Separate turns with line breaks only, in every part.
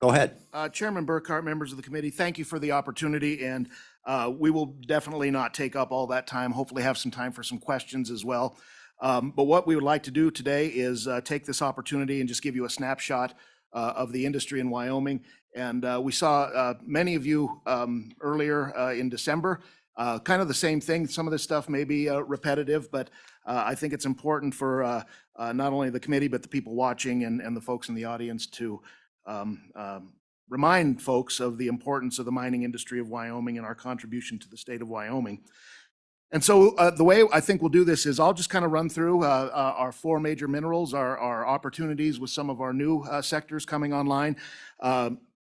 Go ahead.
Chairman Burkhart, members of the committee, thank you for the opportunity, and we will definitely not take up all that time, hopefully have some time for some questions as well. But what we would like to do today is take this opportunity and just give you a snapshot of the industry in Wyoming. And we saw many of you earlier in December, kind of the same thing. Some of this stuff may be repetitive, but I think it's important for not only the committee, but the people watching and the folks in the audience to remind folks of the importance of the mining industry of Wyoming and our contribution to the state of Wyoming. And so the way I think we'll do this is I'll just kind of run through our four major minerals, our opportunities with some of our new sectors coming online.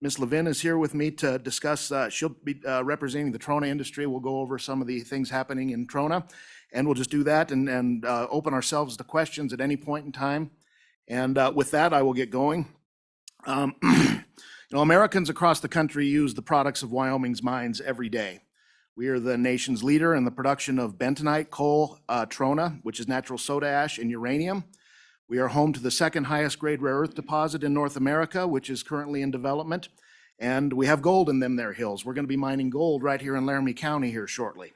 Ms. Levin is here with me to discuss. She'll be representing the Trona industry. We'll go over some of the things happening in Trona, and we'll just do that and open ourselves to questions at any point in time. And with that, I will get going. Americans across the country use the products of Wyoming's mines every day. We are the nation's leader in the production of bentonite, coal, trona, which is natural soda ash, and uranium. We are home to the second highest grade rare earth deposit in North America, which is currently in development. And we have gold in them there hills. We're going to be mining gold right here in Laramie County here shortly.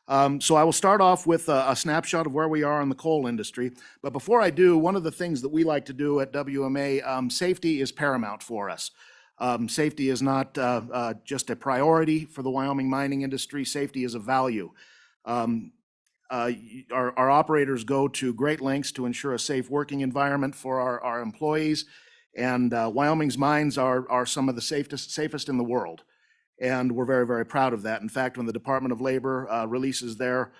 So I will start off with a snapshot of where we are in the coal industry. But before I do, one of the things that we like to do at WMA, safety is paramount for us. Safety is not just a priority for the Wyoming mining industry. Safety is a value. Our operators go to great lengths to ensure a safe working environment for our employees. And Wyoming's mines are some of the safest in the world. And we're very, very proud of that. In fact, when the Department of Labor releases their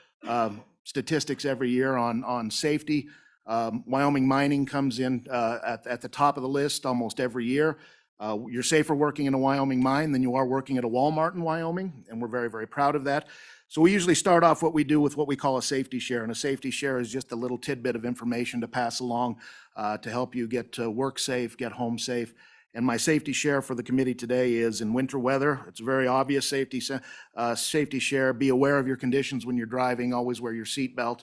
statistics every year on safety, Wyoming mining comes in at the top of the list almost every year. You're safer working in a Wyoming mine than you are working at a Walmart in Wyoming, and we're very, very proud of that. So we usually start off what we do with what we call a safety share, and a safety share is just a little tidbit of information to pass along to help you get to work safe, get home safe. And my safety share for the committee today is in winter weather. It's a very obvious safety share. Be aware of your conditions when you're driving. Always wear your seatbelt.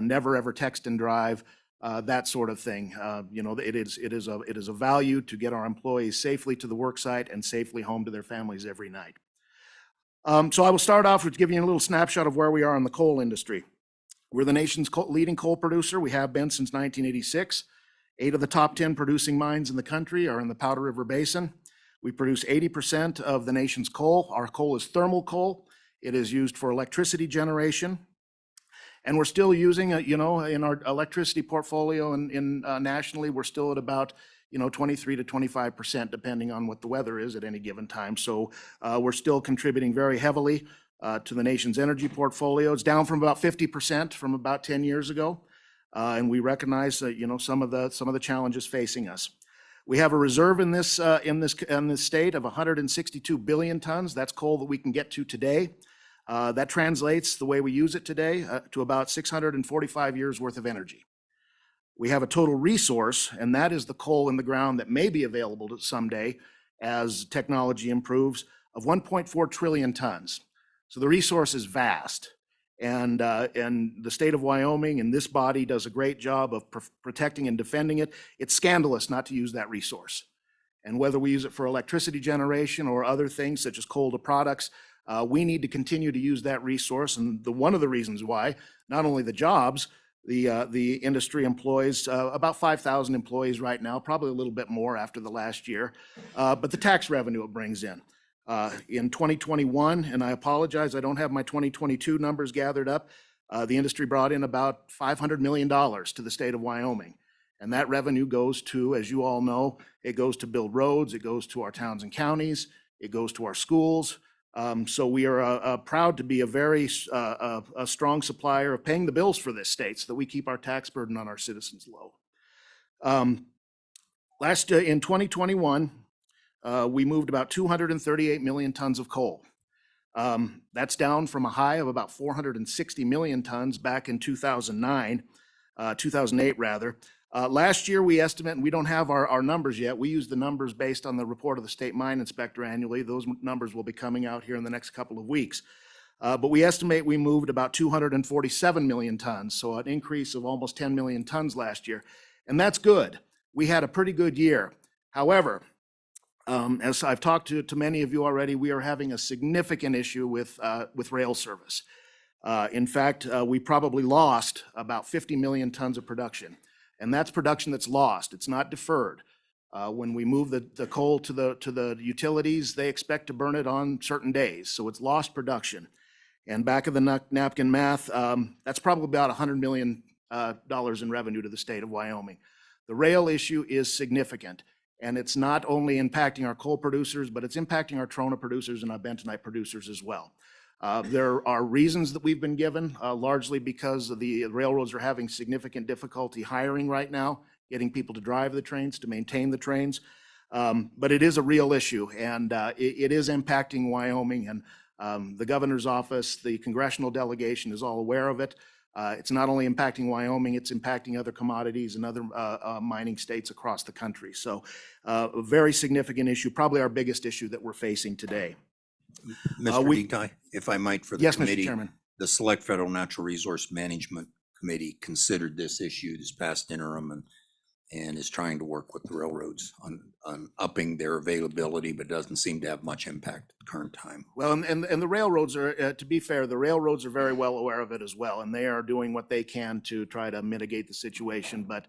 Never ever text and drive. That sort of thing. It is a value to get our employees safely to the work site and safely home to their families every night. So I will start off with giving you a little snapshot of where we are in the coal industry. We're the nation's leading coal producer. We have been since 1986. 8 of the top 10 producing mines in the country are in the Powder River Basin. We produce 80% of the nation's coal. Our coal is thermal coal. It is used for electricity generation. And we're still using, in our electricity portfolio and nationally, we're still at about, 23 to 25%, depending on what the weather is at any given time. So we're still contributing very heavily to the nation's energy portfolio. It's down from about 50% from about 10 years ago. And we recognize, some of the challenges facing us. We have a reserve in this state of 162 billion tons. That's coal that we can get to today. That translates, the way we use it today, to about 645 years worth of energy. We have a total resource, and that is the coal in the ground that may be available someday as technology improves, of 1.4 trillion tons. So the resource is vast. And the state of Wyoming and this body does a great job of protecting and defending it. It's scandalous not to use that resource. And whether we use it for electricity generation or other things such as coal to products, we need to continue to use that resource. And one of the reasons why, not only the jobs, the industry employs about 5,000 employees right now, probably a little bit more after the last year, but the tax revenue it brings in. In 2021, and I apologize, I don't have my 2022 numbers gathered up, the industry brought in about $500 million to the state of Wyoming. And that revenue goes to, as you all know, it goes to build roads, it goes to our towns and counties, it goes to our schools. So we are proud to be a very strong supplier of paying the bills for this state so that we keep our tax burden on our citizens low. In 2021, we moved about 238 million tons of coal. That's down from a high of about 460 million tons back in 2008 rather. Last year, we estimate, and we don't have our numbers yet, we use the numbers based on the report of the state mine inspector annually. Those numbers will be coming out here in the next couple of weeks. But we estimate we moved about 247 million tons, so an increase of almost 10 million tons last year. And that's good. We had a pretty good year. However, As I've talked to many of you already, we are having a significant issue with rail service. In fact, we probably lost about 50 million tons of production, and that's production that's lost. It's not deferred. When we move the coal to the utilities, they expect to burn it on certain days, so it's lost production. And back of the napkin math, that's probably about $100 million in revenue to the state of Wyoming. The rail issue is significant, and it's not only impacting our coal producers, but it's impacting our trona producers and our bentonite producers as well. There are reasons that we've been given, largely because the railroads are having significant difficulty hiring right now, getting people to drive the trains, to maintain the trains. But it is a real issue, and it is impacting Wyoming. And the governor's office, the congressional delegation is all aware of it. It's not only impacting Wyoming, it's impacting other commodities and other mining states across the country. So a very significant issue, probably our biggest issue that we're facing today.
Mr. Detai, if I might, for the
Yes, Mr.
committee,
Chairman.
the Select Federal Natural Resource Management Committee considered this issue this past interim and is trying to work with the railroads on upping their availability, but doesn't seem to have much impact at the current time.
Well, and the railroads are, to be fair, the railroads are very well aware of it as well, and they are doing what they can to try to mitigate the situation. But,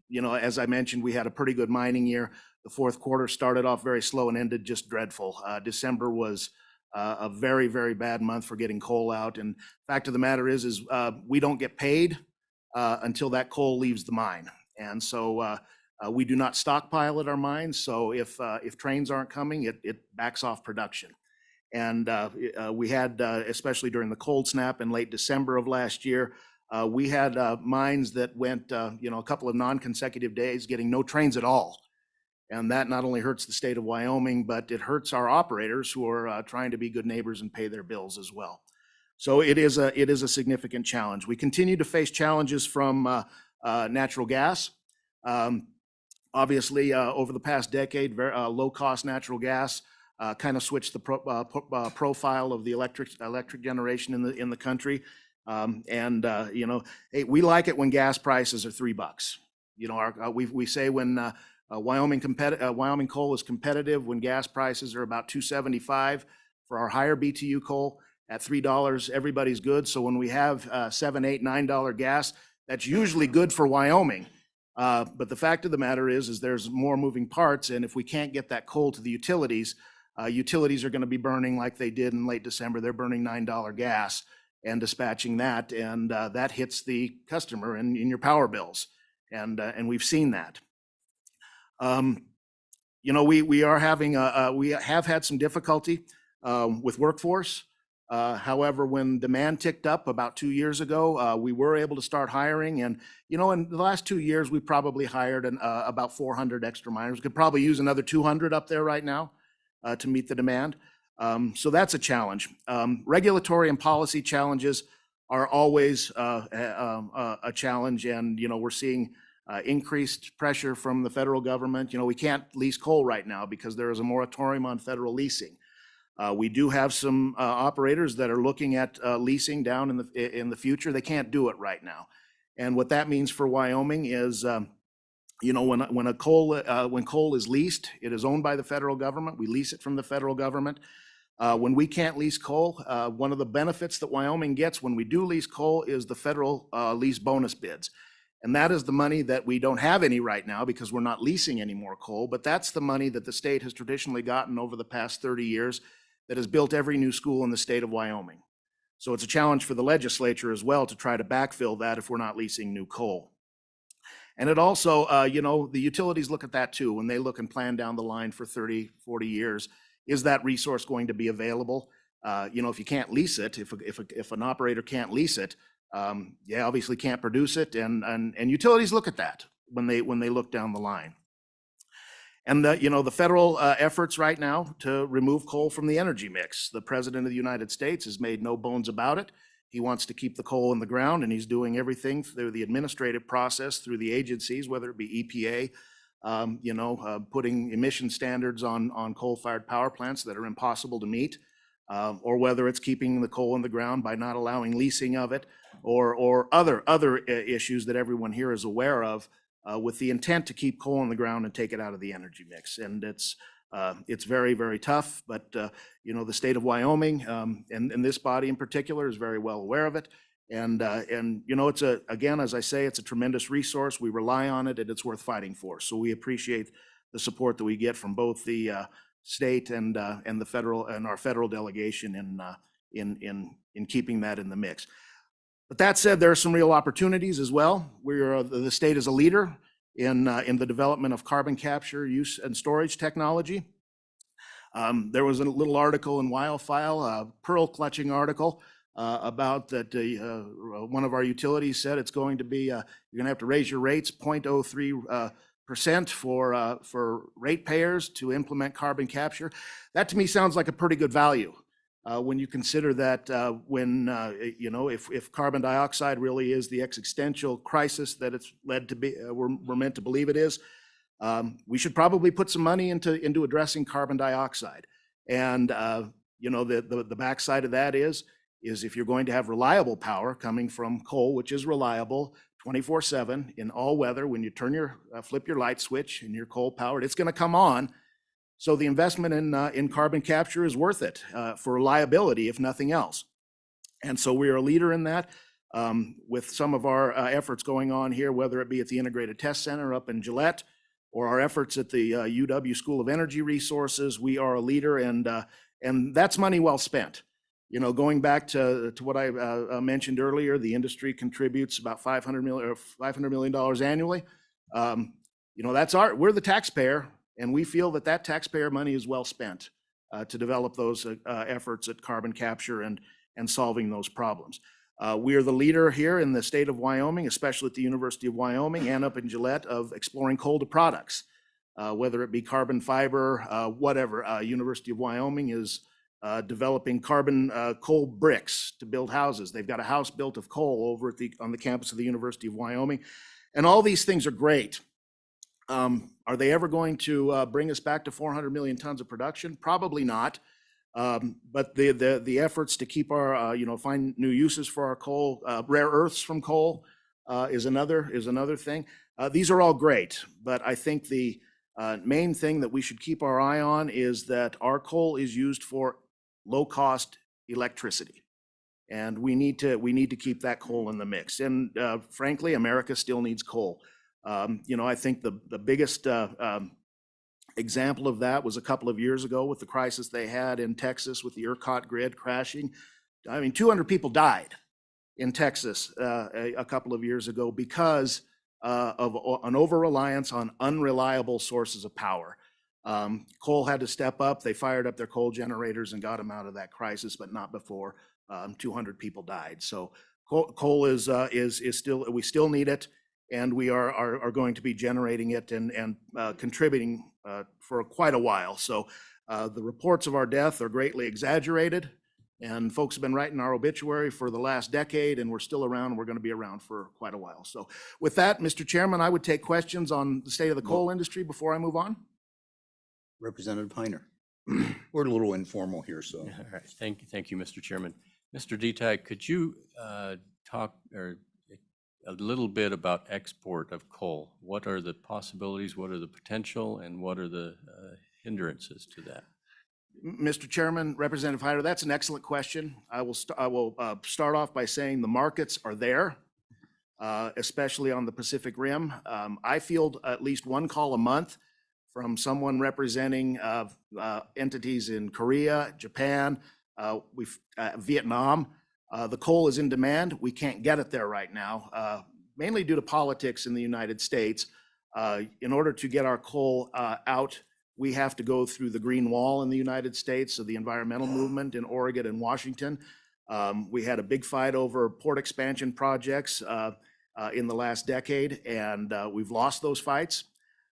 you know, as I mentioned, we had a pretty good mining year. The fourth quarter started off very slow and ended just dreadful. December was a very, very bad month for getting coal out. And fact of the matter is we don't get paid until that coal leaves the mine. And so we do not stockpile at our mines. So if trains aren't coming, it backs off production. And we had, especially during the cold snap in late December of last year, we had mines that went, you know, a couple of non-consecutive days getting no trains at all. And that not only hurts the state of Wyoming, but it hurts our operators who are trying to be good neighbors and pay their bills as well. So it is a significant challenge. We continue to face challenges from natural gas. Obviously, over the past decade, low-cost natural gas kind of switched the profile of the electric generation in the country. You know, hey, we like it when gas prices are $3. You know, we say when Wyoming coal is competitive when gas prices are about $2.75 for our higher BTU coal. At $3, everybody's good. So when we have $7, $8, $9 gas, that's usually good for Wyoming. But the fact of the matter is there's more moving parts, and if we can't get that coal to the utilities, utilities are going to be burning like they did in late December. They're burning $9 gas and dispatching that, and that hits the customer in your power bills, and we've seen that. You know, we have had some difficulty with workforce. However, when demand ticked up about 2 years ago, we were able to start hiring. And, you know, in the last 2 years, we probably hired about 400 extra miners. We could probably use another 200 up there right now to meet the demand. So that's a challenge. Regulatory and policy challenges are always a challenge. And, you know, we're seeing increased pressure from the federal government. You know, we can't lease coal right now because there is a moratorium on federal leasing. We do have some operators that are looking at leasing down in the future. They can't do it right now. And what that means for Wyoming is, you know, when coal is leased, it is owned by the federal government. We lease it from the federal government. When we can't lease coal, one of the benefits that Wyoming gets when we do lease coal is the federal lease bonus bids. And that is the money that we don't have any right now because we're not leasing any more coal, but that's the money that the state has traditionally gotten over the past 30 years that has built every new school in the state of Wyoming. So it's a challenge for the legislature as well to try to backfill that if we're not leasing new coal. And it also, you know, the utilities look at that too. When they look and plan down the line for 30, 40 years, is that resource going to be available? You know, if you can't lease it, if an operator can't lease it, yeah, obviously can't produce it, and utilities look at that when they look down the line. And you know, the federal efforts right now to remove coal from the energy mix. The President of the United States has made no bones about it. He wants to keep the coal in the ground, and he's doing everything through the administrative process, through the agencies, whether it be EPA, you know, putting emission standards on coal-fired power plants that are impossible to meet. Or whether it's keeping the coal in the ground by not allowing leasing of it, or other issues that everyone here is aware of with the intent to keep coal on the ground and take it out of the energy mix. And it's very, very tough, but you know, the state of Wyoming and this body in particular is very well aware of it. And you know, again, as I say, it's a tremendous resource. We rely on it, and it's worth fighting for. So we appreciate the support that we get from both the state and the federal and our federal delegation in keeping that in the mix. But that said, there are some real opportunities as well. The state is a leader in the development of carbon capture, use, and storage technology. There was a little article in WildFile, a pearl clutching article about that one of our utilities said it's going to be, you're going to have to raise your rates 0.03% for ratepayers to implement carbon capture. That to me sounds like a pretty good value. When you consider that you know, if carbon dioxide really is the existential crisis that it's led to be, we're meant to believe it is, we should probably put some money into addressing carbon dioxide. And you know, the backside of that is if you're going to have reliable power coming from coal, which is reliable 24/7 in all weather, when you flip your light switch and you're coal powered, it's going to come on. So the investment in carbon capture is worth it for reliability, if nothing else. And so we are a leader in that with some of our efforts going on here, whether it be at the Integrated Test Center up in Gillette or our efforts at the UW School of Energy Resources. We are a leader, and that's money well spent. You know, going back to what I mentioned earlier, the industry contributes about $500 million annually. You know, we're the taxpayer. And we feel that taxpayer money is well spent to develop those efforts at carbon capture and solving those problems. We are the leader here in the state of Wyoming, especially at the University of Wyoming and up in Gillette, of exploring coal to products, whether it be carbon fiber, whatever. University of Wyoming is developing carbon coal bricks to build houses. They've got a house built of coal over on the campus of the University of Wyoming. And all these things are great. Are they ever going to bring us back to 400 million tons of production? Probably not. But the efforts to keep our, you know, find new uses for our coal, rare earths from coal is another thing. These are all great, but I think the main thing that we should keep our eye on is that our coal is used for low-cost electricity. And we need to keep that coal in the mix. And frankly, America still needs coal. You know, I think the biggest example of that was a couple of years ago with the crisis they had in Texas with the ERCOT grid crashing. I mean, 200 people died in Texas a couple of years ago because of an over-reliance on unreliable sources of power. Coal had to step up. They fired up their coal generators and got them out of that crisis, but not before 200 people died. So coal is still, we still need it. And we are going to be generating it and contributing for quite a while. So the reports of our death are greatly exaggerated, and folks have been writing our obituary for the last decade, and we're still around. We're going to be around for quite a while. So with that, Mr. Chairman, I would take questions on the state of the coal industry before I move on.
Representative Heiner. We're a little informal here, so.
All right, thank you, Mr. Chairman. Mr. Detag, could you talk a little bit about export of coal? What are the possibilities, what are the potential, and what are the hindrances to that?
Mr. Chairman, Representative Hyder, that's an excellent question. I will start off by saying the markets are there, especially on the Pacific Rim. I field at least one call a month from someone representing entities in Korea, Japan, Vietnam. The coal is in demand. We can't get it there right now, mainly due to politics in the United States. In order to get our coal out, we have to go through the Green Wall in the United States, so the environmental movement in Oregon and Washington. We had a big fight over port expansion projects in the last decade, and we've lost those fights.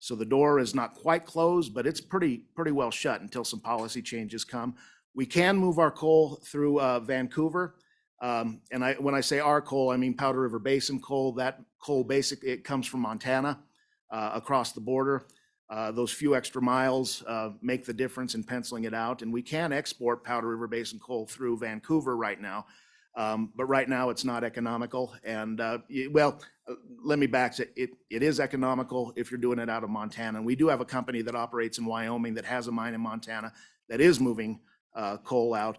So the door is not quite closed, but it's pretty well shut until some policy changes come. We can move our coal through Vancouver. And when I say our coal, I mean Powder River Basin coal. That coal basically, it comes from Montana across the border. Those few extra miles make the difference in penciling it out. And we can export Powder River Basin coal through Vancouver right now. But right now, it's not economical. And, let me back to it. It is economical if you're doing it out of Montana. And we do have a company that operates in Wyoming that has a mine in Montana that is moving coal out.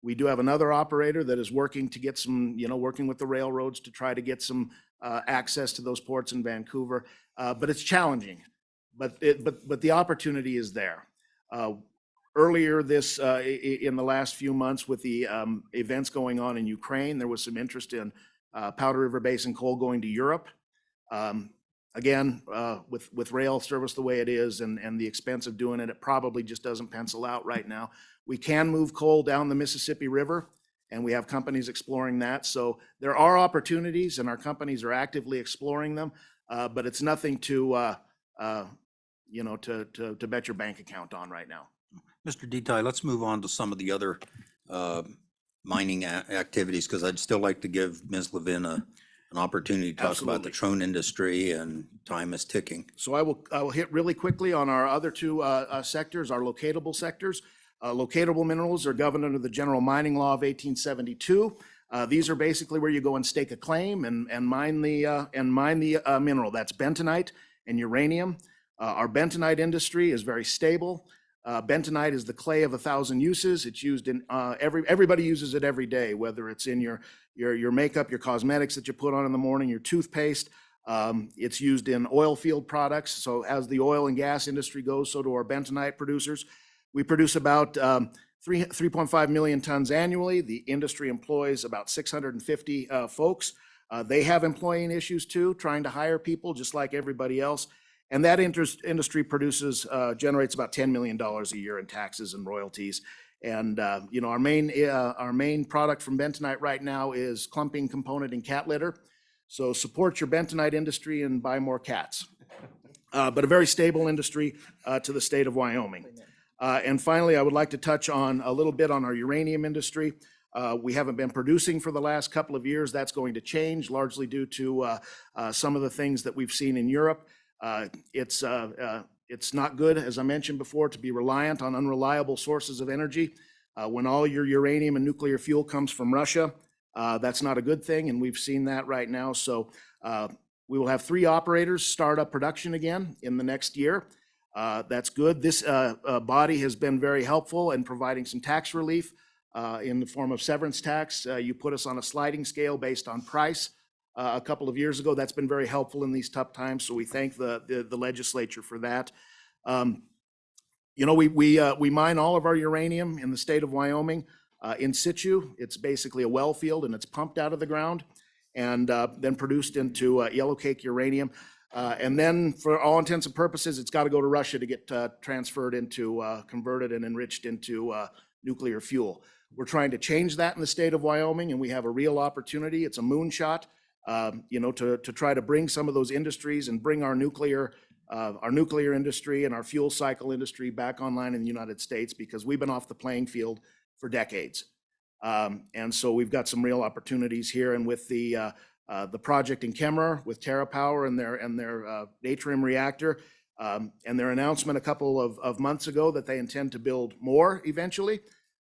We do have another operator that is working to get some, working with the railroads to try to get some access to those ports in Vancouver. But it's challenging. But the opportunity is there. Earlier in the last few months with the events going on in Ukraine, there was some interest in Powder River Basin coal going to Europe. Again, with rail service the way it is and the expense of doing it, it probably just doesn't pencil out right now. We can move coal down the Mississippi River, and we have companies exploring that. So there are opportunities, and our companies are actively exploring them, but it's nothing to bet your bank account on right now.
Mr. Detaille, let's move on to some of the other mining activities, because I'd still like to give Ms. Levin an opportunity to talk about the
Absolutely.
drone industry, and time is ticking.
So I will hit really quickly on our other two sectors, our locatable sectors. Locatable minerals are governed under the General Mining Law of 1872. These are basically where you go and stake a claim and mine the mineral. That's bentonite and uranium. Our bentonite industry is very stable. Bentonite is the clay of 1,000 uses. It's used in everybody uses it every day, whether it's in your makeup, your cosmetics that you put on in the morning, your toothpaste. It's used in oil field products. So as the oil and gas industry goes, so do our bentonite producers. We produce about 3.5 million tons annually. The industry employs about 650 folks. They have employing issues too, trying to hire people just like everybody else. And that industry generates about $10 million a year in taxes and royalties. And our main product from bentonite right now is clumping component in cat litter. So support your bentonite industry and buy more cats. But a very stable industry to the state of Wyoming. And finally, I would like to touch on a little bit on our uranium industry. We haven't been producing for the last couple of years. That's going to change largely due to some of the things that we've seen in Europe. It's not good, as I mentioned before, to be reliant on unreliable sources of energy. When all your uranium and nuclear fuel comes from Russia, that's not a good thing, and we've seen that right now. So we will have 3 operators start up production again in the next year. That's good. This body has been very helpful in providing some tax relief in the form of severance tax. You put us on a sliding scale based on price. A couple of years ago. That's been very helpful in these tough times, so we thank the legislature for that. We mine all of our uranium in the state of Wyoming in situ. It's basically a well field, and it's pumped out of the ground and then produced into yellowcake uranium. And then for all intents and purposes, it's got to go to Russia to get transferred into, converted and enriched into nuclear fuel. We're trying to change that in the state of Wyoming, and we have a real opportunity. It's a moonshot. To try to bring some of those industries and bring our nuclear industry and our fuel cycle industry back online in the United States, because we've been off the playing field for decades. And so we've got some real opportunities here. And with the project in Kemmerer with TerraPower and their Natrium reactor, and their announcement a couple of months ago that they intend to build more eventually,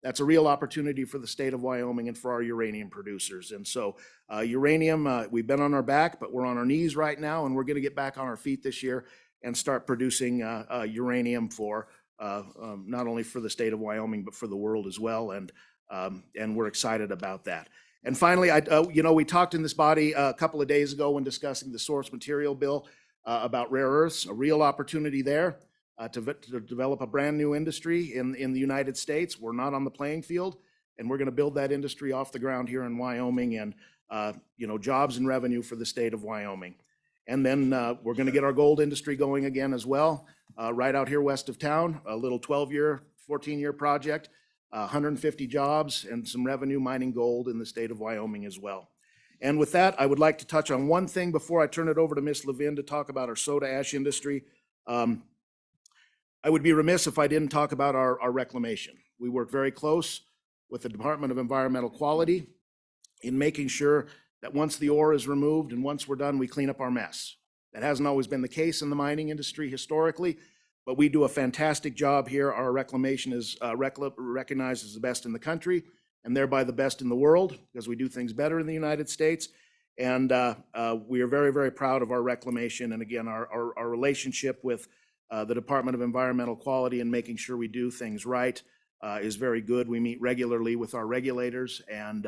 that's a real opportunity for the state of Wyoming and for our uranium producers. And so uranium, we've been on our back, but we're on our knees right now, and we're going to get back on our feet this year and start producing uranium for not only for the state of Wyoming, but for the world as well. And we're excited about that. And finally, we talked in this body a couple of days ago when discussing the source material bill about rare earths, a real opportunity there. To develop a brand new industry in the United States. We're not on the playing field, and we're going to build that industry off the ground here in Wyoming, and jobs and revenue for the state of Wyoming. And then we're going to get our gold industry going again as well, right out here west of town, a little 12-year, 14-year project, 150 jobs and some revenue mining gold in the state of Wyoming as well. And with that, I would like to touch on one thing before I turn it over to Ms. Levin to talk about our soda ash industry. I would be remiss if I didn't talk about our reclamation. We work very close with the Department of Environmental Quality in making sure that once the ore is removed and once we're done, we clean up our mess. That hasn't always been the case in the mining industry historically, but we do a fantastic job here. Our reclamation is recognized as the best in the country. and thereby the best in the world, because we do things better in the United States. And we are very, very proud of our reclamation, and again, our relationship with the Department of Environmental Quality and making sure we do things right is very good. We meet regularly with our regulators and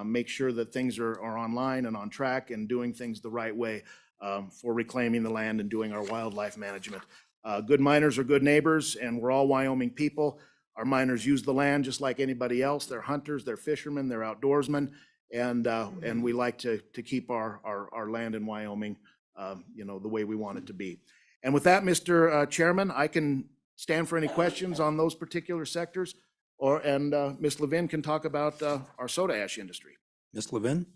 make sure that things are online and on track and doing things the right way for reclaiming the land and doing our wildlife management. Good miners are good neighbors, and we're all Wyoming people. Our miners use the land just like anybody else. They're hunters, they're fishermen, they're outdoorsmen, and we like to keep our land in Wyoming, the way we want it to be. And with that, Mr. Chairman, I can stand for any questions on those particular sectors, and Ms. Levin can talk about our soda ash industry.
Ms. Levin?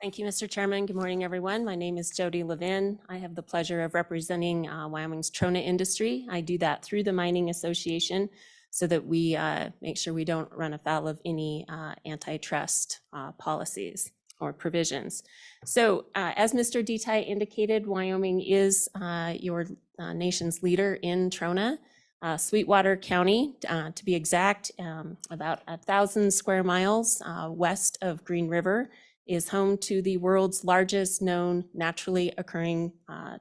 Thank you, Mr. Chairman. Good morning, everyone. My name is Jody Levin. I have the pleasure of representing Wyoming's Trona industry. I do that through the Mining Association so that we make sure we don't run afoul of any antitrust policies or provisions. So as Mr. Detay indicated, Wyoming is your nation's leader in Trona. Sweetwater County, to be exact, about 1,000 square miles west of Green River, is home to the world's largest known naturally occurring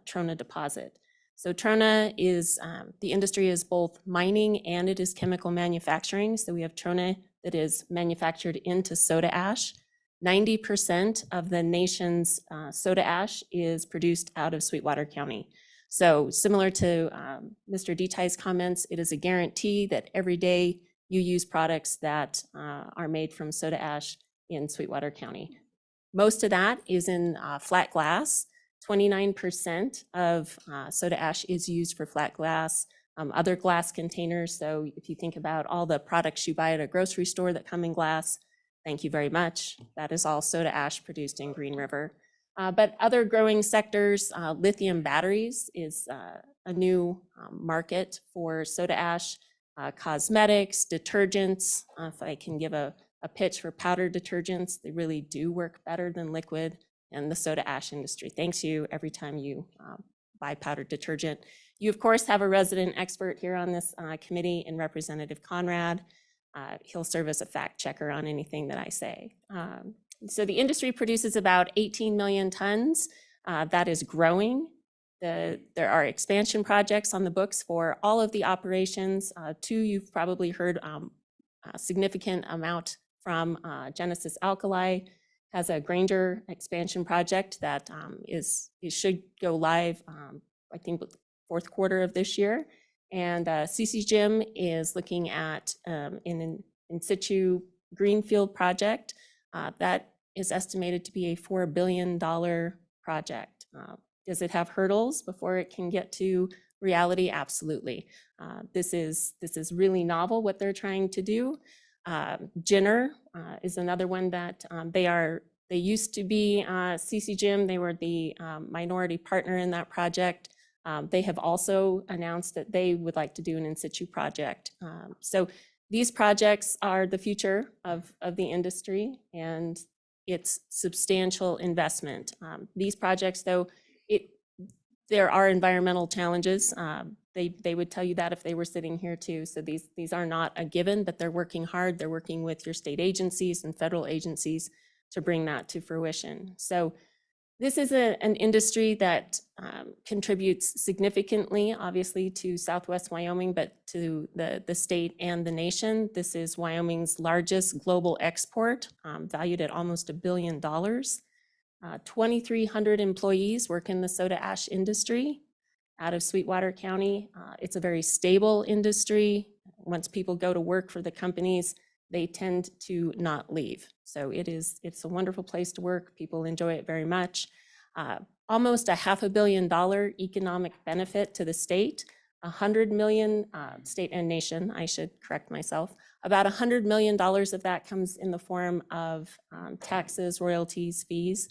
Trona deposit. So Trona is, the industry is both mining and it is chemical manufacturing. So we have Trona that is manufactured into soda ash. 90% of the nation's soda ash is produced out of Sweetwater County. So similar to Mr. Detay's comments, it is a guarantee that every day you use products that are made from soda ash in Sweetwater County. Most of that is in flat glass. 29% of soda ash is used for flat glass, other glass containers. So if you think about all the products you buy at a grocery store that come in glass, thank you very much. That is all soda ash produced in Green River. But other growing sectors, lithium batteries is a new market for soda ash, cosmetics, detergents. If I can give a pitch for powder detergents, they really do work better than liquid, and the soda ash industry thanks you every time you buy powdered detergent. You, of course, have a resident expert here on this committee in Representative Conrad. He'll serve as a fact checker on anything that I say. So the industry produces about 18 million tons. That is growing. There are expansion projects on the books for all of the operations. Two you've probably heard a significant amount from Genesis Alkali has a Granger expansion project that should go live, I think, fourth quarter of this year. And CCGM is looking at an in situ greenfield project that is estimated to be a $4 billion project. Does it have hurdles before it can get to reality? Absolutely. This is really novel what they're trying to do. Jenner is another one that they used to be CCGM. They were the minority partner in that project. They have also announced that they would like to do an in situ project. So these projects are the future of the industry, and it's substantial investment. These projects, though, there are environmental challenges. They would tell you that if they were sitting here too. So these are not a given, but they're working hard. They're working with your state agencies and federal agencies to bring that to fruition. So this is an industry that contributes significantly, obviously, to Southwest Wyoming, but to the state and the nation. This is Wyoming's largest global export, valued at almost $1 billion. 2,300 employees work in the soda ash industry out of Sweetwater County. It's a very stable industry. Once people go to work for the companies, they tend to not leave. So it's a wonderful place to work. People enjoy it very much. Almost a $500 million economic benefit to the state. 100 million, state and nation, I should correct myself. About $100 million of that comes in the form of taxes, royalties, fees,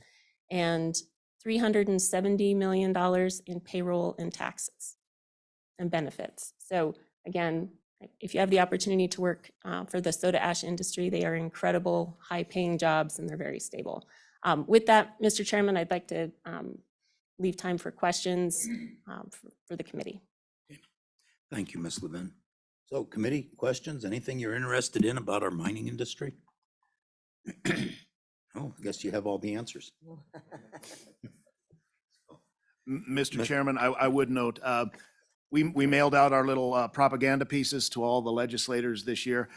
and $370 million in payroll and taxes and benefits. So again, if you have the opportunity to work for the soda ash industry, they are incredible, high-paying jobs, and they're very stable. With that, Mr. Chairman, I'd like to leave time for questions for the committee.
Thank you, Ms. Levin. So committee questions, anything you're interested in about our mining industry? Oh, I guess you have all the answers.
Mr.
But-
Chairman, I would note, we mailed out our little propaganda pieces to all the legislators this year.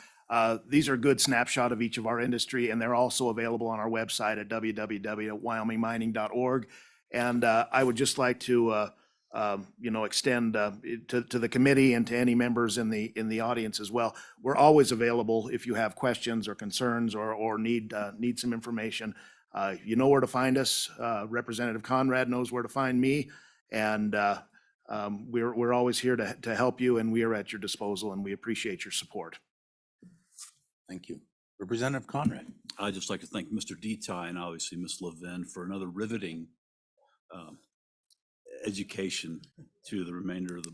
These are a good snapshot of each of our industry, and they're also available on our website at www.wyomingmining.org. And I would just like to, extend to the committee and to any members in the audience as well. We're always available if you have questions or concerns or need some information. You know where to find us. Representative Conrad knows where to find me. And we're always here to help you, and we are at your disposal, and we appreciate your support.
Thank you. Representative Conrad.
I'd just like to thank Mr. Detai and obviously Ms. Levin for another riveting education to the remainder of the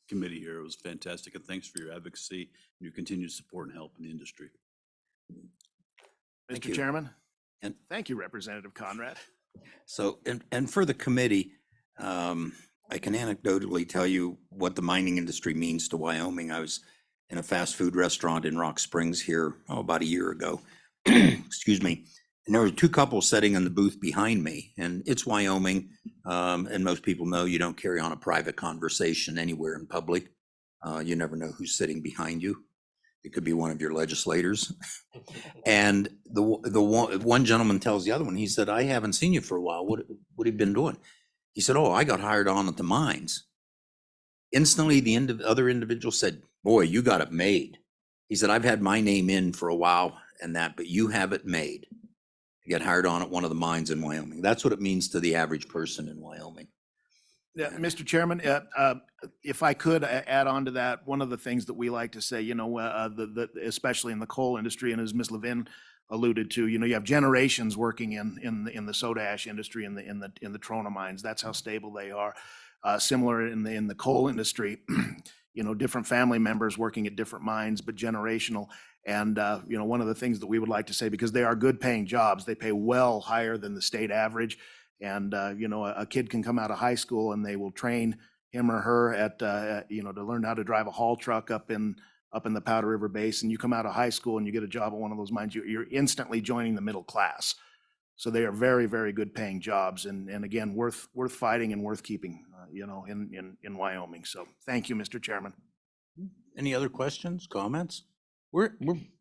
committee here. It was fantastic, and thanks for your advocacy and your continued support and help in the industry.
Thank
Mr.
you.
Chairman?
And-
Thank you, Representative Conrad.
So, and for the committee, I can anecdotally tell you what the mining industry means to Wyoming. I was in a fast food restaurant in Rock Springs here, about a year ago. Excuse me. And there were two couples sitting in the booth behind me, and it's Wyoming. And most people know you don't carry on a private conversation anywhere in public. You never know who's sitting behind you. It could be one of your legislators. And the one gentleman tells the other one, he said, "I haven't seen you for a while. What have you been doing?" He said, "Oh, I got hired on at the mines." Instantly, the other individual said, "Boy, you got it made." He said, "I've had my name in for a while and that, but you have it made. You get hired on at one of the mines in Wyoming." That's what it means to the average person in Wyoming.
Yeah, Mr. Chairman, if I could add on to that, one of the things that we like to say, especially in the coal industry, and as Ms. Levin alluded to, you have generations working in the soda ash industry in the Trona mines. That's how stable they are. Similar in the coal industry, different family members working at different mines, but generational. And one of the things that we would like to say, because they are good paying jobs, they pay well higher than the state average. And, a kid can come out of high school and they will train him or her to learn how to drive a haul truck up in the Powder River Basin. You come out of high school and you get a job at one of those mines, you're instantly joining the middle class. So they are very, very good paying jobs, and again, worth fighting and worth keeping, in Wyoming. So thank you, Mr. Chairman.
Any other questions, comments?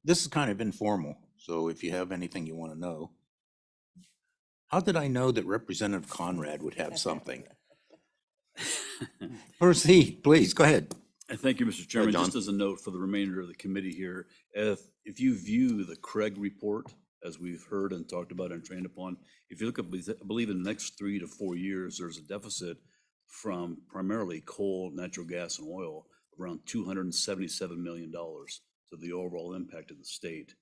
This is kind of informal, so if you have anything you want to know. How did I know that Representative Conrad would have something? Proceed, please, go ahead.
And thank you, Mr. Chairman.
John.
Just as a note for the remainder of the committee here, if you view the Craig report, as we've heard and talked about and trained upon, if you look at, I believe in the next 3 to 4 years, there's a deficit from primarily coal, natural gas, and oil, around $277 million to the overall impact of the state.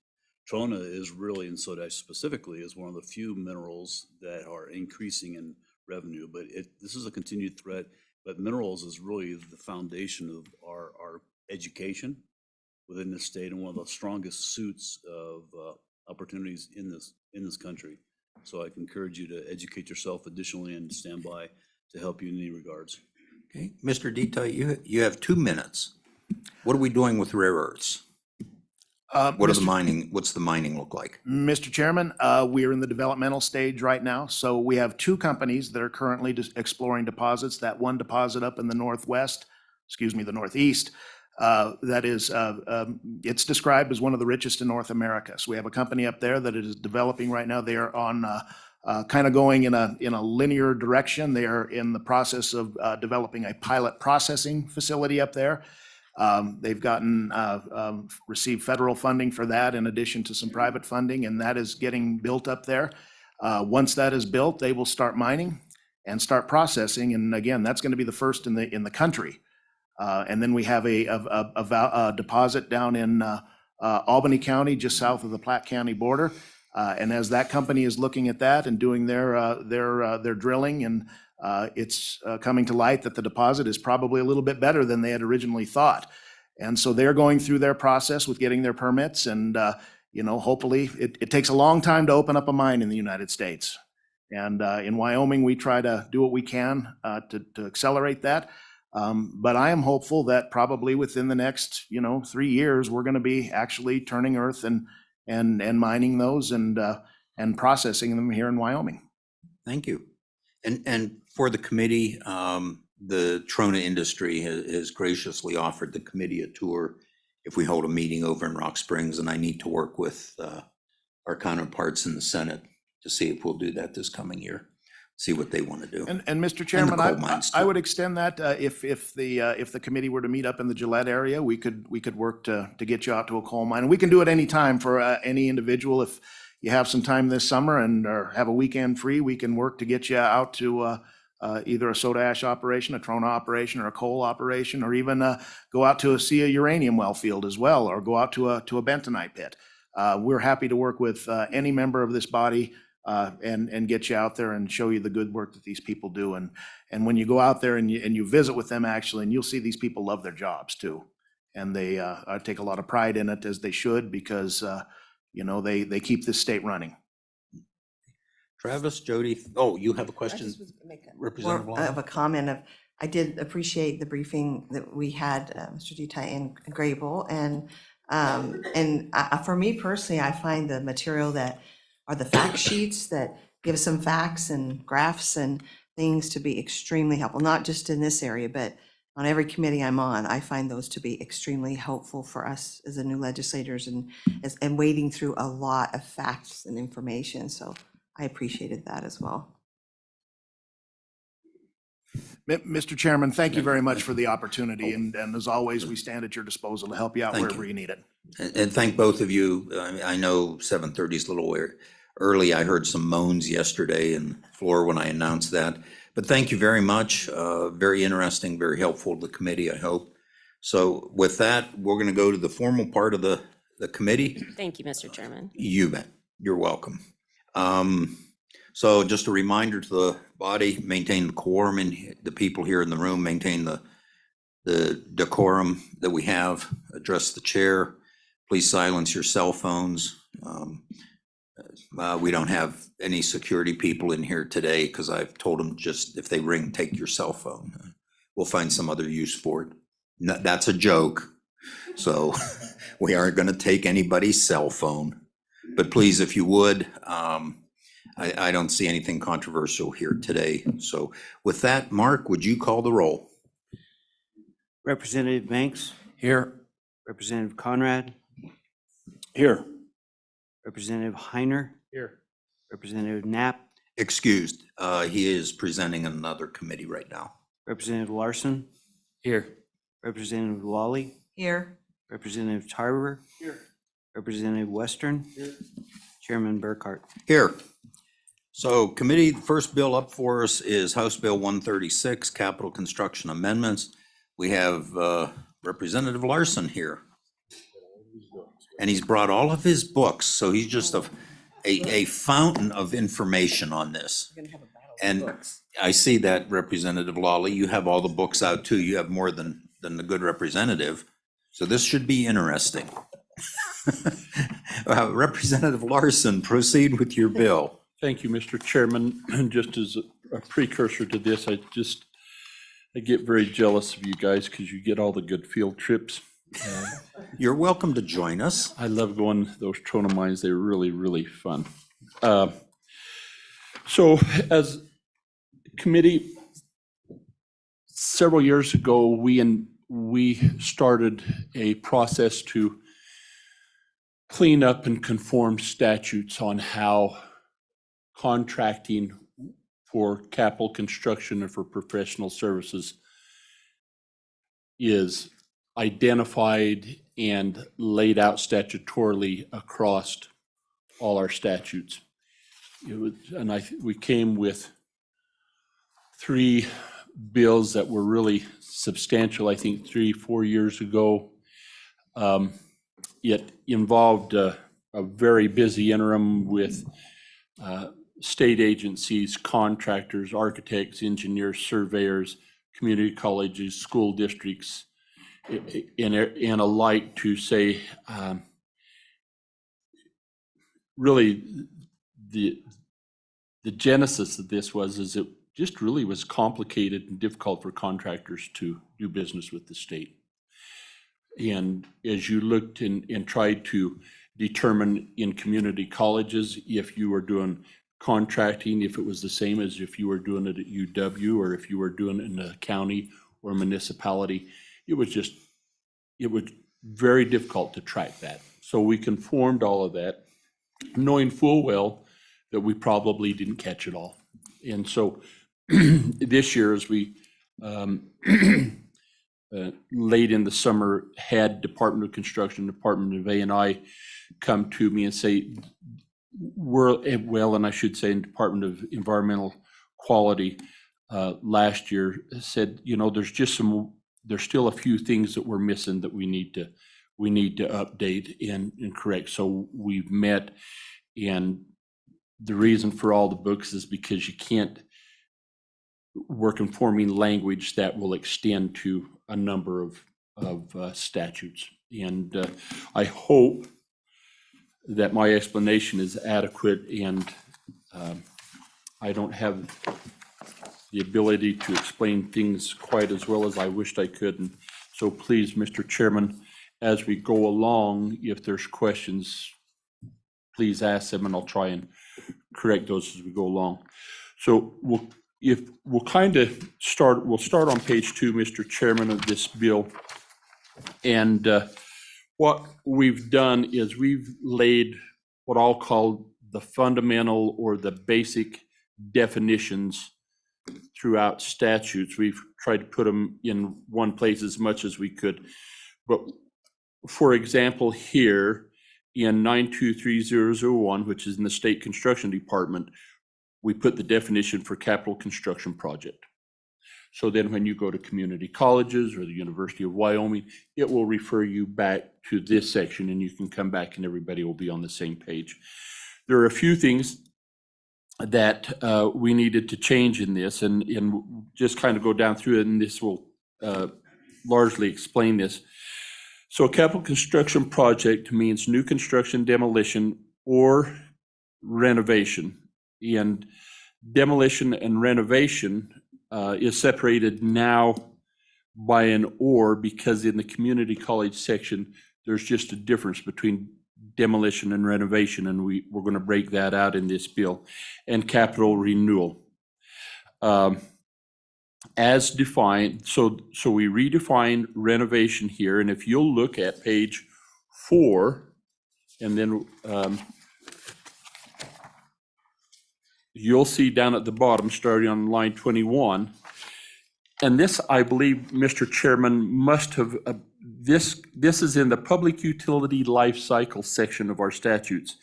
Trona is really, and soda ash specifically, is one of the few minerals that are increasing in revenue, but this is a continued threat. But minerals is really the foundation of our education within the state, and one of the strongest suits of opportunities in this country. So I can encourage you to educate yourself additionally and stand by to help you in any regards.
Okay, Mr. Deta, you have 2 minutes. What are we doing with rare earths? What's the mining look like?
Mr. Chairman, we are in the developmental stage right now. So we have 2 companies that are currently exploring deposits. That one deposit up in the northeast, that is, it's described as one of the richest in North America. So we have a company up there that is developing right now. They are on kind of going in a linear direction. They are in the process of developing a pilot processing facility up there. They've received federal funding for that in addition to some private funding, and that is getting built up there. Once that is built, they will start mining and start processing. And again, that's going to be the first in the country. And then we have a deposit down in Albany County, just south of the Platte County border. And as that company is looking at that and doing their drilling, and it's coming to light that the deposit is probably a little bit better than they had originally thought. And so they're going through their process with getting their permits, and hopefully it takes a long time to open up a mine in the United States. And in Wyoming, we try to do what we can to accelerate that. But I am hopeful that probably within the next, 3 years, we're going to be actually turning earth and mining those and processing them here in Wyoming.
Thank you. And for the committee, the Trona Industry has graciously offered the committee a tour if we hold a meeting over in Rock Springs, and I need to work with our counterparts in the Senate to see if we'll do that this coming year, see what they want to do.
And Mr. Chairman,
coal mines,
I
too.
would extend that, if the committee were to meet up in the Gillette area, we could work to get you out to a coal mine. And we can do it any time for any individual. If you have some time this summer or have a weekend free, we can work to get you out to either a soda ash operation, a Trona operation, or a coal operation, or even go out to see a uranium well field as well, or go out to a bentonite pit. We're happy to work with any member of this body and get you out there and show you the good work that these people do. And when you go out there and you visit with them actually, and you'll see these people love their jobs too. And they take a lot of pride in it, as they should, because they keep this state running.
Travis, Jody, oh, you have a
I
question?
just was make a-
Representative
more
Lyon?
of a comment of, I did appreciate the briefing that we had, Mr. Detaille and Grable, and for me personally, I find the material that are the fact sheets that give some facts and graphs and things to be extremely helpful, not just in this area, but on every committee I'm on. I find those to be extremely helpful for us as the new legislators and wading through a lot of facts and information. So I appreciated that as well.
Mr. Chairman, thank you very much for the opportunity. And as always, we stand at your disposal to help you out
Thank
wherever
you.
you need it.
And thank both of you. I know 7:30 is a little early. I heard some moans yesterday in the floor when I announced that. But thank you very much. Very interesting, very helpful to the committee, I hope. So with that, we're going to go to the formal part of the committee.
Thank you, Mr. Chairman.
You bet. You're welcome. So just a reminder to the body, maintain the quorum, and the people here in the room, maintain the decorum that we have. Address the chair. Please silence your cell phones. We don't have any security people in here today because I've told them just if they ring, take your cell phone. We'll find some other use for it. No, that's a joke. So we aren't going to take anybody's cell phone. But please, if you would, I don't see anything controversial here today. So with that, Mark, would you call the roll?
Representative Banks,
Here.
Representative Conrad,
Here.
Representative Heiner. Here. Representative Knapp,
Excused. He is presenting another committee right now.
Representative Larson,
Here.
Representative Lawley,
Here.
Representative Tarver. Here. Representative Western. Here. Chairman Burkhart.
Here. So committee, the first bill up for us is House Bill 136, Capital Construction Amendments. We have Representative Larson here. And he's brought all of his books, so he's just a fountain of information on this. And I see that, Representative Lawley, you have all the books out too. You have more than the good representative. So this should be interesting. Representative Larson, proceed with your bill.
Thank you, Mr. Chairman. Just as a precursor to this, I get very jealous of you guys because you get all the good field trips.
You're welcome to join us.
I love going to those Trona mines. They're really, really fun. So as a committee, several years ago, we started a process to clean up and conform statutes on how contracting for capital construction and for professional services is identified and laid out statutorily across all our statutes. We came with 3 bills that were really substantial, I think 3-4 years ago. It involved a very busy interim with state agencies, contractors, architects, engineers, surveyors, community colleges, school districts, and a light to say, really the genesis of this is that just really was complicated and difficult for contractors to do business with the state. And as you looked and tried to determine in community colleges, if you were doing contracting, if it was the same as if you were doing it at UW, or if you were doing it in a county or municipality, it was very difficult to track that. So we conformed all of that, knowing full well that we probably didn't catch it all. And so this year, as we late in the summer had Department of Construction, Department of A&I come to me and say, and I should say in Department of Environmental Quality last year said, there's still a few things that we're missing that we need to update and correct. So we've met, and the reason for all the books is because you can't work in forming language that will extend to a number of statutes. And I hope that my explanation is adequate, and I don't have the ability to explain things quite as well as I wished I could. And so please, Mr. Chairman, as we go along, if there's questions, please ask them, and I'll try and correct those as we go along. So we'll start on page 2, Mr. Chairman, of this bill. And what we've done is we've laid what I'll call the fundamental or the basic definitions throughout statutes. We've tried to put them in one place as much as we could. But for example, here in 923001, which is in the State Construction Department, we put the definition for capital construction project. So then when you go to community colleges or the University of Wyoming, it will refer you back to this section, and you can come back and everybody will be on the same page. There are a few things that we needed to change in this, and just kind of go down through it, and this will largely explain this. So a capital construction project means new construction, demolition, or renovation. And demolition and renovation is separated now by an or, because in the community college section, there's just a difference between demolition and renovation, and we're going to break that out in this bill. And capital renewal. As defined, so we redefine renovation here, and if you'll look at page 4, and then you'll see down at the bottom, starting on line 21, and this, I believe, Mr. Chairman, must have, this is in the public utility life cycle section of our statutes.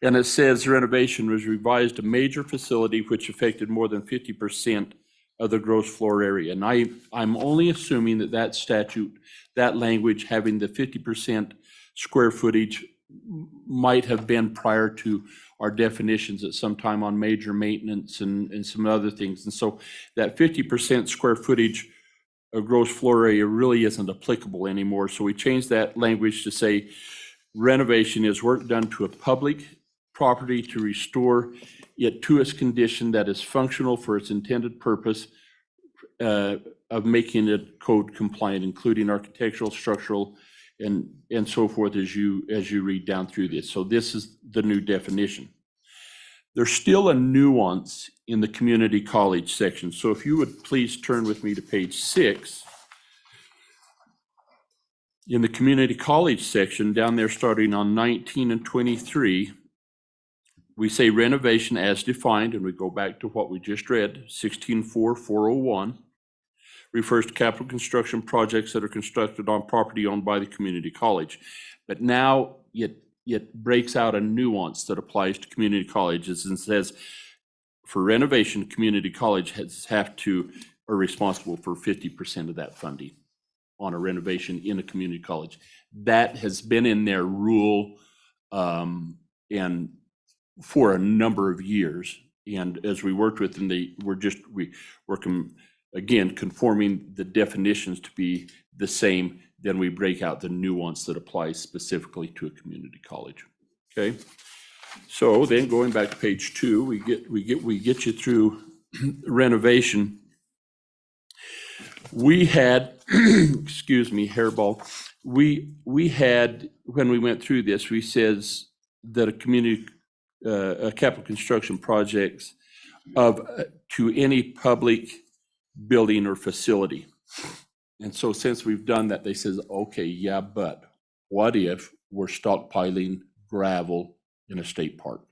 And it says renovation was revised a major facility which affected more than 50% of the gross floor area. And I'm only assuming that statute, that language having the 50% square footage might have been prior to our definitions at some time on major maintenance and some other things. And so that 50% square footage of gross floor area really isn't applicable anymore. So we changed that language to say renovation is work done to a public property to restore it to its condition that is functional for its intended purpose of making it code compliant, including architectural, structural, and so forth as you read down through this. So this is the new definition. There's still a nuance in the community college section. So if you would please turn with me to page 6. In the community college section, down there starting on 19 and 23, we say renovation as defined, and we go back to what we just read, 16.4.401, refers to capital construction projects that are constructed on property owned by the community college. But now it breaks out a nuance that applies to community colleges and says, for renovation, community college are responsible for 50% of that funding on a renovation in a community college. That has been in their rule and for a number of years. And as we worked with them, we're working, again, conforming the definitions to be the same. Then we break out the nuance that applies specifically to a community college. Okay. So then going back to page 2, we get you through renovation, we had, excuse me, hairball, we had, when we went through this, we says that a community, a capital construction projects of, to any public building or facility. And so since we've done that, they says, okay, yeah, but what if we're stockpiling gravel in a state park?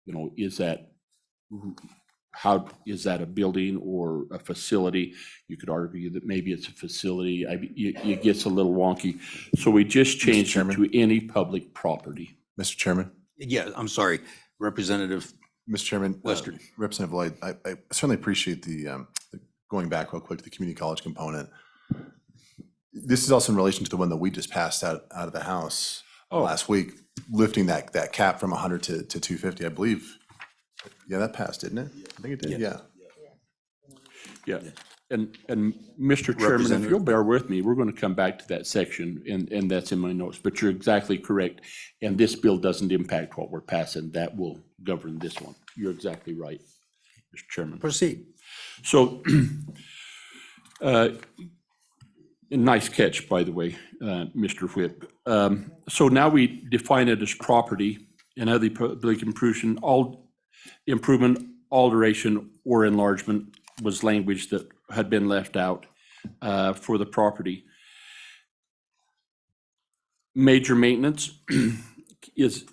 You know, is that, how, is that a building or a facility? You could argue that maybe it's a facility. It gets a little wonky. So we just changed it
Chairman?
to any public property.
Mr. Chairman,
Yeah, I'm sorry, Representative
Mr. Chairman,
Western.
Representative Lloyd, I certainly appreciate going back real quick to the community college component. This is also in relation to the one that we just passed out of the House last week, lifting that cap from 100 to 250, I believe. Yeah, that passed, didn't it? I think it did, yeah.
Yeah, and Mr. Chairman, if
Representative-
you'll bear with me, we're going to come back to that section, and that's in my notes, but you're exactly correct. And this bill doesn't impact what we're passing. That will govern this one. You're exactly right, Mr. Chairman.
Proceed.
So, nice catch, by the way, Mr. Whip. So now we define it as property and other public improvement, alteration, or enlargement was language that had been left out for the property. Major maintenance is,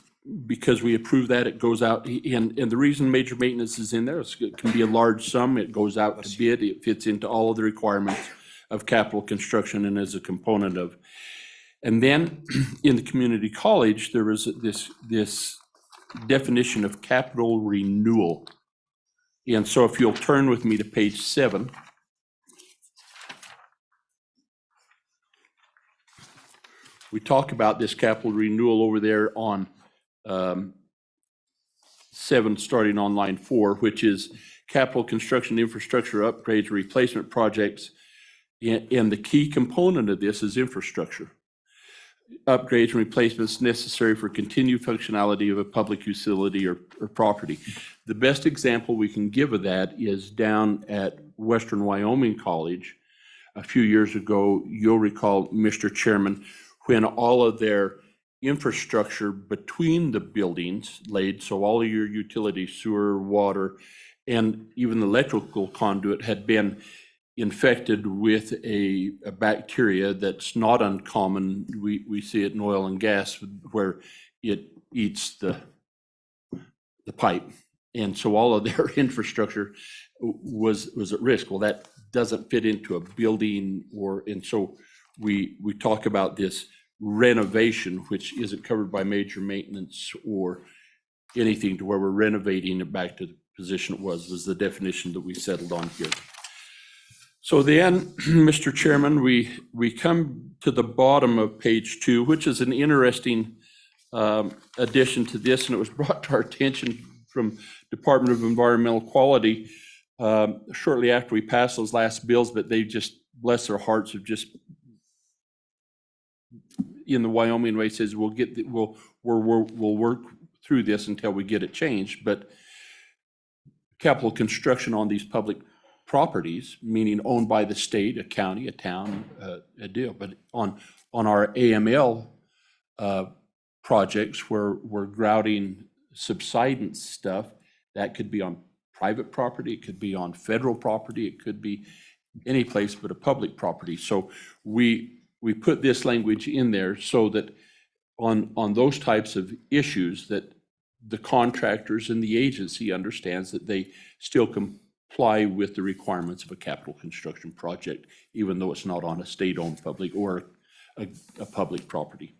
because we approve that, it goes out, and the reason major maintenance is in there is it can be a large sum, it goes out to bid, it fits into all of the requirements of capital construction and is a component of. And then in the community college, there was this definition of capital renewal. And so if you'll turn with me to page 7. We talk about this capital renewal over there on 7, starting on line 4, which is capital construction infrastructure upgrades, replacement projects. And the key component of this is infrastructure. Upgrades and replacements necessary for continued functionality of a public utility or property. The best example we can give of that is down at Western Wyoming College. A few years ago, you'll recall, Mr. Chairman, when all of their infrastructure between the buildings laid, so all of your utilities, sewer, water, and even the electrical conduit had been infected with a bacteria that's not uncommon. We see it in oil and gas where it eats the pipe. And so all of their infrastructure was at risk. Well, that doesn't fit into a building and so we talk about this renovation, which isn't covered by major maintenance or anything, to where we're renovating it back to the position it was the definition that we settled on here. So then, Mr. Chairman, we come to the bottom of page 2, which is an interesting addition to this, and it was brought to our attention from Department of Environmental Quality shortly after we passed those last bills, but they just, bless their hearts, have just, in the Wyoming way, says we'll work through this until we get it changed. But capital construction on these public properties, meaning owned by the state, a county, a town, a deal. But on our AML projects where we're grouting subsidence stuff, that could be on private property, it could be on federal property, it could be any place but a public property. So we put this language in there so that on those types of issues, that the contractors and the agency understands that they still comply with the requirements of a capital construction project, even though it's not on a state-owned public or a public property.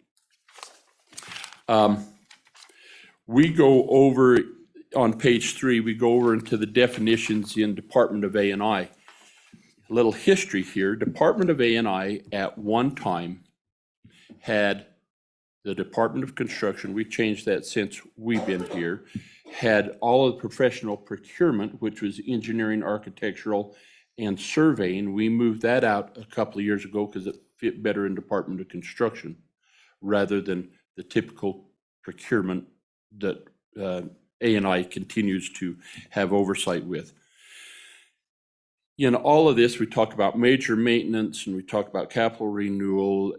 We go over, on page 3, we go over into the definitions in Department of A&I. A little history here. Department of A&I at one time had the Department of Construction, we've changed that since we've been here, had all of the professional procurement, which was engineering, architectural, and surveying. We moved that out a couple of years ago because it fit better in Department of Construction rather than the typical procurement that ANI continues to have oversight with. In all of this, we talk about major maintenance and we talk about capital renewal,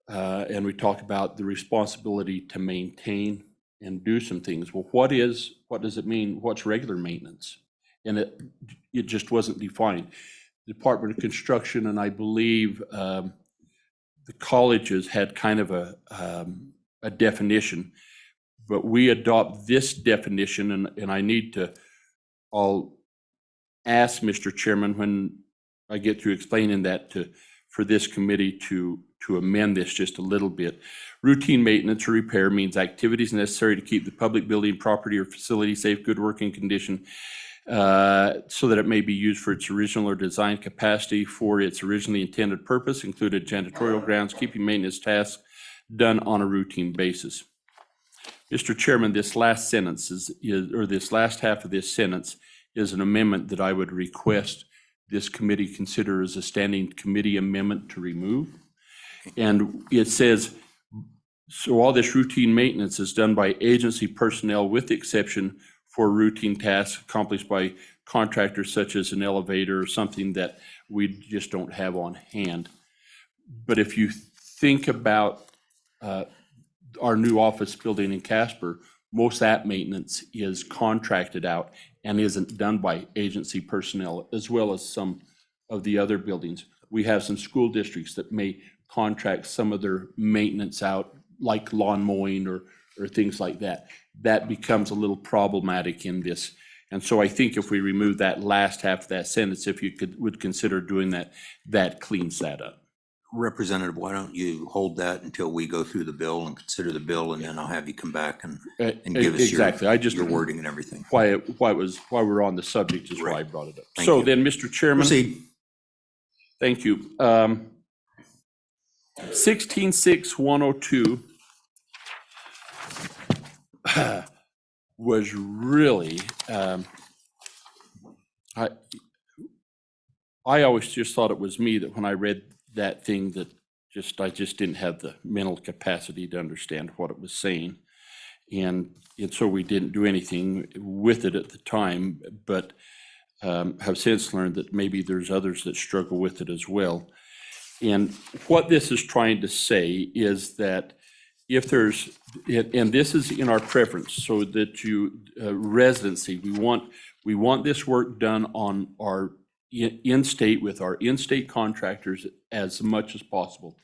and we talk about the responsibility to maintain and do some things. Well, what does it mean? What's regular maintenance? And it just wasn't defined. Department of Construction, and I believe the colleges had kind of a definition, but we adopt this definition, and I'll ask Mr. Chairman when I get through explaining that for this committee to amend this just a little bit. Routine maintenance or repair means activities necessary to keep the public building, property, or facility safe, good working condition, so that it may be used for its original or design capacity for its originally intended purpose, included janitorial grounds, keeping maintenance tasks done on a routine basis. Mr. Chairman, this last sentence this last half of this sentence is an amendment that I would request this committee consider as a standing committee amendment to remove. And it says, so all this routine maintenance is done by agency personnel with exception for routine tasks accomplished by contractors such as an elevator or something that we just don't have on hand. But if you think about our new office building in Casper, most of that maintenance is contracted out and isn't done by agency personnel, as well as some of the other buildings. We have some school districts that may contract some of their maintenance out, like lawn mowing or things like that. That becomes a little problematic in this. And so I think if we remove that last half of that sentence, if you would consider doing that, that cleans that up.
Representative, why don't you hold that until we go through the bill and consider the bill, and then I'll have you come back and give us
Exactly. I just
your wording and everything.
Why we're on the subject is why I brought it up.
Thank
So
you.
then, Mr. Chairman.
Proceed.
Thank you. 166102 was really, I always just thought it was me that when I read that thing that I just didn't have the mental capacity to understand what it was saying. And so we didn't do anything with it at the time, but have since learned that maybe there's others that struggle with it as well. And what this is trying to say is that if there's, and this is in our preference, so that residency, we want this work done on our in-state with our in-state contractors as much as possible.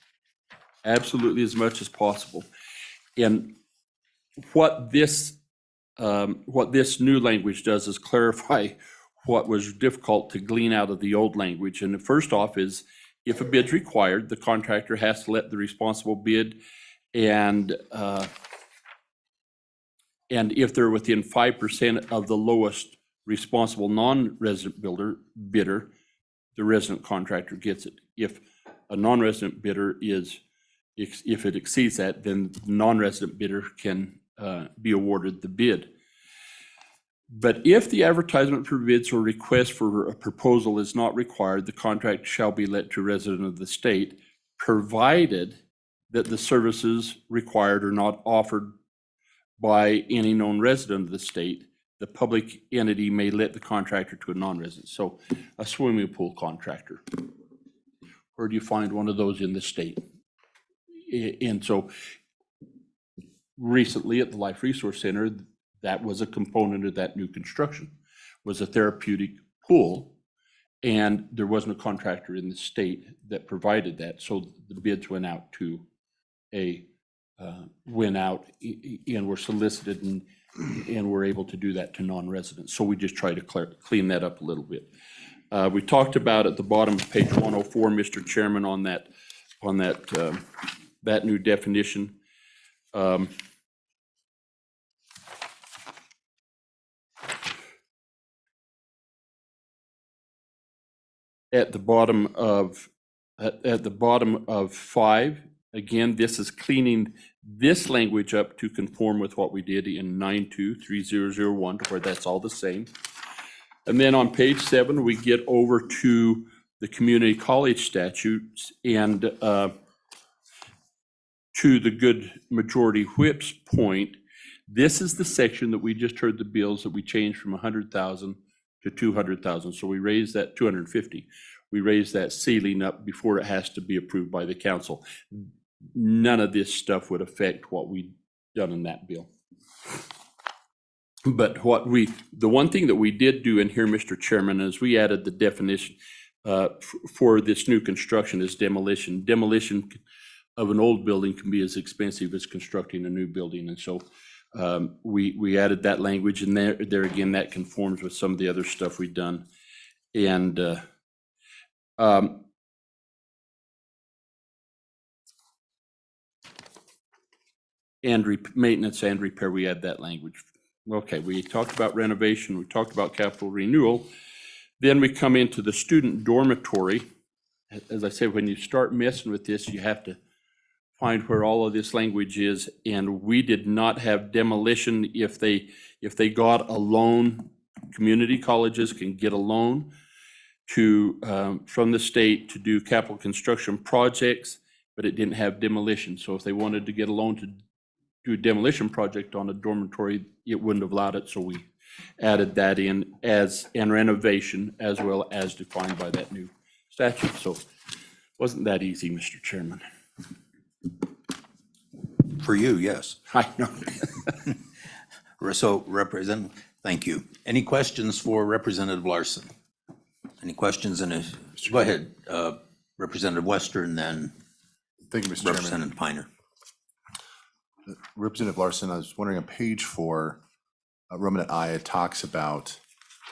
Absolutely as much as possible. And what this new language does is clarify what was difficult to glean out of the old language. And the first off is, if a bid's required, the contractor has to let the responsible bid, and if they're within 5% of the lowest responsible non-resident bidder, the resident contractor gets it. If a non-resident bidder if it exceeds that, then the non-resident bidder can be awarded the bid. But if the advertisement for bids or request for a proposal is not required, the contract shall be let to a resident of the state, provided that the services required are not offered by any known resident of the state. The public entity may let the contractor to a non-resident. So a swimming pool contractor. Where do you find one of those in the state? And so recently at the Life Resource Center, that was a component of that new construction, was a therapeutic pool. And there wasn't a contractor in the state that provided that. So the bids went out and were solicited and we're able to do that to non-residents. So we just try to clean that up a little bit. We talked about at the bottom of page 104, Mr. Chairman, on that new definition. At the bottom of 5, again, this is cleaning this language up to conform with what we did in 923001, where that's all the same. And then on page 7, we get over to the community college statutes and to the good majority whip's point This is the section that we just heard the bills that we changed from 100,000 to 200,000. So we raised that 250. We raised that ceiling up before it has to be approved by the council. None of this stuff would affect what we done in that bill. But the one thing that we did do in here, Mr. Chairman, is we added the definition for this new construction is demolition. Demolition of an old building can be as expensive as constructing a new building. And so we added that language, and there again, that conforms with some of the other stuff we've done. And maintenance and repair, we add that language. Okay, we talked about renovation, we talked about capital renewal. Then we come into the student dormitory. As I said, when you start messing with this, you have to find where all of this language is. And we did not have demolition. If they got a loan, community colleges can get a loan from the state to do capital construction projects, but it didn't have demolition. So if they wanted to get a loan to do a demolition project on a dormitory, it wouldn't have allowed it. So we added that in and renovation as well as defined by that new statute. So wasn't that easy, Mr. Chairman?
For you, yes.
I know.
So thank you. Any questions for Representative Larson? Any questions? Go ahead, Representative Western, then
Thank you, Mr. Chairman.
Representative Piner.
Representative Larson, I was wondering on page 4, Romanet I, it talks about,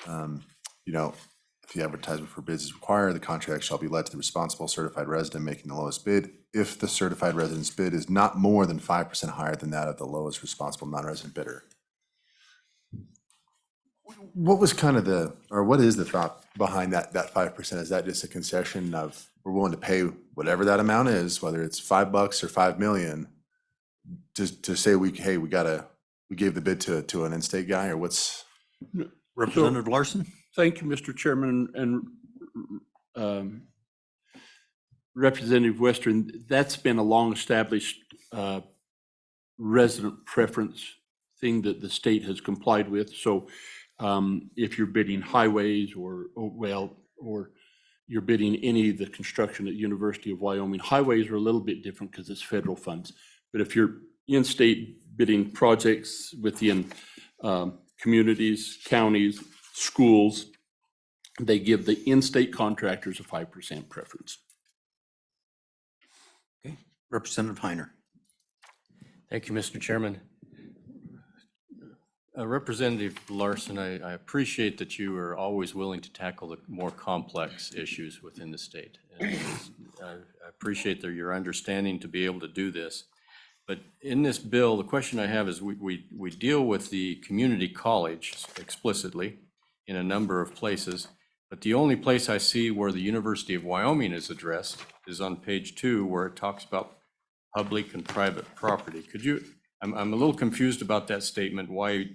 if the advertisement for bids is required, the contract shall be let to the responsible certified resident making the lowest bid if the certified resident's bid is not more than 5% higher than that of the lowest responsible non-resident bidder. What was what is the thought behind that 5%? Is that just a concession of we're willing to pay whatever that amount is, whether it's $5 or $5 million, to say we gave the bid to an in-state guy, or what's?
Representative Larson?
Thank you, Mr. Chairman, and Representative Western. That's been a long-established resident preference thing that the state has complied with. So if you're bidding highways or you're bidding any of the construction at University of Wyoming, highways are a little bit different because it's federal funds. But if you're in-state bidding projects within communities, counties, schools, they give the in-state contractors a 5% preference.
Okay, Representative Heiner.
Thank you, Mr. Chairman. Representative Larson, I appreciate that you are always willing to tackle the more complex issues within the state. And I appreciate your understanding to be able to do this. But in this bill, the question I have is we deal with the community college explicitly in a number of places, but the only place I see where the University of Wyoming is addressed is on page 2, where it talks about public and private property. I'm a little confused about that statement, why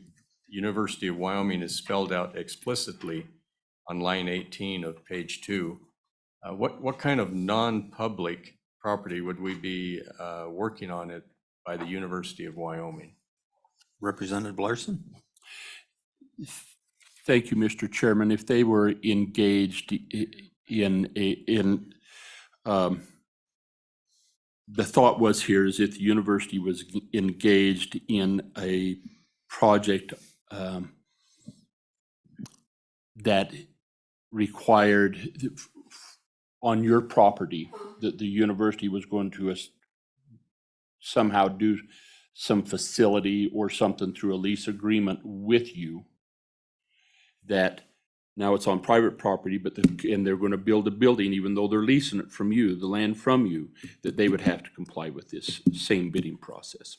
University of Wyoming is spelled out explicitly on line 18 of page 2. What kind of non-public property would we be working on it by the University of Wyoming?
Representative Larson?
Thank you, Mr. Chairman. If they were engaged the thought was here is if the university was engaged in a project that required on your property that the university was going to somehow do some facility or something through a lease agreement with you, that now it's on private property, but and they're going to build a building, even though they're leasing it from you, the land from you, that they would have to comply with this same bidding process.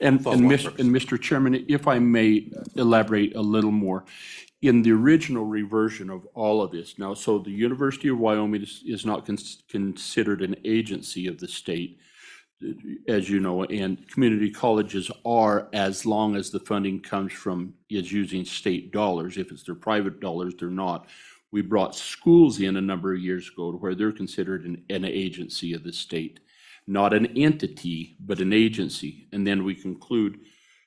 And Mr. Chairman, if I may elaborate a little more, in the original reversion of all of this, now, so the University of Wyoming is not considered an agency of the state, as you know, and community colleges are, as long as the funding is using state dollars. If it's their private dollars, they're not. We brought schools in a number of years ago to where they're considered an agency of the state. not an entity, but an agency. And then we conclude,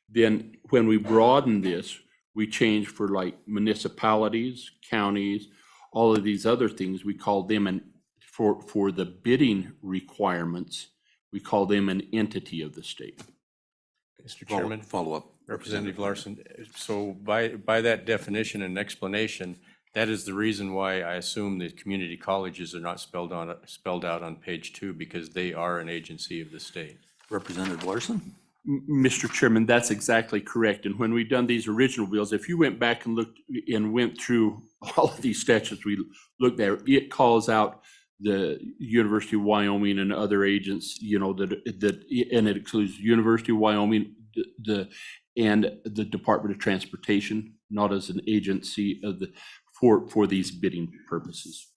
then when we broaden this, we change for like municipalities, counties, all of these other things, we call them for the bidding requirements, we call them an entity of the state.
Mr. Chairman,
Follow up.
Representative Larson, so by that definition and explanation, that is the reason why I assume that community colleges are not spelled out on page 2, because they are an agency of the state.
Representative Larson?
Mr. Chairman, that's exactly correct. And when we've done these original bills, if you went back and looked and went through all of these statutes we looked at, it calls out the University of Wyoming and other agents, you know, that and it includes University of Wyoming, and the Department of Transportation, not as an agency of for these bidding purposes.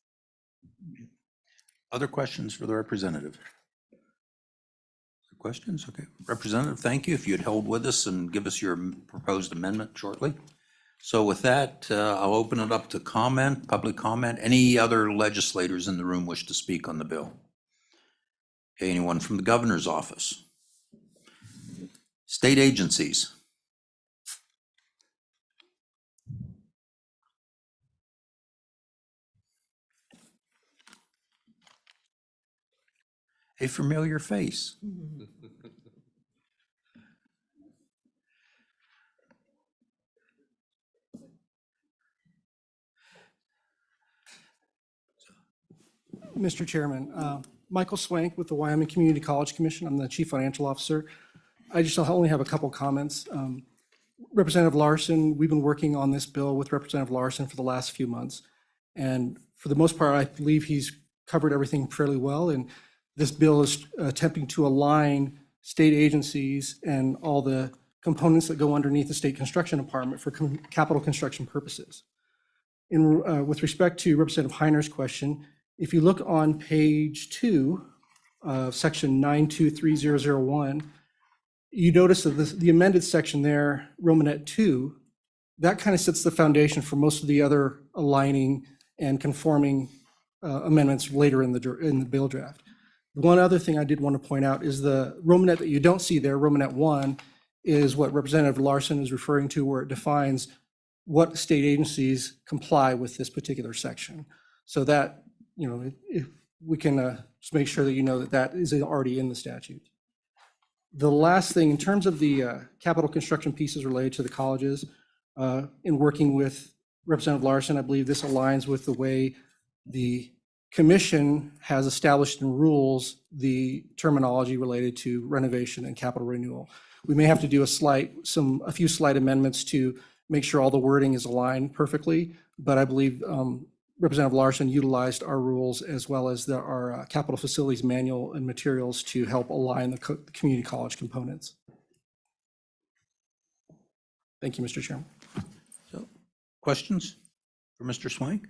Other questions for the representative? Questions? Okay. Representative, thank you. If you'd hold with us and give us your proposed amendment shortly. So with that, I'll open it up to comment, public comment. Any other legislators in the room wish to speak on the bill? Okay, anyone from the governor's office? State agencies? A familiar face.
Mr. Chairman, Michael Swank with the Wyoming Community College Commission. I'm the Chief Financial Officer. I just only have a couple comments. Representative Larson, we've been working on this bill with Representative Larson for the last few months. And for the most part, I believe he's covered everything fairly well. And this bill is attempting to align state agencies and all the components that go underneath the State Construction Department for capital construction purposes. With respect to Representative Heiner's question, if you look on page 2 of section 923001, you notice that the amended section there, Romanet 2, that kind of sets the foundation for most of the other aligning and conforming amendments later in the bill draft. One other thing I did want to point out is the Romanet that you don't see there, Romanet 1, is what Representative Larson is referring to, where it defines what state agencies comply with this particular section. So that, you know, if we can just make sure that you know that that is already in the statute. The last thing, in terms of the capital construction pieces related to the colleges, in working with Representative Larson, I believe this aligns with the way the commission has established in rules the terminology related to renovation and capital renewal. We may have to do a few slight amendments to make sure all the wording is aligned perfectly, but I believe Representative Larson utilized our rules as well as our capital facilities manual and materials to help align the community college components. Thank you, Mr. Chairman.
So, questions for Mr. Swank?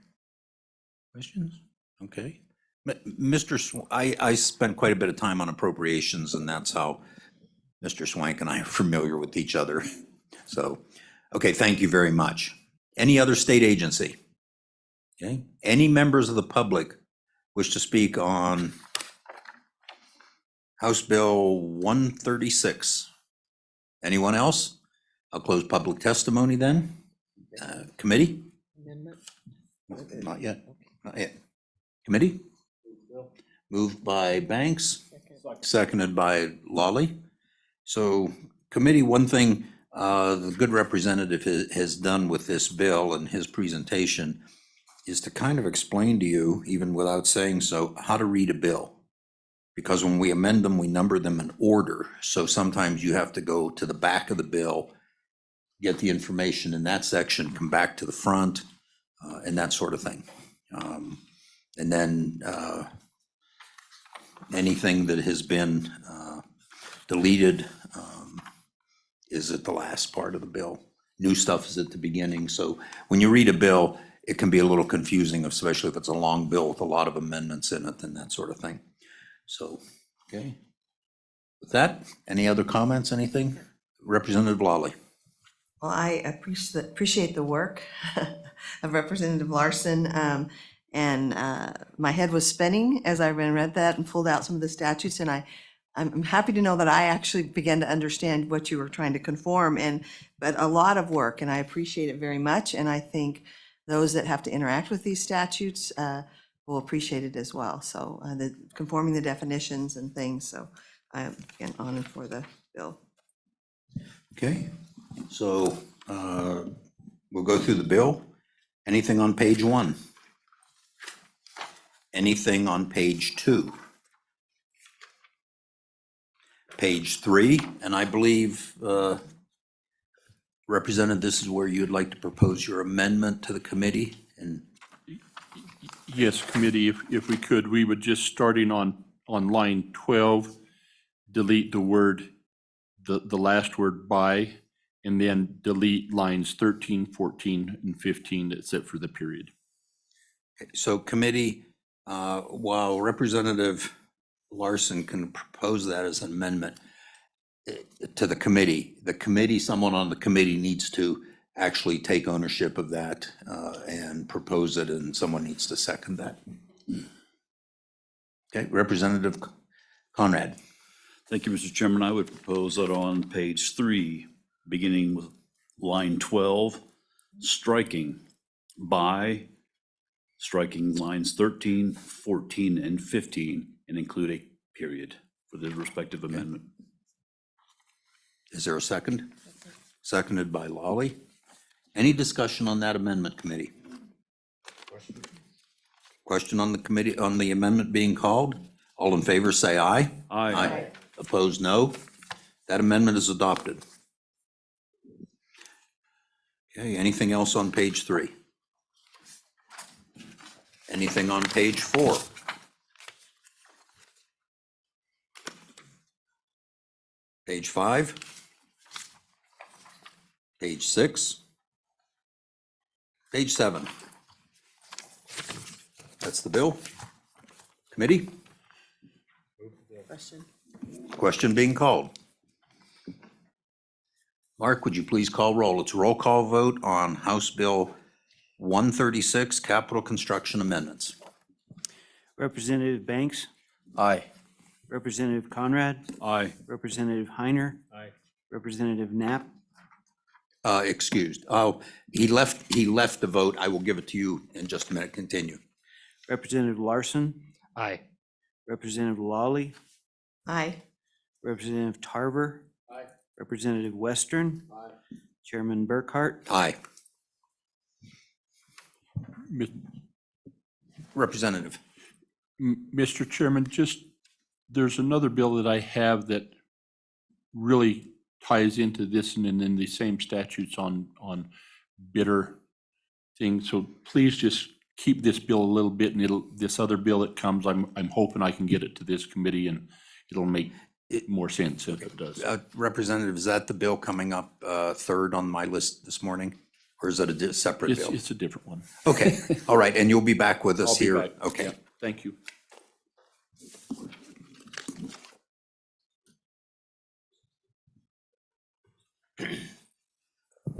Questions? Okay. I spent quite a bit of time on appropriations, and that's how Mr. Swank and I are familiar with each other. So, okay, thank you very much. Any other state agency? Okay. Any members of the public wish to speak on House Bill 136? Anyone else? I'll close public testimony then. Committee? Not yet. Not yet. Committee? Moved by Banks, seconded by Lawley. So committee, one thing the good representative has done with this bill and his presentation is to kind of explain to you, even without saying so, how to read a bill. Because when we amend them, we number them in order. So sometimes you have to go to the back of the bill, get the information in that section, come back to the front, and that sort of thing. And then anything that has been deleted is at the last part of the bill. New stuff is at the beginning. So when you read a bill, it can be a little confusing, especially if it's a long bill with a lot of amendments in it and that sort of thing. So, okay. With that, any other comments, anything? Representative Lawley.
Well, I appreciate the work of Representative Larson. And my head was spinning as I read that and pulled out some of the statutes. And I'm happy to know that I actually began to understand what you were trying to conform, but a lot of work, and I appreciate it very much. And I think those that have to interact with these statutes will appreciate it as well. So conforming the definitions and things. So I'm again honored for the bill.
Okay, so we'll go through the bill. Anything on page 1? Anything on page 2? Page 3, and I believe, Representative, this is where you'd like to propose your amendment to the committee, and
Yes, committee, if we could, we would just, starting on line 12, delete the word, the last word by, and then delete lines 13, 14, and 15, except for the period.
so committee, while Representative Larson can propose that as an amendment to the committee, someone on the committee needs to actually take ownership of that and propose it, and someone needs to second that. Okay, Representative Conrad.
Thank you, Mr. Chairman. I would propose that on page 3, beginning with line 12, striking by, striking lines 13, 14, and 15, and include a period for the respective amendment.
Is there a second? Seconded by Lolly. Any discussion on that amendment, committee? Question on the committee, on the amendment being called? All in favor, say aye.
Aye.
Opposed, no. That amendment is adopted. Okay, anything else on page 3? Anything on page 4? Page 5? Page 6? Page 7? That's the bill. Committee?
Question?
Question being called. Mark, would you please call roll? It's a roll call vote on House Bill 136, capital construction amendments.
Representative Banks,
Aye.
Representative Conrad,
Aye.
Representative Heiner.
Aye.
Representative Knapp,
Excused. Oh, he left the vote. I will give it to you in just a minute. Continue.
Representative Larson,
Aye.
Representative Lawley,
Aye.
Representative Tarver. Representative Western. Chairman Burkhart.
Aye.
Mi-
Representative.
Mr. Chairman, there's another bill that I have that really ties into this and then the same statutes on bidder things. So please just keep this bill a little bit, and this other bill that comes, I'm hoping I can get it to this committee and it'll make more sense if it does.
Representative, is that the bill coming up third on my list this morning? Or is it a separate bill?
It's a different one.
Okay, all right, and you'll be back with us
I'll be
here?
back.
Okay.
Yeah, thank you.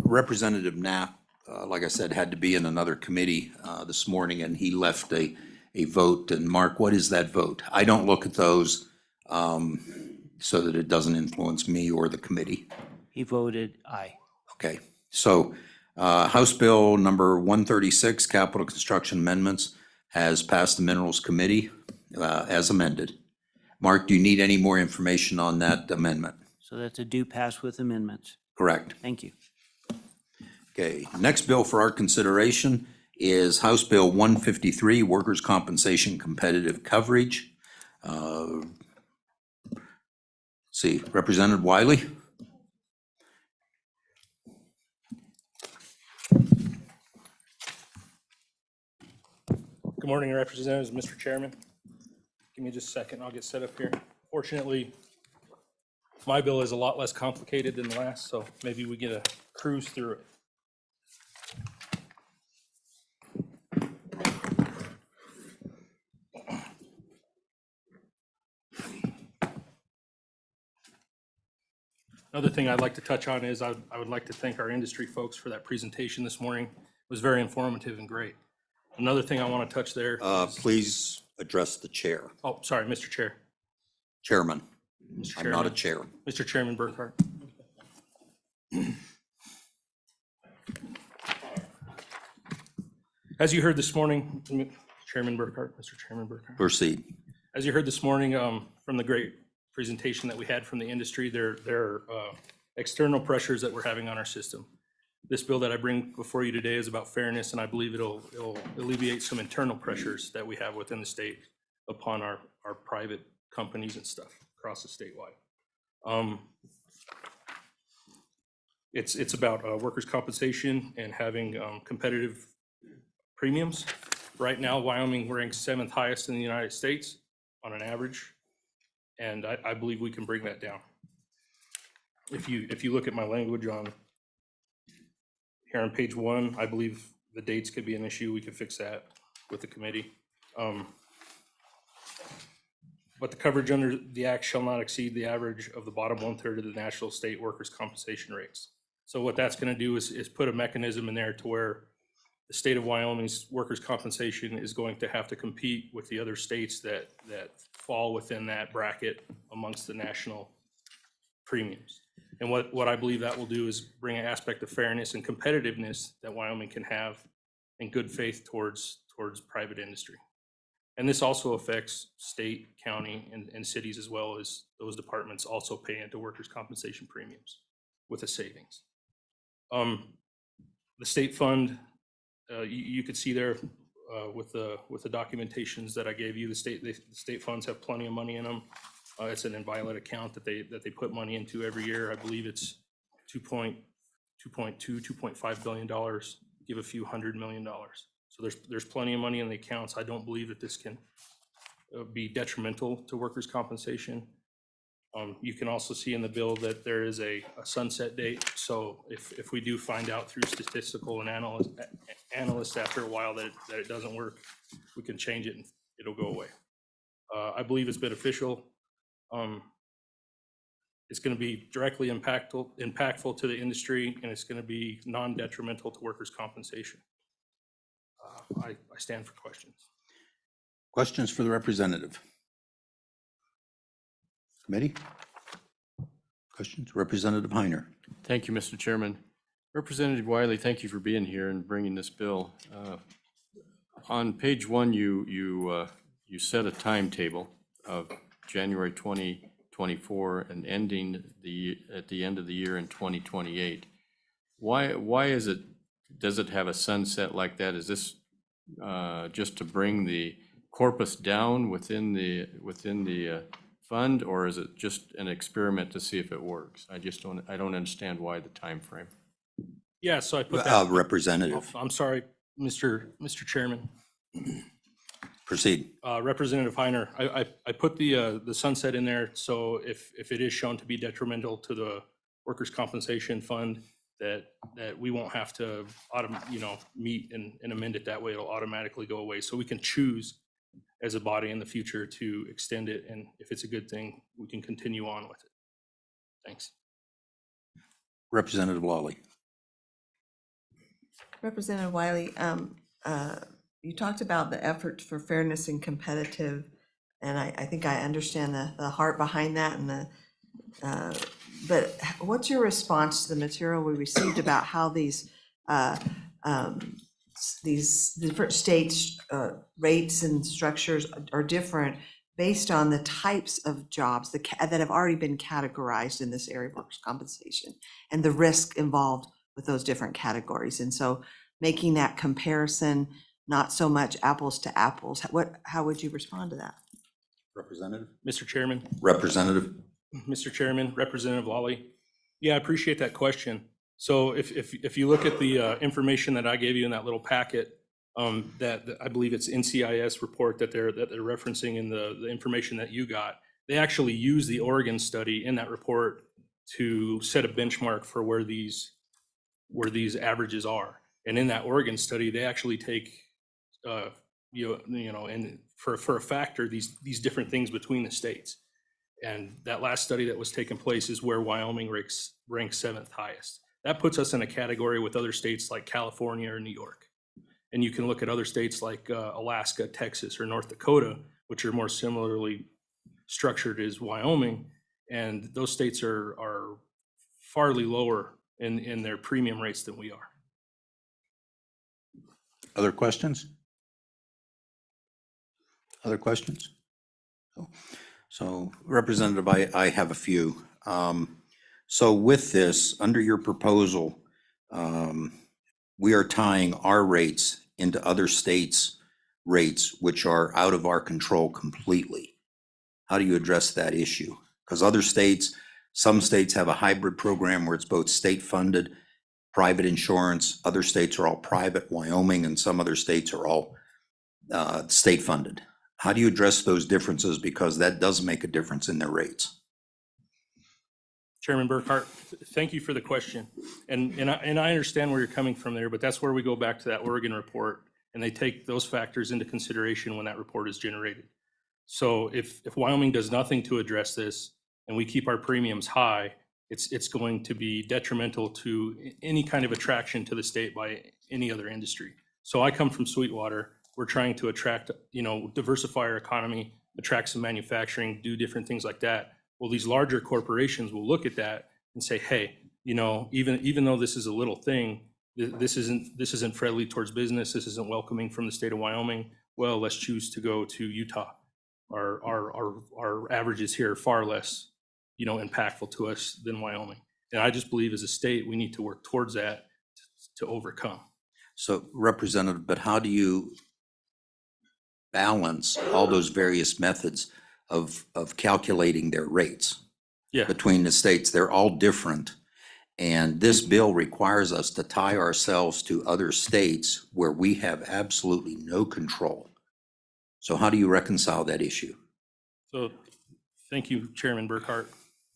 Representative Knapp, like I said, had to be in another committee this morning, and he left a vote. And Mark, what is that vote? I don't look at those so that it doesn't influence me or the committee.
He voted aye.
Okay, so House Bill number 136, capital construction amendments, has passed the Minerals Committee as amended. Mark, do you need any more information on that amendment?
So that's a do pass with amendments.
Correct.
Thank you.
Okay, next bill for our consideration is House Bill 153, Workers' Compensation Competitive Coverage. Let's see, Representative Wiley?
Good morning, Representatives, Mr. Chairman. Give me just a second, I'll get set up here. Fortunately, my bill is a lot less complicated than the last, so maybe we get a cruise through it. Another thing I'd like to touch on is I would like to thank our industry folks for that presentation this morning. It was very informative and great. Another thing I want to touch there. is-
Please address the chair.
Oh, sorry, Mr. Chair.
Chairman,
Mr.
I'm not a
Chairman.
chair.
Mr. Chairman Burkhart. As you heard this morning, Chairman Burkhart, Mr. Chairman Burkhart.
Proceed.
As you heard this morning from the great presentation that we had from the industry, there are external pressures that we're having on our system. This bill that I bring before you today is about fairness, and I believe it'll alleviate some internal pressures that we have within the state upon our private companies and stuff across the statewide. It's about workers' compensation and having competitive premiums. Right now, Wyoming ranks 7th highest in the United States on an average, and I believe we can bring that down. If you look at my language on here on page 1, I believe the dates could be an issue. We could fix that with the committee. But the coverage under the act shall not exceed the average of the bottom 1/3 of the national state workers' compensation rates. So what that's going to do is put a mechanism in there to where the state of Wyoming's workers' compensation is going to have to compete with the other states that fall within that bracket amongst the national premiums. And what I believe that will do is bring an aspect of fairness and competitiveness that Wyoming can have in good faith towards private industry. And this also affects state, county, and cities, as well as those departments also pay into workers' compensation premiums with a savings. The state fund, you could see there with the documentations that I gave you, the state funds have plenty of money in them. It's an inviolate account that they put money into every year. I believe it's $2.5 billion, give a few $100 million. So there's plenty of money in the accounts. I don't believe that this can be detrimental to workers' compensation. You can also see in the bill that there is a sunset date. So if we do find out through statistical and analysts after a while that it doesn't work, we can change it and it'll go away. I believe it's beneficial. It's going to be directly impactful to the industry, and it's going to be non-detrimental to workers' compensation. I stand for questions.
Questions for the representative? Committee? Questions? Representative Heiner.
Thank you, Mr. Chairman. Representative Wiley, thank you for being here and bringing this bill. On page 1, you set a timetable of January 2024 and ending at the end of the year in 2028. Why is it, does it have a sunset like that? Is this just to bring the corpus down within the fund, or is it just an experiment to see if it works? I don't understand why the time frame.
Yeah, so I put that.
Representative,
I'm sorry, Mr. Chairman.
proceed.
Representative Heiner, I put the sunset in there, so if it is shown to be detrimental to the workers' compensation fund, that we won't have to meet and amend it that way. It'll automatically go away. So we can choose as a body in the future to extend it, and if it's a good thing, we can continue on with it. Thanks.
Representative Lawley.
Representative Wiley, you talked about the effort for fairness and competitive, and I think I understand the heart behind that, and but what's your response to the material we received about how these different states' rates and structures are different based on the types of jobs that have already been categorized in this area of workers' compensation and the risk involved with those different categories? And so making that comparison not so much apples to apples, how would you respond to that?
Representative.
Mr. Chairman.
Representative.
Mr. Chairman, Representative Lawley. Yeah, I appreciate that question. So if you look at the information that I gave you in that little packet, that I believe it's NCIS report that they're referencing in the information that you got, they actually use the Oregon study in that report to set a benchmark for where these averages are. And in that Oregon study, they actually take and for a factor these different things between the states. And that last study that was taking place is where Wyoming ranks 7th highest. That puts us in a category with other states like California or New York. And you can look at other states like Alaska, Texas, or North Dakota, which are more similarly structured as Wyoming. And those states are farly lower in their premium rates than we are.
Other questions? Other questions? So Representative, I have a few. So with this, under your proposal, we are tying our rates into other states' rates, which are out of our control completely. How do you address that issue? Because other states, some states have a hybrid program where it's both state-funded, private insurance. Other states are all private, Wyoming, and some other states are all state-funded. How do you address those differences? Because that does make a difference in their rates.
Chairman Burkhart, thank you for the question. And I understand where you're coming from there, but that's where we go back to that Oregon report, and they take those factors into consideration when that report is generated. So if Wyoming does nothing to address this and we keep our premiums high, it's going to be detrimental to any kind of attraction to the state by any other industry. So I come from Sweetwater. We're trying to attract, diversify our economy, attract some manufacturing, do different things like that. Well, these larger corporations will look at that and say, hey, even though this is a little thing, this isn't friendly towards business. This isn't welcoming from the state of Wyoming. Well, let's choose to go to Utah. Our averages here are far less, impactful to us than Wyoming. And I just believe as a state, we need to work towards that to overcome.
So Representative, but how do you balance all those various methods of calculating their rates
Yeah.
between the states? They're all different. And this bill requires us to tie ourselves to other states where we have absolutely no control. So how do you reconcile that issue?
So thank you, Chairman Burkhart.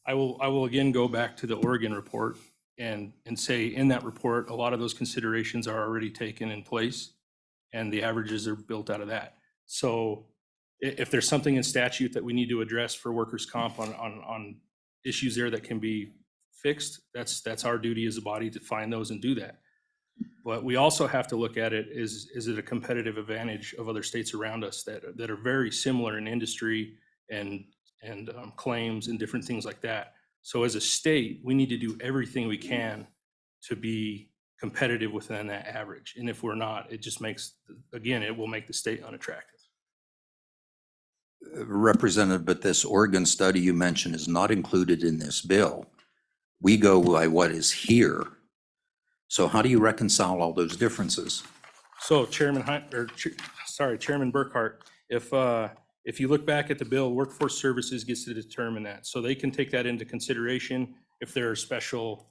I will again go back to the Oregon report and say in that report, a lot of those considerations are already taken in place and the averages are built out of that. So if there's something in statute that we need to address for workers' comp on issues there that can be fixed, that's our duty as a body to find those and do that. But we also have to look at it, is it a competitive advantage of other states around us that are very similar in industry and claims and different things like that. So as a state, we need to do everything we can to be competitive within that average. And if we're not, it just makes, again, it will make the state unattractive.
Representative, but this Oregon study you mentioned is not included in this bill. We go by what is here. So how do you reconcile all those differences?
So Chairman Burkhart, if you look back at the bill, Workforce Services gets to determine that. So they can take that into consideration if there are special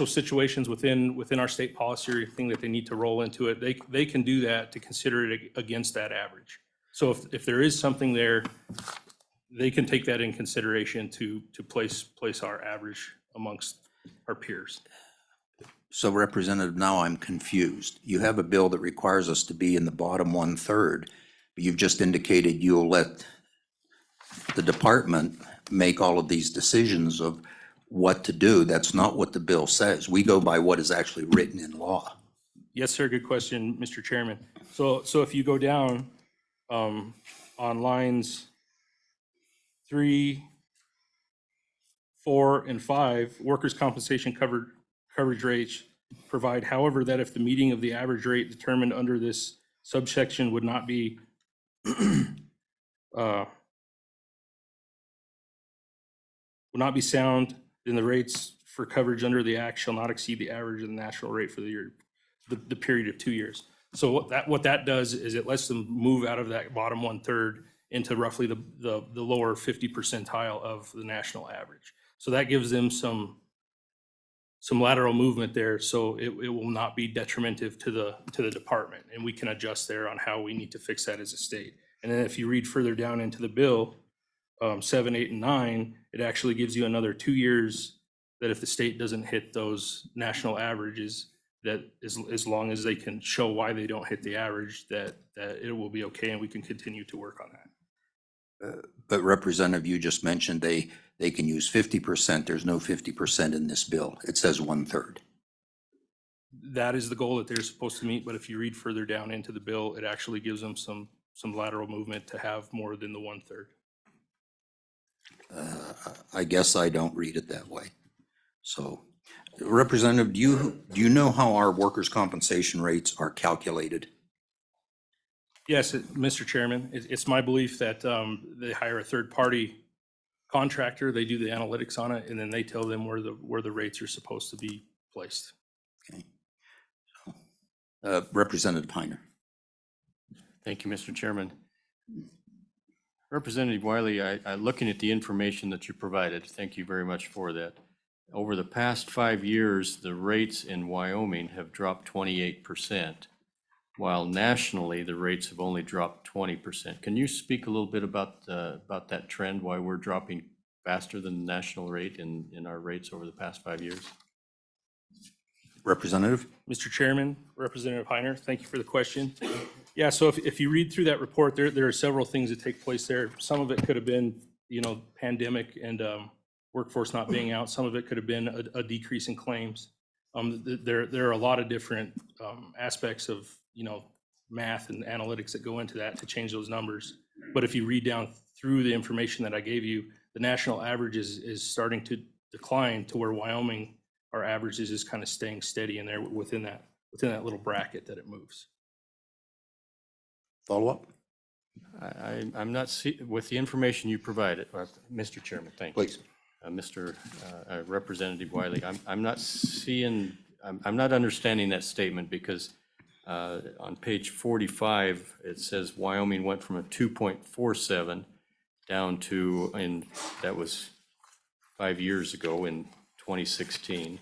situations within our state policy or anything that they need to roll into it. They can do that to consider it against that average. So if there is something there, they can take that in consideration to place our average amongst our peers.
So Representative, now I'm confused. You have a bill that requires us to be in the bottom 1/3, but you've just indicated you'll let the department make all of these decisions of what to do. That's not what the bill says. We go by what is actually written in law.
Yes, sir. Good question, Mr. Chairman. So if you go down on lines 3, 4, and 5, workers' compensation coverage rates provide, however, that if the meeting of the average rate determined under this subsection would not be sound, then the rates for coverage under the act shall not exceed the average of the national rate for the year, the period of 2 years. So what that does is it lets them move out of that bottom 1/3 into roughly the lower 50 percentile of the national average. So that gives them some lateral movement there, so it will not be detrimental to the department, and we can adjust there on how we need to fix that as a state. And then if you read further down into the bill, 7, 8, and 9, it actually gives you another 2 years that if the state doesn't hit those national averages, that as long as they can show why they don't hit the average, that it will be okay and we can continue to work on that.
But Representative, you just mentioned they can use 50%. There's no 50% in this bill. It says 1/3.
that is the goal that they're supposed to meet, but if you read further down into the bill, it actually gives them some lateral movement to have more than the 1/3.
I guess I don't read it that way. So, Representative, do you know how our workers' compensation rates are calculated?
Yes, Mr. Chairman, it's my belief that they hire a third-party contractor, they do the analytics on it, and then they tell them where the rates are supposed to be placed.
Okay. Representative Heiner.
Thank you, Mr. Chairman. Representative Wiley, looking at the information that you provided, thank you very much for that. Over the past 5 years, the rates in Wyoming have dropped 28%, while nationally, the rates have only dropped 20%. Can you speak a little bit about that trend, why we're dropping faster than the national rate in our rates over the past 5 years?
Representative?
Mr. Chairman, Representative Heiner, thank you for the question. Yeah, so if you read through that report, there are several things that take place there. Some of it could have been, pandemic and workforce not being out. Some of it could have been a decrease in claims. There are a lot of different aspects of, math and analytics that go into that to change those numbers. But if you read down through the information that I gave you, the national average is starting to decline to where Wyoming, our average is just kind of staying steady in there within that little bracket that it moves.
Follow up?
I'm not with the information you provided, Mr. Chairman, thank you.
Please.
Mr. Representative Wiley, I'm not understanding that statement because on page 45, it says Wyoming went from a 2.47 down to, and that was 5 years ago in 2016,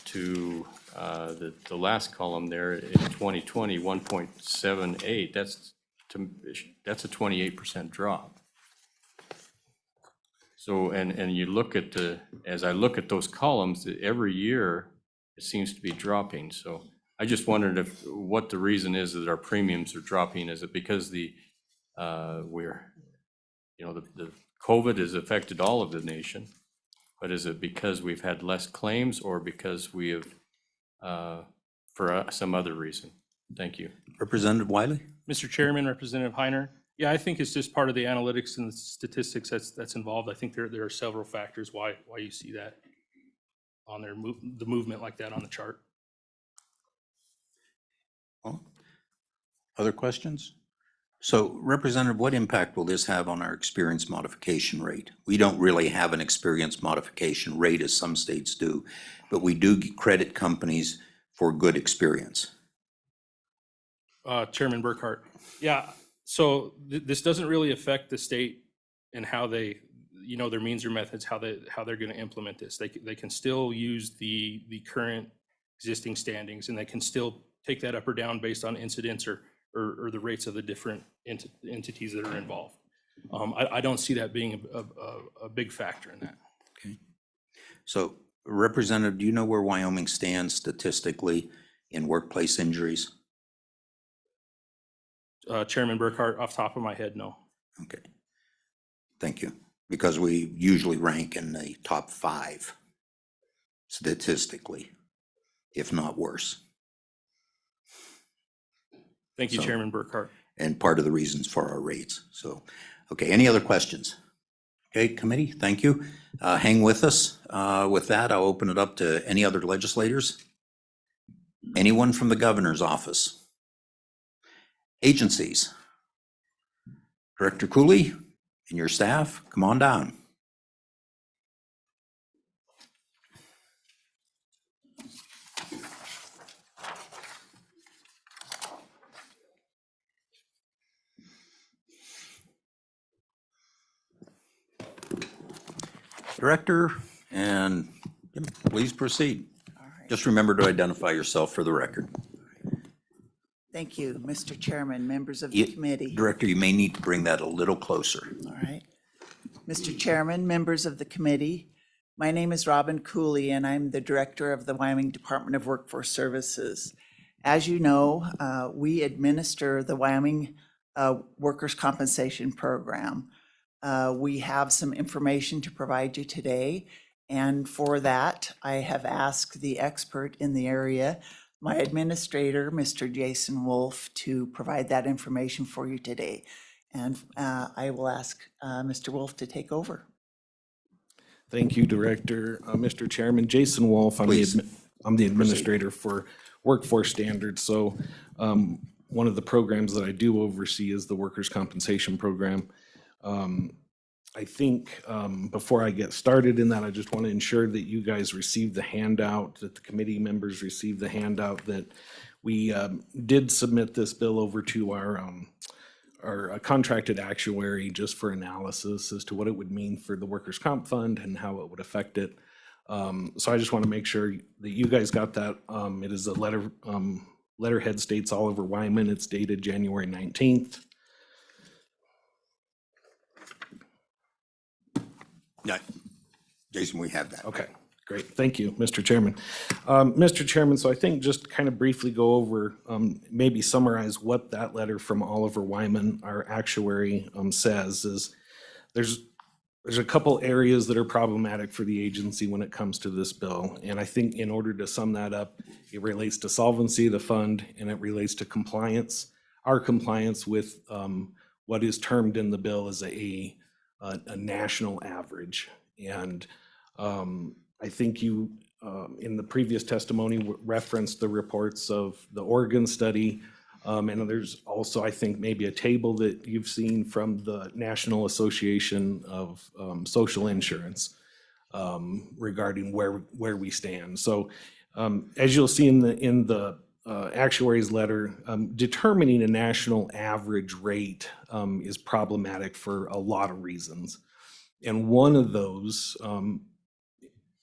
to the last column there in 2020, 1.78. That's a 28% drop. So, and you look at as I look at those columns, every year it seems to be dropping. So I just wondered what the reason is that our premiums are dropping. Is it because the COVID has affected all of the nation, but is it because we've had less claims or because we have, for some other reason? Thank you.
Representative Wiley?
Mr. Chairman, Representative Heiner, yeah, I think it's just part of the analytics and the statistics that's involved. I think there are several factors why you see that on there, the movement like that on the chart.
Well, other questions? So Representative, what impact will this have on our experience modification rate? We don't really have an experience modification rate as some states do, but we do credit companies for good experience.
Chairman Burkhart, yeah, so this doesn't really affect the state and how they, their means or methods, how they're going to implement this. They can still use the current existing standings, and they can still take that up or down based on incidents or the rates of the different entities that are involved. I don't see that being a big factor in that.
Okay. So Representative, do you know where Wyoming stands statistically in workplace injuries?
Chairman Burkhart, off the top of my head, no.
Okay. Thank you. Because we usually rank in the top 5 statistically, if not worse.
Thank you,
So-
Chairman Burkhart.
And part of the reasons for our rates. So, okay, any other questions? Okay, committee, thank you. Hang with us. With that, I'll open it up to any other legislators. Anyone from the governor's office? Agencies? Director Cooley and your staff, come on down. Director, and please proceed.
All right.
Just remember to identify yourself for the record.
Thank you, Mr. Chairman, members of the committee.
Director, you may need to bring that a little closer.
All right. Mr. Chairman, members of the committee, my name is Robin Cooley, and I'm the Director of the Wyoming Department of Workforce Services. As you know, we administer the Wyoming Workers' Compensation Program. We have some information to provide you today, and for that, I have asked the expert in the area, my administrator, Mr. Jason Wolf, to provide that information for you today. And I will ask Mr. Wolf to take over.
Thank you, Director. Mr. Chairman, Jason Wolf,
Please.
I'm the administrator for Workforce Standards. So one of the programs that I do oversee is the Workers' Compensation Program. I think before I get started in that, I just want to ensure that you guys received the handout, that the committee members received the handout, that we did submit this bill over to our contracted actuary just for analysis as to what it would mean for the workers' comp fund and how it would affect it. So I just want to make sure that you guys got that. It is a letterhead states Oliver Wyman. It's dated January 19th.
Yeah, Jason, we have that.
Okay, great. Thank you, Mr. Chairman. Mr. Chairman, so I think just kind of briefly go over, maybe summarize what that letter from Oliver Wyman, our actuary, says is there's a couple areas that are problematic for the agency when it comes to this bill. And I think in order to sum that up, it relates to solvency of the fund and it relates to compliance, our compliance with what is termed in the bill as a national average. And I think you, in the previous testimony, referenced the reports of the Oregon study. And there's also, I think, maybe a table that you've seen from the National Association of Social Insurance regarding where we stand. So as you'll see in the actuary's letter, determining a national average rate is problematic for a lot of reasons. And one of those,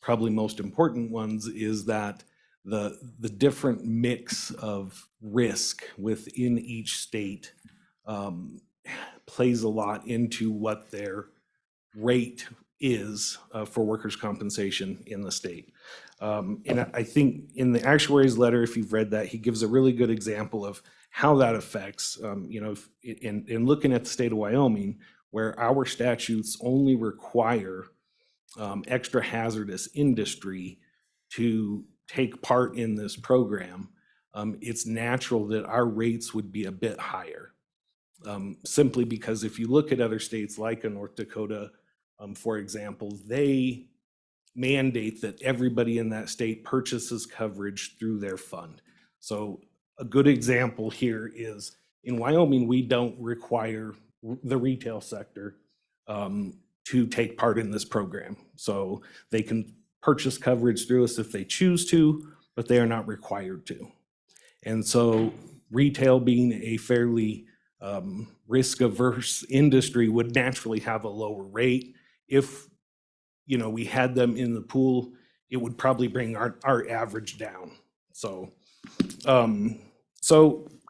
probably most important ones, is that the different mix of risk within each state plays a lot into what their rate is for workers' compensation in the state. And I think in the actuary's letter, if you've read that, he gives a really good example of how that affects, in looking at the state of Wyoming, where our statutes only require extra hazardous industry to take part in this program, it's natural that our rates would be a bit higher. Simply because if you look at other states like in North Dakota, for example, they mandate that everybody in that state purchases coverage through their fund. So a good example here is in Wyoming, we don't require the retail sector to take part in this program. So they can purchase coverage through us if they choose to, but they are not required to. And so retail, being a fairly risk-averse industry, would naturally have a lower rate. If we had them in the pool, it would probably bring our average down. So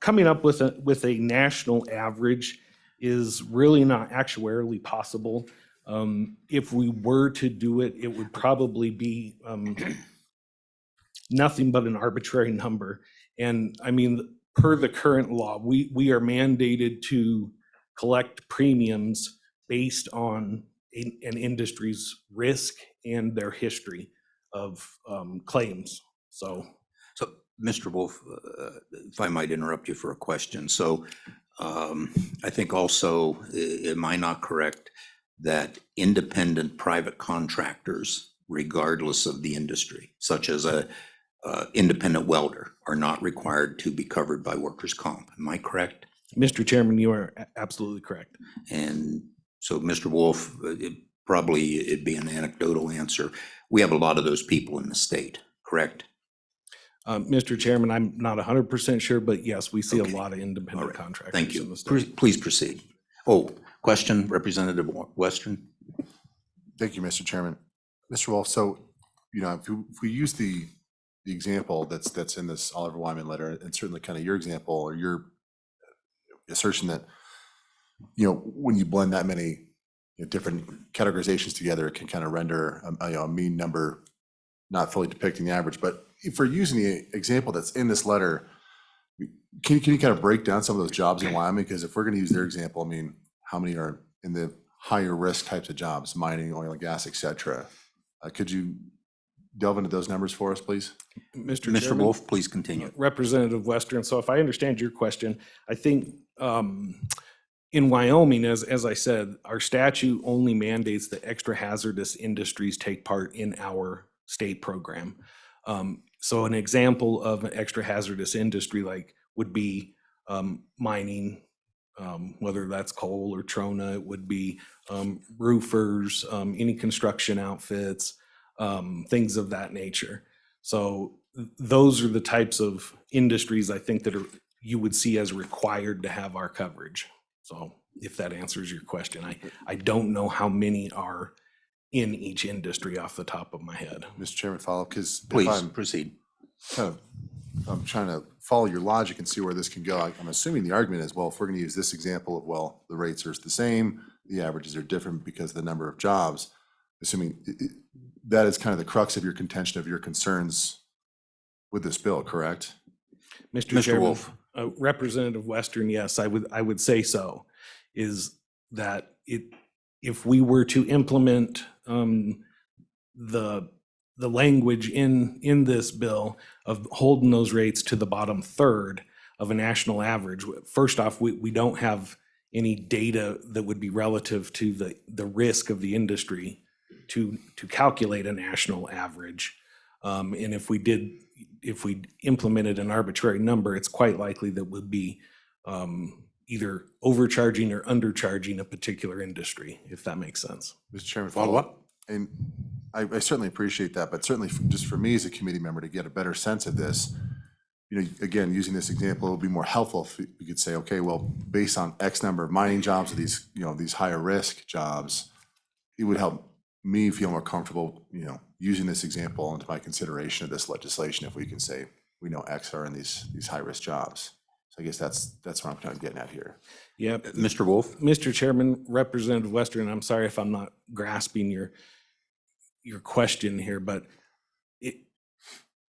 coming up with a national average is really not actuarially possible. If we were to do it, it would probably be nothing but an arbitrary number. And I mean, per the current law, we are mandated to collect premiums based on an industry's risk and their history of claims. So,
Mr. Wolf, if I might interrupt you for a question. So I think also, am I not correct, that independent private contractors, regardless of the industry, such as a independent welder, are not required to be covered by workers' comp? Am I correct?
Mr. Chairman, you are absolutely correct.
And so, Mr. Wolf, it'd be an anecdotal answer. We have a lot of those people in the state, correct?
Mr. Chairman, I'm not 100% sure, but yes, we see
Okay.
a lot of
All
independent
right.
contractors
Thank
in
you.
the state.
Please proceed. Oh, question, Representative Western?
Thank you, Mr. Chairman. Mr. Wolf, so, if we use the example that's in this Oliver Wyman letter, and certainly kind of your example or your assertion that, when you blend that many different categorizations together, it can kind of render a mean number not fully depicting the average. But if we're using the example that's in this letter, can you kind of break down some of those jobs in Wyoming? Because if we're going to use their example, I mean, how many are in the higher risk types of jobs, mining, oil and gas, et cetera? Could you delve into those numbers for us, please?
Mr.
Mr.
Chairman,
Wolf, please continue.
Representative Western, so if I understand your question, I think in Wyoming, as I said, our statute only mandates that extra hazardous industries take part in our state program. So an example of an extra hazardous industry like would be mining, whether that's coal or trona, it would be roofers, any construction outfits, things of that nature. So those are the types of industries I think that you would see as required to have our coverage. So if that answers your question, I don't know how many are in each industry off the top of my head.
Mr. Chairman, follow up, because
Please proceed.
I'm trying to follow your logic and see where this can go. I'm assuming the argument is, well, if we're going to use this example of, well, the rates are the same, the averages are different because of the number of jobs, assuming that is kind of the crux of your contention, of your concerns with this bill, correct?
Mr. Chairman,
Wolf.
Representative Western, yes, I would say so, is that if we were to implement the language in this bill of holding those rates to the bottom third of a national average, first off, we don't have any data that would be relative to the risk of the industry to calculate a national average. And if we implemented an arbitrary number, it's quite likely that we'd be either overcharging or undercharging a particular industry, if that makes sense.
Mr. Chairman, follow up. And I certainly appreciate that, but certainly just for me as a committee member to get a better sense of this, again, using this example, it would be more helpful if we could say, okay, well, based on X number of mining jobs or these higher risk jobs, it would help me feel more comfortable, using this example into my consideration of this legislation if we can say, we know X are in these high risk jobs. So I guess that's what I'm kind of getting at here.
Yeah,
Mr. Wolf?
Mr. Chairman, Representative Western, I'm sorry if I'm not grasping your question here, but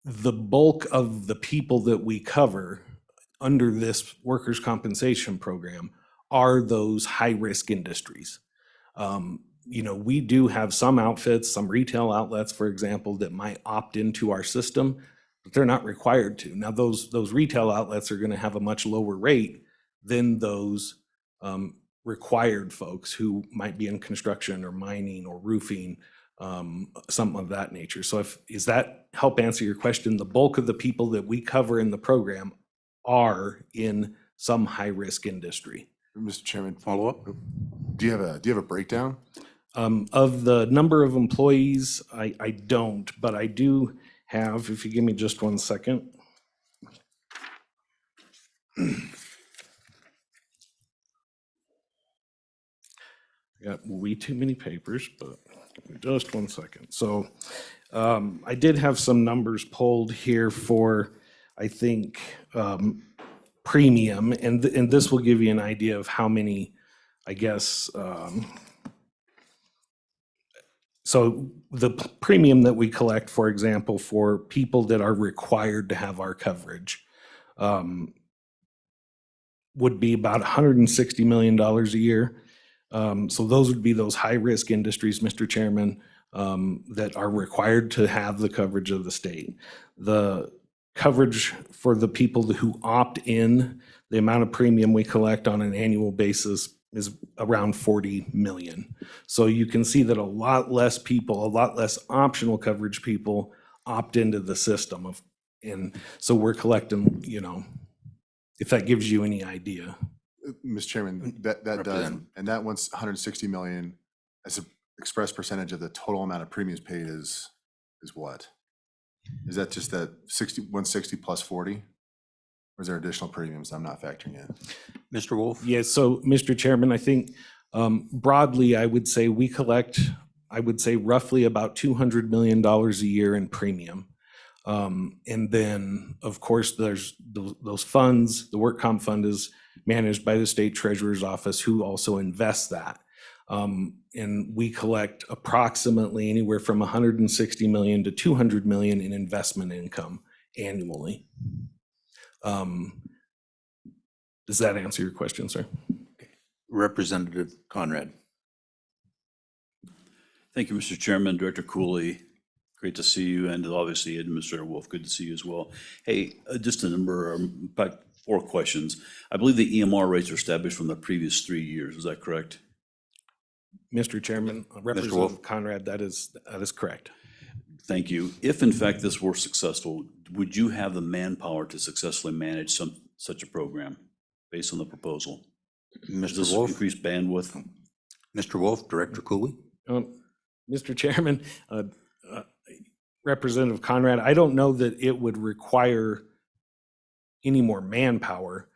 the bulk of the people that we cover under this workers' compensation program are those high-risk industries. We do have some outfits, some retail outlets, for example, that might opt into our system, but they're not required to. Now, those retail outlets are going to have a much lower rate than those required folks who might be in construction or mining or roofing, something of that nature. So does that help answer your question? The bulk of the people that we cover in the program are in some high-risk industry.
Mr. Chairman,
Follow up?
do you have a breakdown?
Of the number of employees, I don't, but I do have, if you give me just 1 second. I got way too many papers, but give me just 1 second. So I did have some numbers pulled here for, I think, premium, and this will give you an idea of how many, I guess, so the premium that we collect, for example, for people that are required to have our coverage would be about $160 million a year. So those would be those high-risk industries, Mr. Chairman, that are required to have the coverage of the state. The coverage for the people who opt in, the amount of premium we collect on an annual basis is around 40 million. So you can see that a lot less people, a lot less optional coverage people opt into the system and so we're collecting, if that gives you any idea.
Mr. Chairman, that does,
Representative.
and that one's 160 million as an express percentage of the total amount of premiums paid is what? Is that just that 160 plus 40? Or is there additional premiums I'm not factoring in?
Mr. Wolf?
Yes, so Mr. Chairman, I think broadly, I would say we collect, roughly about $200 million a year in premium. And then, of course, there's those funds. The work comp fund is managed by the state treasurer's office, who also invests that. And we collect approximately anywhere from 160 million to 200 million in investment income annually. Does that answer your question, sir?
Representative Conrad?
Thank you, Mr. Chairman, Director Cooley, Great to see you, and obviously Administrator Wolf, good to see you as well. Hey, just a number, in fact, 4 questions. I believe the EMR rates are established from the previous 3 years, is that correct?
Mr. Chairman,
Wolf.
Representative Conrad, that is correct.
Thank you. If in fact this were successful, would you have the manpower to successfully manage such a program based on the proposal? Does
Mr.
this
Wolf,
increase bandwidth?
Mr. Wolf, Director Cooley?
Mr. Chairman, Representative Conrad, I don't know that it would require any more manpower.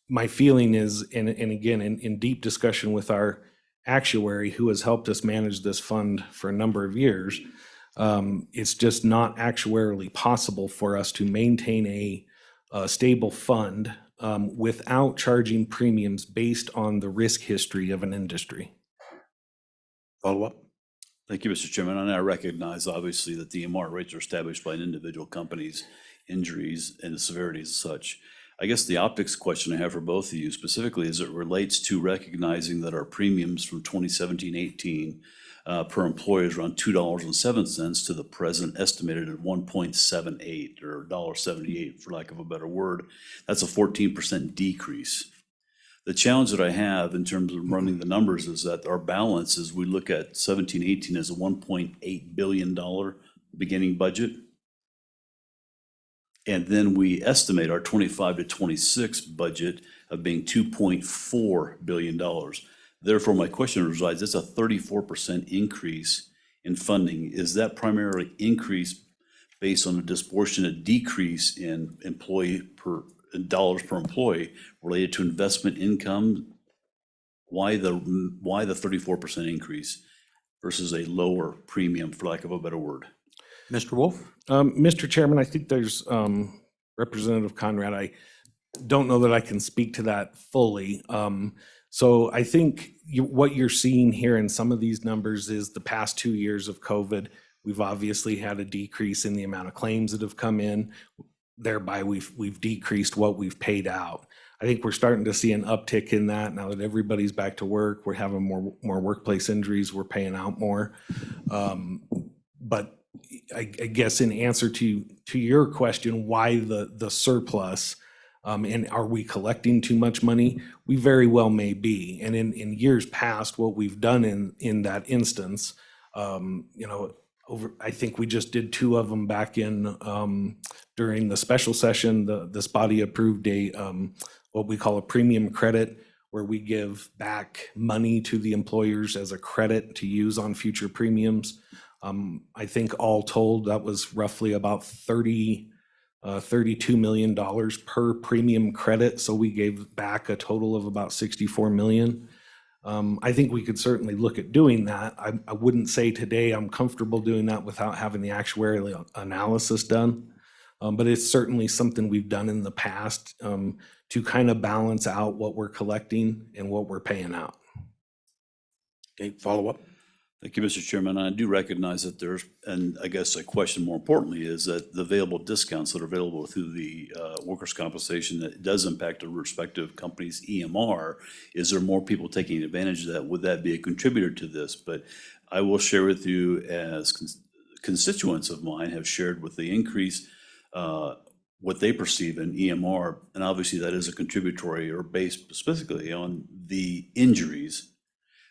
My feeling is, and again, in deep discussion with our actuary who has helped us manage this fund for a number of years, it's just not actuarially possible for us to maintain a stable fund without charging premiums based on the risk history of an industry.
Follow up?
Thank you, Mr. Chairman. And I recognize obviously that the EMR rates are established by an individual company's injuries and the severities as such. I guess the optics question I have for both of you specifically as it relates to recognizing that our premiums from 2017-18 per employee is around $2.07 to the present estimated at 1.78 or $1.78 for lack of a better word. That's a 14% decrease. The challenge that I have in terms of running the numbers is that our balance as we look at 17-18 is a $1.8 billion beginning budget. And then we estimate our 25 to 26 budget of being $2.4 billion. Therefore, my question resides, that's a 34% increase in funding. Is that primarily increase based on a disproportionate decrease in dollars per employee related to investment income? Why the 34% increase versus a lower premium, for lack of a better word?
Mr. Wolf?
Mr. Chairman, I think there's, Representative Conrad, I don't know that I can speak to that fully. So I think what you're seeing here in some of these numbers is the past 2 years of COVID. We've obviously had a decrease in the amount of claims that have come in. Thereby, we've decreased what we've paid out. I think we're starting to see an uptick in that now that everybody's back to work. We're having more workplace injuries. We're paying out more. But I guess in answer to your question, why the surplus, and are we collecting too much money? We very well may be. And in years past, what we've done in that instance, I think we just did 2 of them back in during the special session. This body approved what we call a premium credit, where we give back money to the employers as a credit to use on future premiums. I think all told, that was roughly about $32 million per premium credit. So we gave back a total of about $64 million. I think we could certainly look at doing that. I wouldn't say today I'm comfortable doing that without having the actuarial analysis done. But it's certainly something we've done in the past to kind of balance out what we're collecting and what we're paying out.
Okay, follow up?
Thank you, Mr. Chairman. I do recognize that there's, and I guess a question more importantly is that the available discounts that are available through the workers' compensation that does impact a respective company's EMR. Is there more people taking advantage of that? Would that be a contributor to this? But I will share with you, as constituents of mine have shared with the increase, what they perceive in EMR, and obviously that is a contributory or based specifically on the injuries.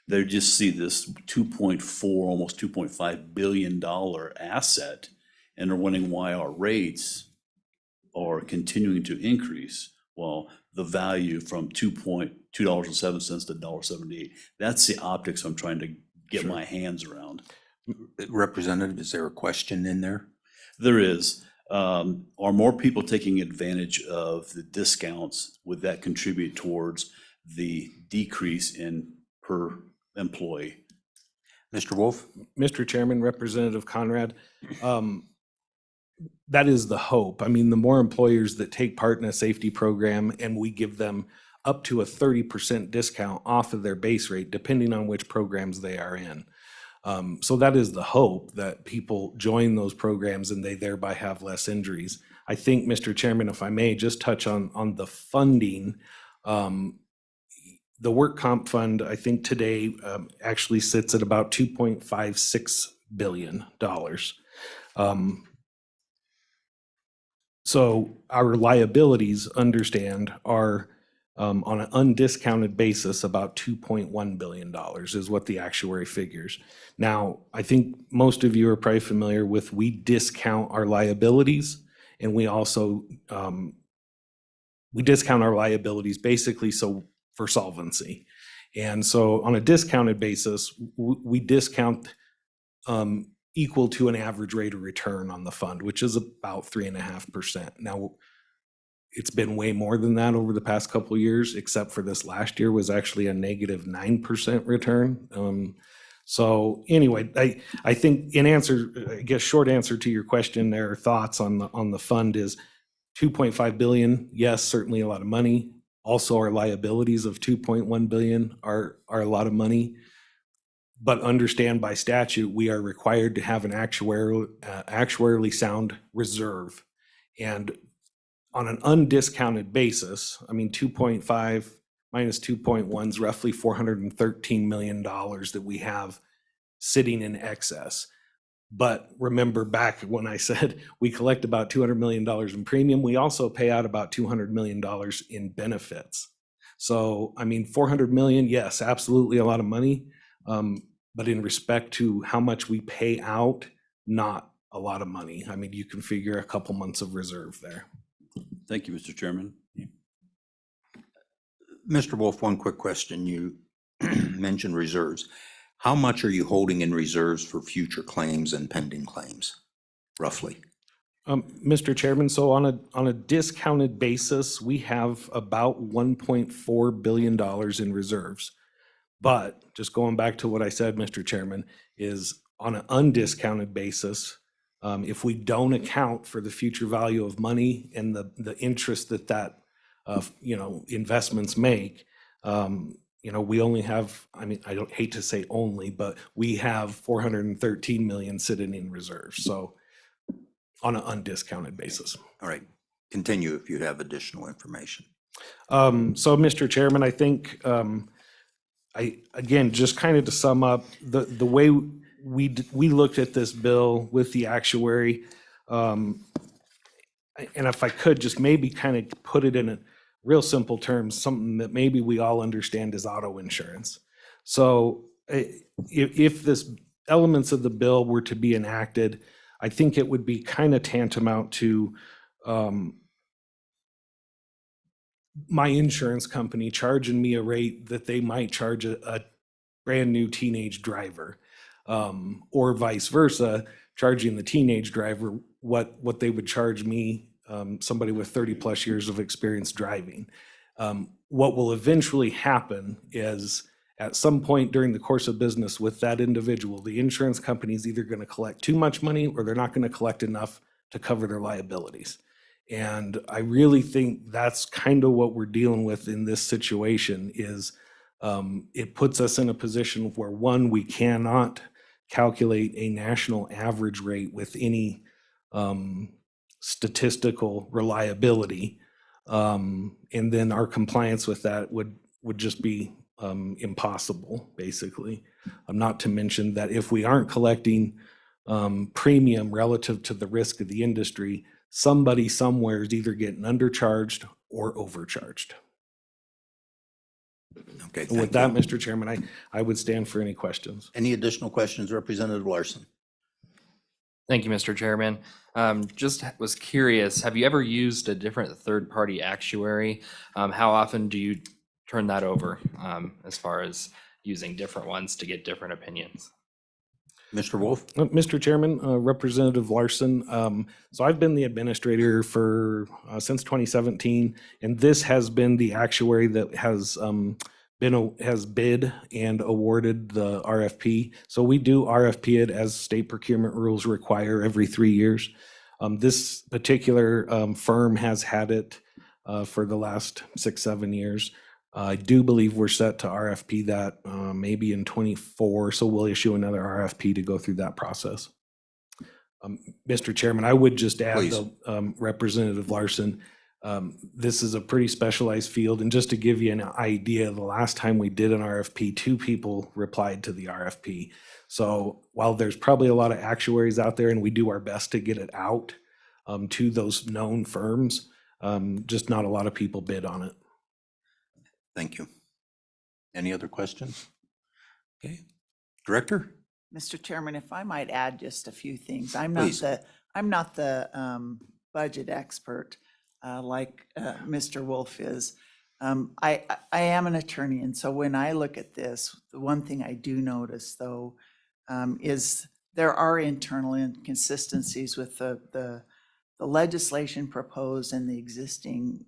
They just see this 2.4, almost $2.5 billion asset and are wondering why our rates are continuing to increase. Well, the value from $2.07 to $1.78. That's the optics I'm trying to get my hands around.
Representative, is there a question in there?
There is. Are more people taking advantage of the discounts? Would that contribute towards the decrease in per employee?
Mr. Wolf?
Mr. Chairman, Representative Conrad, that is the hope. I mean, the more employers that take part in a safety program and we give them up to a 30% discount off of their base rate, depending on which programs they are in. So that is the hope, that people join those programs and they thereby have less injuries. I think, Mr. Chairman, if I may just touch on the funding, The work comp fund, I think today actually sits at about $2.56 billion. So our liabilities, understand, are on an undiscounted basis about $2.1 billion is what the actuary figures. Now, I think most of you are probably familiar with, we discount our liabilities, and we also we discount our liabilities basically so for solvency. And so on a discounted basis, we discount equal to an average rate of return on the fund, which is about 3.5%. Now, it's been way more than that over the past couple of years, except for this last year was actually a negative 9% return. So anyway, I think in answer, I guess short answer to your question, there are thoughts on the fund is 2.5 billion. Yes, certainly a lot of money. Also, our liabilities of 2.1 billion are a lot of money. But understand by statute, we are required to have an actuarially sound reserve. And on an undiscounted basis, I mean, 2.5 minus 2.1 is roughly $413 million that we have sitting in excess. But remember back when I said we collect about $200 million in premium, we also pay out about $200 million in benefits. So, I mean, 400 million, yes, absolutely a lot of money. But in respect to how much we pay out, not a lot of money. I mean, you can figure a couple months of reserve there.
Thank you, Mr. Chairman.
Mr. Wolf, one quick question. You mentioned reserves. How much are you holding in reserves for future claims and pending claims, roughly?
Mr. Chairman, so on a discounted basis, we have about $1.4 billion in reserves. But just going back to what I said, Mr. Chairman, is on an undiscounted basis, if we don't account for the future value of money and the interest that investments make, we only have, I mean, I don't hate to say only, but we have 413 million sitting in reserves. So on an undiscounted basis.
All right, continue if you have additional information.
So Mr. Chairman, I think, again, just kind of to sum up, the way we looked at this bill with the actuary, and if I could just maybe kind of put it in a real simple terms, something that maybe we all understand is auto insurance. So if this elements of the bill were to be enacted, I think it would be kind of tantamount to my insurance company charging me a rate that they might charge a brand new teenage driver, or vice versa, charging the teenage driver what they would charge me, somebody with 30 plus years of experience driving. What will eventually happen is at some point during the course of business with that individual, the insurance company is either going to collect too much money or they're not going to collect enough to cover their liabilities. And I really think that's kind of what we're dealing with in this situation is it puts us in a position where, one, we cannot calculate a national average rate with any statistical reliability. And then our compliance with that would just be impossible, basically. Not to mention that if we aren't collecting premium relative to the risk of the industry, somebody somewhere is either getting undercharged or overcharged.
Okay,
And with that, Mr. Chairman, I would stand for any questions.
Any additional questions, Representative Larson?
Thank you, Mr. Chairman. Just was curious, have you ever used a different third-party actuary? How often do you turn that over as far as using different ones to get different opinions?
Mr. Wolf?
Mr. Chairman, Representative Larson, so I've been the administrator for since 2017, and this has been the actuary that has bid and awarded the RFP. So we do RFP it as state procurement rules require every 3 years. This particular firm has had it for the last 6-7 years. I do believe we're set to RFP that maybe in 24, so we'll issue another RFP to go through that process. Mr. Chairman, I would just add, though, Representative Larson, This is a pretty specialized field, and just to give you an idea, the last time we did an RFP, 2 people replied to the RFP. So while there's probably a lot of actuaries out there, and we do our best to get it out to those known firms, just not a lot of people bid on it.
Thank you. Any other questions? Okay. Director?
Mr. Chairman, if I might add just a few things.
Please.
I'm not the budget expert like Mr. Wolf is. I am an attorney, and so when I look at this, the one thing I do notice though is there are internal inconsistencies with the legislation proposed and the existing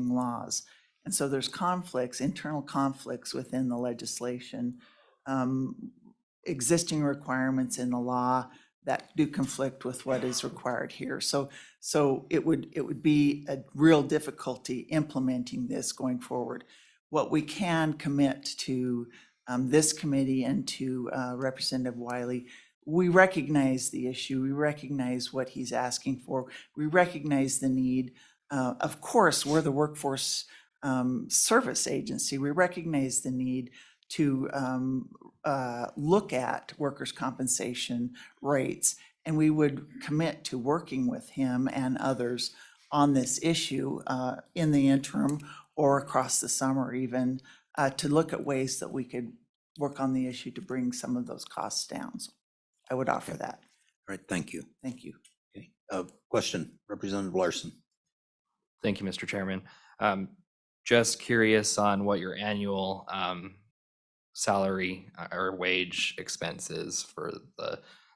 laws. And so there's conflicts, internal conflicts within the legislation, existing requirements in the law that do conflict with what is required here. So it would be a real difficulty implementing this going forward. What we can commit to this committee and to Representative Wiley, we recognize the issue. We recognize what he's asking for. We recognize the need. Of course, we're the workforce service agency. We recognize the need to look at workers' compensation rates, and we would commit to working with him and others on this issue in the interim or across the summer even to look at ways that we could work on the issue to bring some of those costs down. So I would offer that.
All right, thank you.
Thank you.
Okay. Question, Representative Larson.
Thank you, Mr. Chairman. Just curious on what your annual salary or wage expense is for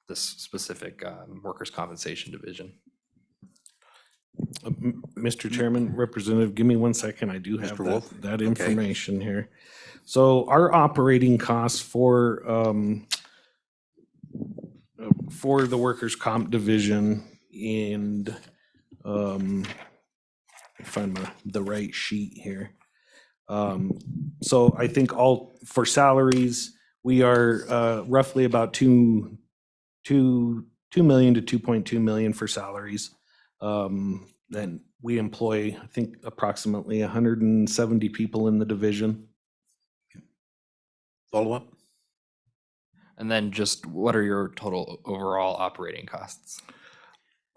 this specific workers' compensation division.
Mr. Chairman, Representative, give me 1 second. I do have
Mr. Wolf?
that
Okay.
information here. So our operating costs for the workers' comp division and find the right sheet here. So I think for salaries, we are roughly about 2 million to 2.2 million for salaries. Then we employ, I think, approximately 170 people in the division.
Follow up?
And then just what are your total overall operating costs?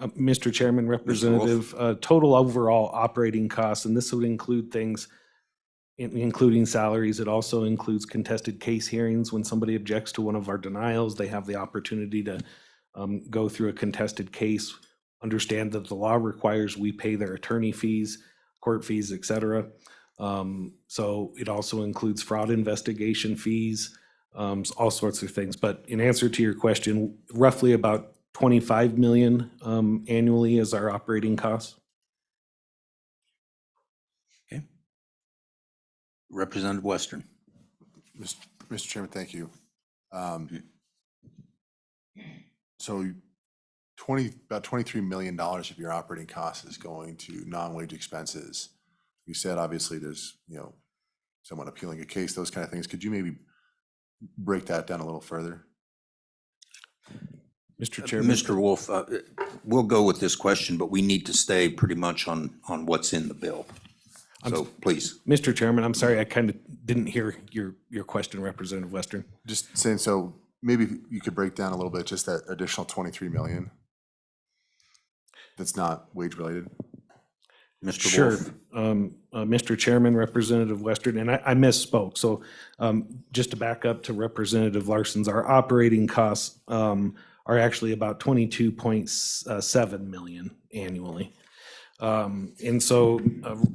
Mr. Chairman, Representative, total overall operating costs, and this would include things, including salaries. It also includes contested case hearings. When somebody objects to one of our denials, they have the opportunity to go through a contested case, understand that the law requires we pay their attorney fees, court fees, et cetera. So it also includes fraud investigation fees, all sorts of things. But in answer to your question, roughly about 25 million annually is our operating costs.
Okay. Representative Western.
Mr. Chairman, thank you. So about $23 million of your operating costs is going to non-wage expenses. You said, obviously, there's, someone appealing a case, those kind of things. Could you maybe break that down a little further?
Mr. Chairman.
Mr. Wolf, we'll go with this question, but we need to stay pretty much on what's in the bill. So please.
Mr. Chairman, I'm sorry, I kind of didn't hear your question, Representative Western.
Just saying, so maybe you could break down a little bit, just that additional 23 million that's not wage related.
Mr.
Sure.
Wolf.
Mr. Chairman, Representative Western, and I misspoke. So just to back up to Representative Larson's, our operating costs are actually about 22.7 million annually. And so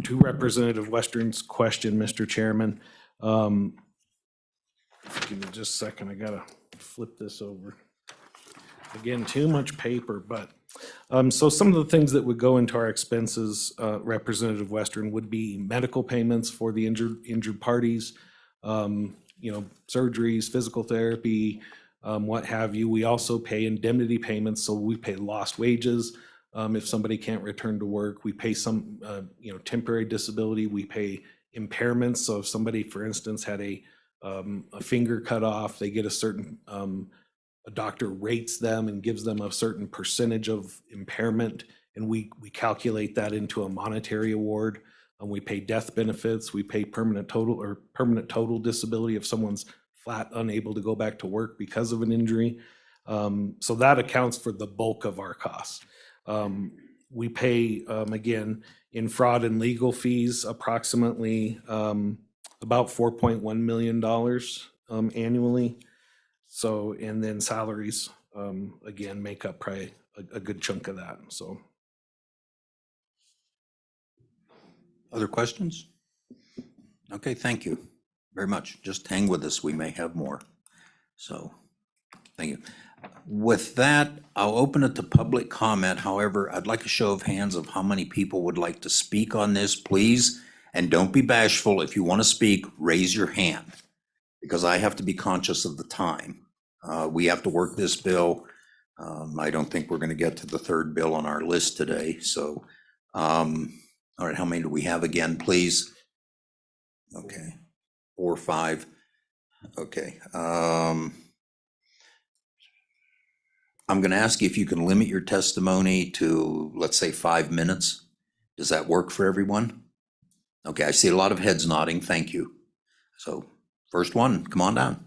to Representative Western's question, Mr. Chairman, give me just a second, I gotta flip this over. Again, too much paper, but so some of the things that would go into our expenses, Representative Western, would be medical payments for the injured parties, surgeries, physical therapy, what have you. We also pay indemnity payments, so we pay lost wages if somebody can't return to work. We pay some, temporary disability. We pay impairments. So if somebody, for instance, had a finger cut off, they get a certain a doctor rates them and gives them a certain percentage of impairment and we calculate that into a monetary award. And we pay death benefits, we pay permanent total disability if someone's flat unable to go back to work because of an injury. So that accounts for the bulk of our costs. We pay, again, in fraud and legal fees, approximately about $4.1 million annually. So, and then salaries, again, make up probably a good chunk of that, so.
Other questions? Okay, thank you very much. Just hang with us. We may have more. So, thank you. With that, I'll open it to public comment. However, I'd like a show of hands of how many people would like to speak on this, please. And don't be bashful. If you want to speak, raise your hand, because I have to be conscious of the time. We have to work this bill. I don't think we're going to get to the third bill on our list today. So, all right, how many do we have again, please? Okay, 4 or 5. Okay. I'm going to ask you if you can limit your testimony to, let's say, 5 minutes. Does that work for everyone? Okay, I see a lot of heads nodding. Thank you. So, first one, come on down.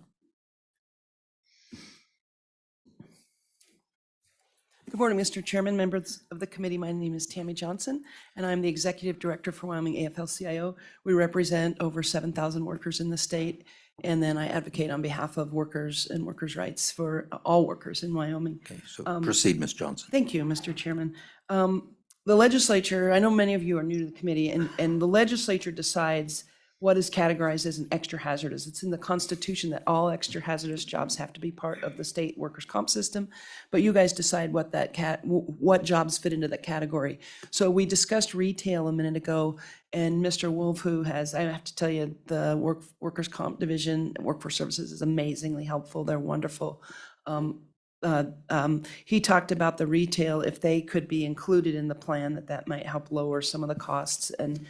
Good morning, Mr. Chairman, members of the committee. My name is Tammy Johnson, and I'm the Executive Director for Wyoming AFL-CIO. We represent over 7,000 workers in the state, and then I advocate on behalf of workers and workers' rights for all workers in Wyoming.
Okay, so proceed, Ms. Johnson.
Thank you, Mr. Chairman. The legislature, I know many of you are new to the committee, and the legislature decides what is categorized as an extra hazardous. It's in the Constitution that all extra hazardous jobs have to be part of the state workers' comp system, but you guys decide what what jobs fit into that category. So we discussed retail a minute ago, and Mr. Wolf, who has, I have to tell you, the workers' comp division, Workforce Services is amazingly helpful. They're wonderful. He talked about the retail, if they could be included in the plan, that might help lower some of the costs, and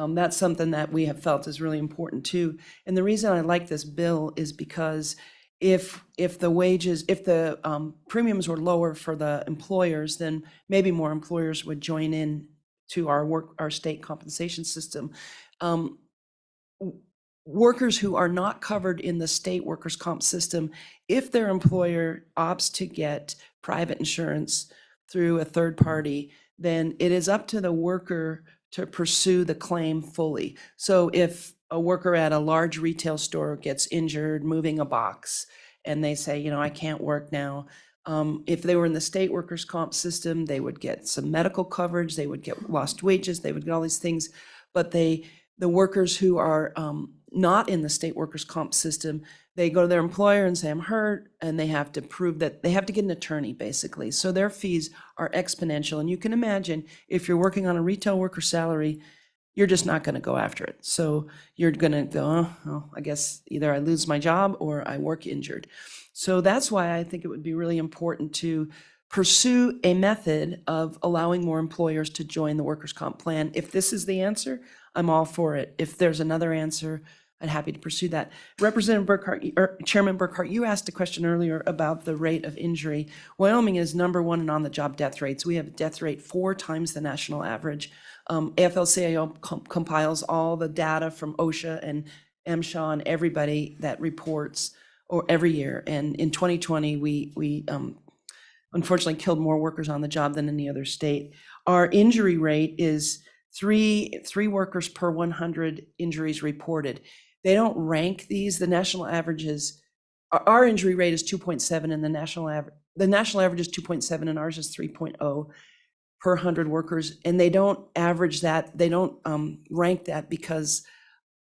that's something that we have felt is really important too. And the reason I like this bill is because if the premiums were lower for the employers, then maybe more employers would join in to our state compensation system. Workers who are not covered in the state workers' comp system, if their employer opts to get private insurance through a third party, then it is up to the worker to pursue the claim fully. So if a worker at a large retail store gets injured moving a box and they say, I can't work now, if they were in the state workers' comp system, they would get some medical coverage, they would get lost wages, they would get all these things. But the workers who are not in the state workers' comp system, they go to their employer and say, I'm hurt, and they have to prove that they have to get an attorney, basically. So their fees are exponential. And you can imagine if you're working on a retail worker salary, you're just not going to go after it. So you're going to go, I guess either I lose my job or I work injured. So that's why I think it would be really important to pursue a method of allowing more employers to join the workers' comp plan. If this is the answer, I'm all for it. If there's another answer, I'm happy to pursue that. Representative Burkhart, or Chairman Burkhart, you asked a question earlier about the rate of injury. Wyoming is #1 in on-the-job death rates. We have a death rate 4 times the national average. AFL-CIO compiles all the data from OSHA and MSHA and everybody that reports or every year. And in 2020, we unfortunately killed more workers on the job than any other state. Our injury rate is three workers per 100 injuries reported. They don't rank these. The national average is, our injury rate is 2.7 and the national average is 2.7 and ours is 3.0 per 100 workers. And they don't average that. They don't rank that because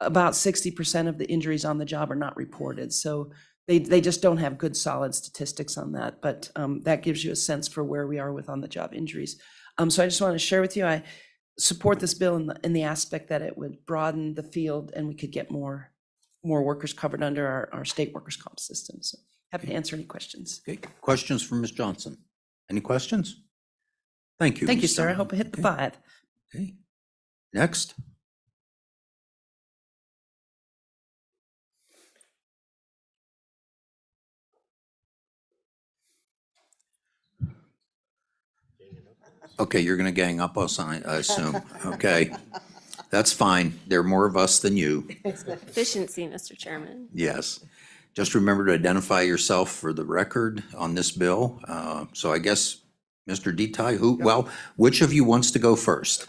about 60% of the injuries on the job are not reported. So they just don't have good solid statistics on that. But that gives you a sense for where we are with on the job injuries. So I just want to share with you, I support this bill in the aspect that it would broaden the field and we could get more workers covered under our state workers' comp system. So happy to answer any questions.
Okay, questions for Ms. Johnson? Any questions? Thank you.
Thank you,
Ms.
sir. I
Johnson.
hope I hit the 5.
Okay. Next. Okay, you're gonna gang up us, I assume. Okay. That's fine. There are more of us than you.
Efficiency, Mr. Chairman.
Yes. Just remember to identify yourself for the record on this bill. So I guess, Mr. Detai, which of you wants to go first?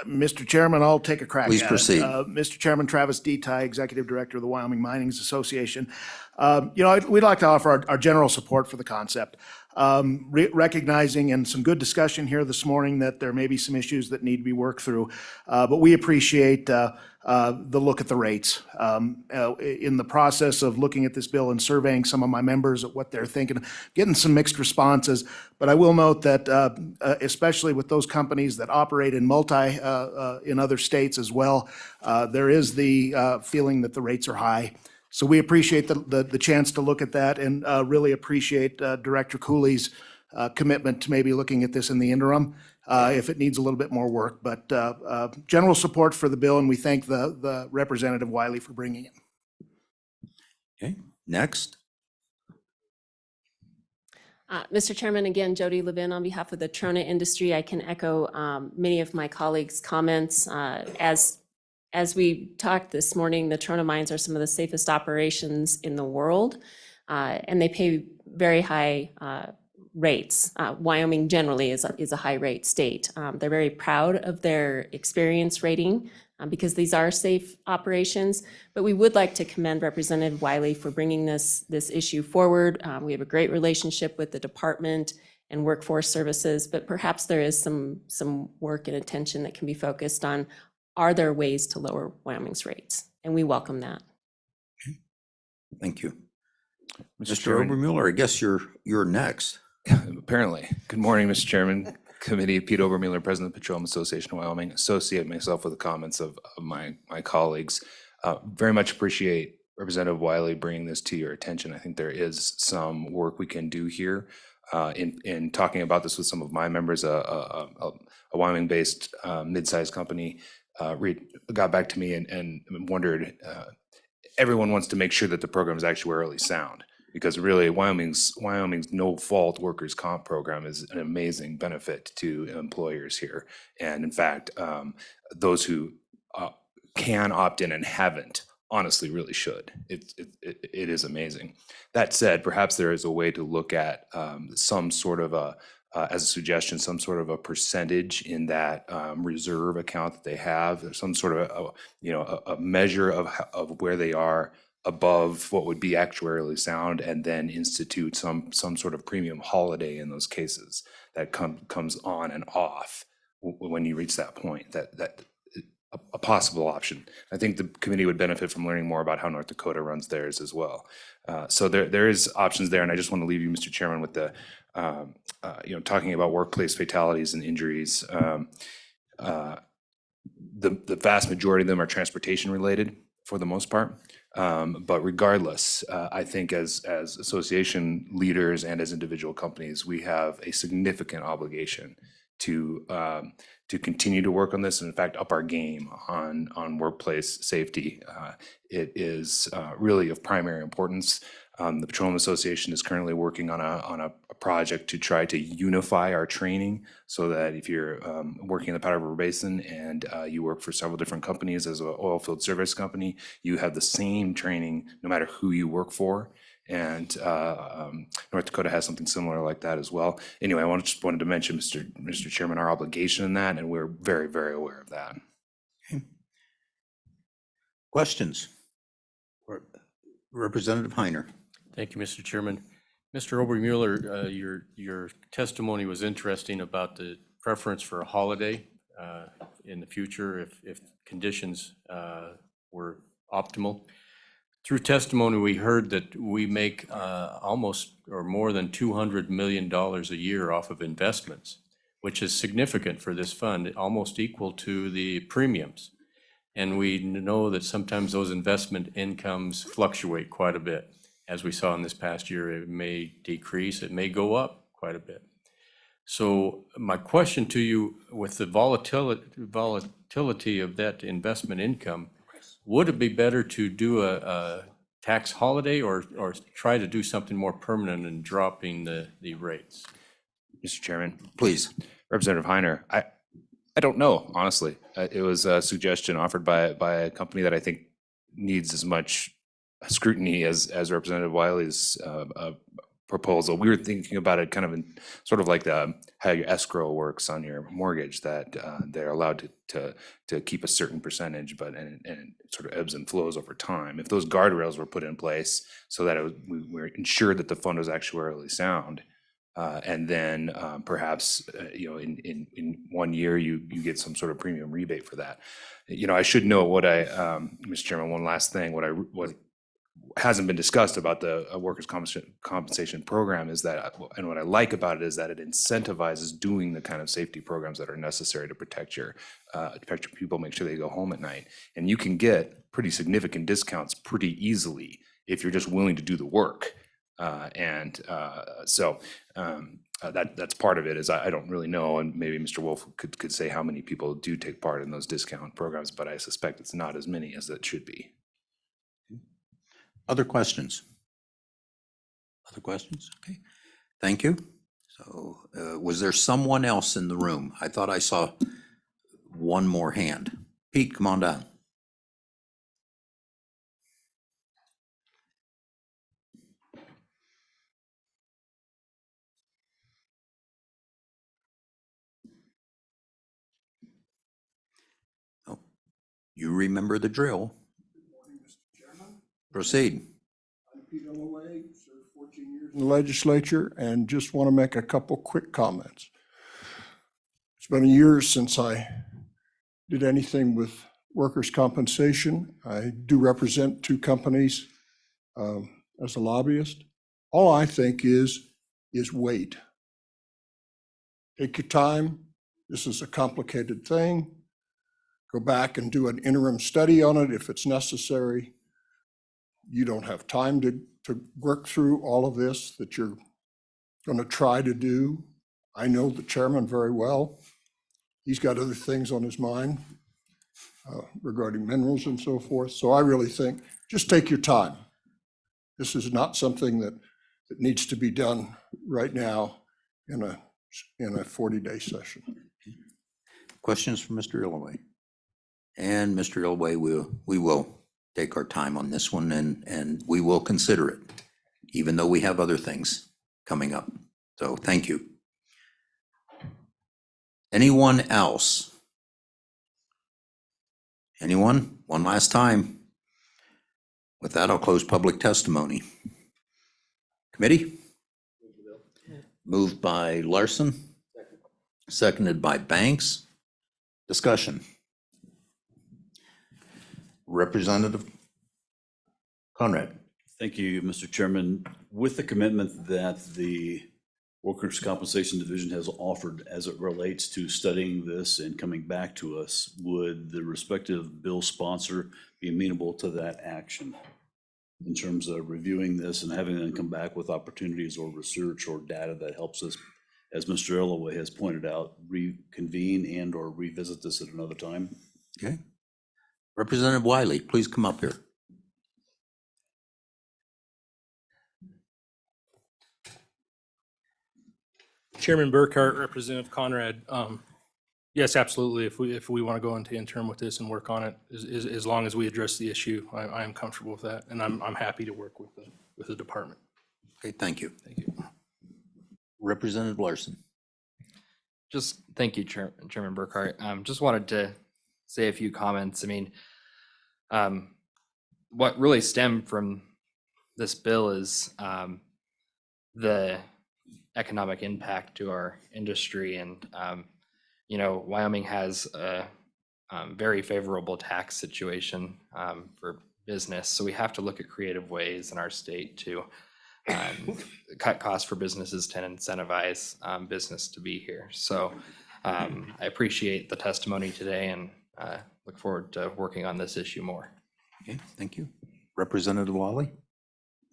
Mr. Chairman, I'll take a crack at it.
Please proceed.
Mr. Chairman, Travis Detai, Executive Director of the Wyoming Mining's Association. We'd like to offer our general support for the concept, recognizing in some good discussion here this morning that there may be some issues that need to be worked through. But we appreciate the look at the rates. In the process of looking at this bill and surveying some of my members at what they're thinking, getting some mixed responses. But I will note that especially with those companies that operate in in other states as well, there is the feeling that the rates are high. So we appreciate the chance to look at that and really appreciate Director Cooley's commitment to maybe looking at this in the interim if it needs a little bit more work. But general support for the bill, and we thank the Representative Wiley for bringing it.
Okay, next.
Mr. Chairman, again, Jody Levin on behalf of the Trona industry. I can echo many of my colleagues' comments. As we talked this morning, the Trona mines are some of the safest operations in the world, and they pay very high rates. Wyoming generally is a high rate state. They're very proud of their experience rating because these are safe operations. But we would like to commend Representative Wiley for bringing this issue forward. We have a great relationship with the department and workforce services, but perhaps there is some work and attention that can be focused on, are there ways to lower Wyoming's rates? And we welcome that.
Thank you.
Mr.
Mr.
Chairman.
Obermuller, I guess you're next.
Apparently. Good morning, Mr. Chairman, Committee. Pete Obermuller, President of the Petroleum Association of Wyoming. Associate myself with the comments of my colleagues. Very much appreciate Representative Wiley bringing this to your attention. I think there is some work we can do here. In talking about this with some of my members, a Wyoming-based mid-sized company got back to me and wondered, everyone wants to make sure that the program is actuarially sound. Because really, Wyoming's no-fault workers' comp program is an amazing benefit to employers here. And in fact, those who can opt in and haven't honestly really should. It is amazing. That said, perhaps there is a way to look at some sort of as a suggestion, some sort of a percentage in that reserve account that they have. There's some sort of a measure of where they are above what would be actuarially sound, and then institute some sort of premium holiday in those cases that comes on and off when you reach that point. That a possible option. I think the committee would benefit from learning more about how North Dakota runs theirs as well. So there is options there, and I just want to leave you, Mr. Chairman, with the talking about workplace fatalities and injuries. The vast majority of them are transportation related for the most part. But regardless, I think as association leaders and as individual companies, we have a significant obligation to continue to work on this, and in fact, up our game on workplace safety. It is really of primary importance. The Petroleum Association is currently working on a project to try to unify our training so that if you're working in the Powder River Basin and you work for several different companies as an oil field service company, you have the same training no matter who you work for. And North Dakota has something similar like that as well. Anyway, I just wanted to mention, Mr. Chairman, our obligation in that, and we're very, very aware of that.
Okay. Questions? Representative Heiner.
Thank you, Mr. Chairman. Mr. Obermuller, your testimony was interesting about the preference for a holiday in the future if conditions were optimal. Through testimony, we heard that we make almost or more than $200 million a year off of investments, which is significant for this fund, almost equal to the premiums. And we know that sometimes those investment incomes fluctuate quite a bit. As we saw in this past year, it may decrease, it may go up quite a bit. So my question to you, with the volatility of that investment income, would it be better to do a tax holiday or try to do something more permanent in dropping the rates?
Mr. Chairman.
Please.
Representative Heiner, I don't know, honestly. It was a suggestion offered by a company that I think needs as much scrutiny as Representative Wiley's proposal. We were thinking about it kind of in sort of like how your escrow works on your mortgage, that they're allowed to keep a certain percentage, but and it sort of ebbs and flows over time. If those guardrails were put in place so that we were ensured that the fund was actuarially sound, and then perhaps in 1 year you get some sort of premium rebate for that. I should note Mr. Chairman, one last thing. What hasn't been discussed about the workers' compensation program is that, and what I like about it is that it incentivizes doing the kind of safety programs that are necessary to protect your people, make sure they go home at night. And you can get pretty significant discounts pretty easily if you're just willing to do the work. So that's part of it. Is I don't really know, and maybe Mr. Wolf could say how many people do take part in those discount programs, but I suspect it's not as many as it should be.
Other questions? Other questions? Okay, thank you. So was there someone else in the room? I thought I saw one more hand. Pete, come on down. Oh, you remember the drill. Proceed.
I'm Pete Illaway, served 14 years in the legislature, and just want to make a couple quick comments. It's been years since I did anything with workers' compensation. I do represent 2 companies as a lobbyist. All I think is wait. Take your time. This is a complicated thing. Go back and do an interim study on it if it's necessary. You don't have time to work through all of this that you're going to try to do. I know the chairman very well. He's got other things on his mind regarding minerals and so forth. So I really think just take your time. This is not something that needs to be done right now in a 40-day session.
Questions for Mr. Illaway? And Mr. Illaway, we will take our time on this one, and we will consider it, even though we have other things coming up. So thank you. Anyone else? Anyone? One last time. With that, I'll close public testimony. Committee? Moved by Larson. Seconded by Banks. Discussion. Representative Conrad.
Thank you, Mr. Chairman. With the commitment that the Workers' Compensation Division has offered as it relates to studying this and coming back to us, would the respective bill sponsor be amenable to that action in terms of reviewing this and having them come back with opportunities or research or data that helps us, as Mr. Illaway has pointed out, reconvene and or revisit this at another time?
Okay. Representative Wiley, please come up here.
Chairman Burkhart, Representative Conrad, yes, absolutely. If we want to go into interim with this and work on it, as long as we address the issue, I am comfortable with that, and I'm happy to work with the department.
Okay, thank you.
Thank you.
Representative Larson.
Just thank you, Chairman Burkhart. Just wanted to say a few comments. I mean, what really stemmed from this bill is the economic impact to our industry. And, Wyoming has a very favorable tax situation for business. So we have to look at creative ways in our state to cut costs for businesses to incentivize business to be here. So I appreciate the testimony today and look forward to working on this issue more.
Okay, thank you. Representative Wiley.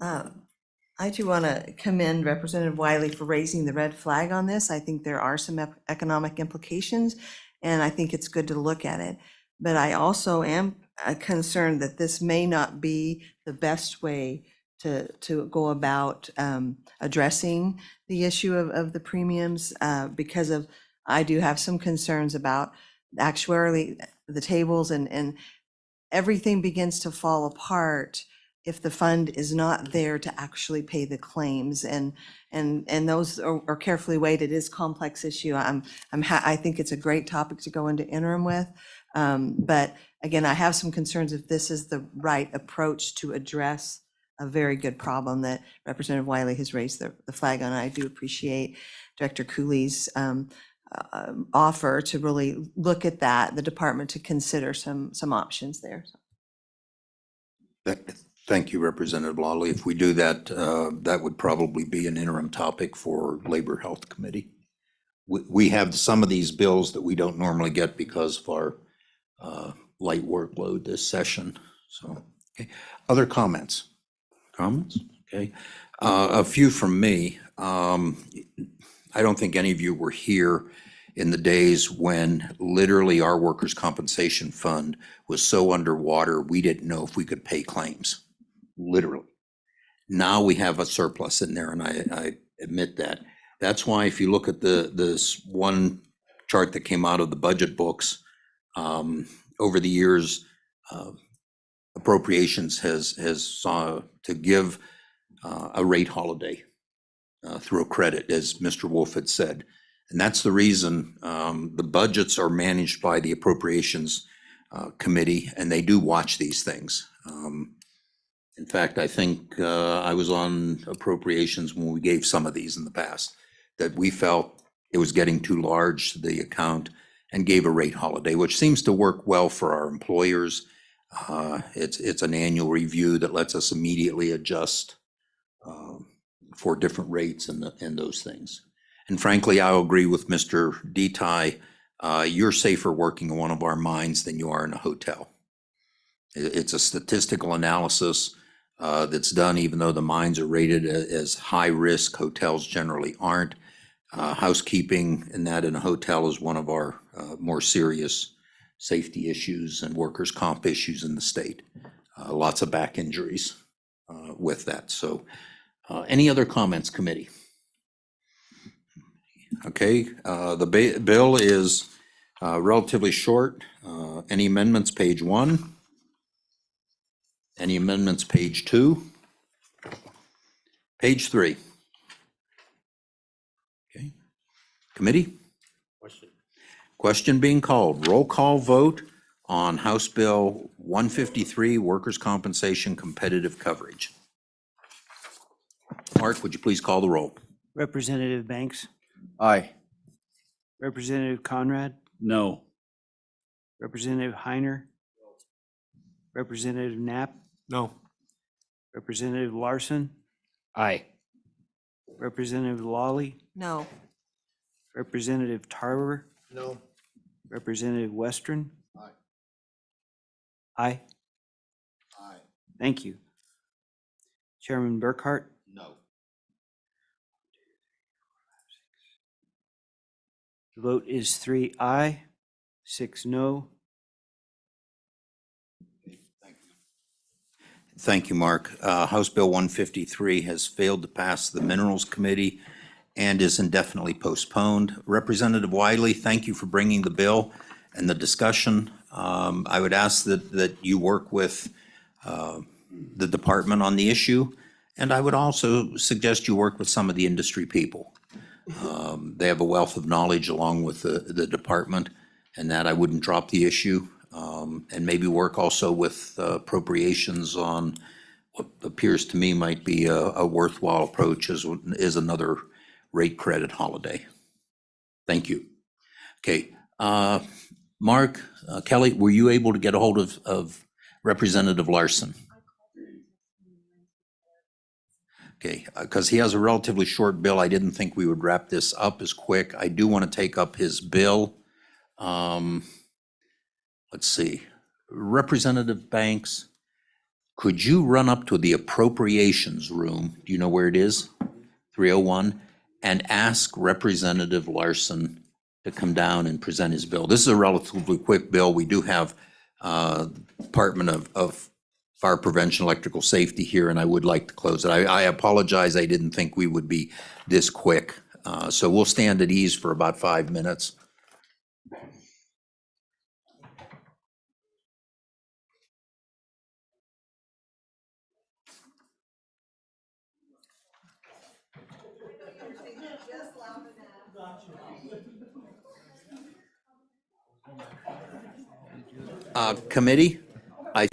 I do want to commend Representative Wiley for raising the red flag on this. I think there are some economic implications, and I think it's good to look at it. But I also am concerned that this may not be the best way to go about addressing the issue of the premiums because of I do have some concerns about actuarially the tables and everything begins to fall apart if the fund is not there to actually pay the claims, and those are carefully weighed. It is a complex issue. I think it's a great topic to go into interim with. But again, I have some concerns if this is the right approach to address a very good problem that Representative Wiley has raised the flag on. I do appreciate Director Cooley's offer to really look at that, the department to consider some options there.
Thank you, Representative Lawley. If we do that, that would probably be an interim topic for Labor Health Committee. We have some of these bills that we don't normally get because of our light workload this session. So, okay. Other comments? Comments? Okay. A few from me. I don't think any of you were here in the days when literally our workers' compensation fund was so underwater, we didn't know if we could pay claims, literally. Now we have a surplus in there, and I admit that. That's why if you look at this one chart that came out of the budget books, over the years, appropriations has sought to give a rate holiday through a credit, as Mr. Wolf had said. And that's the reason the budgets are managed by the Appropriations Committee, and they do watch these things. In fact, I think I was on Appropriations when we gave some of these in the past, that we felt it was getting too large, the account, and gave a rate holiday, which seems to work well for our employers. It's an annual review that lets us immediately adjust for different rates and those things. And frankly, I'll agree with Mr. Detai. You're safer working in one of our mines than you are in a hotel. It's a statistical analysis that's done, even though the mines are rated as high risk, hotels generally aren't. Housekeeping and that in a hotel is one of our more serious safety issues and workers' comp issues in the state. Lots of back injuries with that. So any other comments, committee? Okay, the bill is relatively short. Any amendments, page 1? Any amendments, page 2? Page 3? Okay, committee? Question being called. Roll call vote on House Bill 153, Workers' Compensation Competitive Coverage. Mark, would you please call the roll?
Representative Banks,
Aye.
Representative Conrad,
No.
Representative Heiner, Representative Knapp,
No.
Representative Larson,
Aye.
Representative Lawley,
No.
Representative Tarver,
No.
Representative Western.
Aye.
Aye.
Aye.
Thank you. Chairman Burkhart,
No.
the vote is 3 aye, 6 no.
Thank you, Mark. House Bill 153 has failed to pass the Minerals Committee and is indefinitely postponed. Representative Wiley, thank you for bringing the bill and the discussion. I would ask that you work with the department on the issue, and I would also suggest you work with some of the industry people. They have a wealth of knowledge along with the department, and that I wouldn't drop the issue. And maybe work also with appropriations on what appears to me might be a worthwhile approach is another rate credit holiday. Thank you. Okay, Mark, Kelly, were you able to get a hold of Representative Larson? Okay, because he has a relatively short bill. I didn't think we would wrap this up as quick. I do want to take up his bill. Let's see, Representative Banks, could you run up to the appropriations room? Do you know where it is? 301, and ask Representative Larson to come down and present his bill. This is a relatively quick bill. We do have Department of Fire Prevention, Electrical Safety here, and I would like to close it. I apologize, I didn't think we would be this quick. So we'll stand at ease for about 5 minutes. Committee, I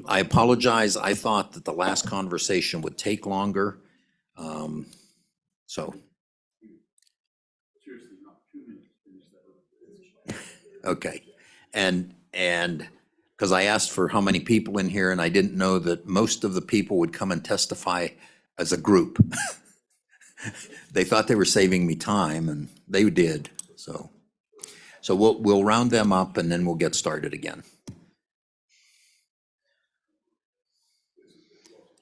I apologize. I thought that the last conversation would take longer. So. Okay. And because I asked for how many people in here and I didn't know that most of the people would come and testify as a group. They thought they were saving me time and they did. So we'll round them up and then we'll get started again.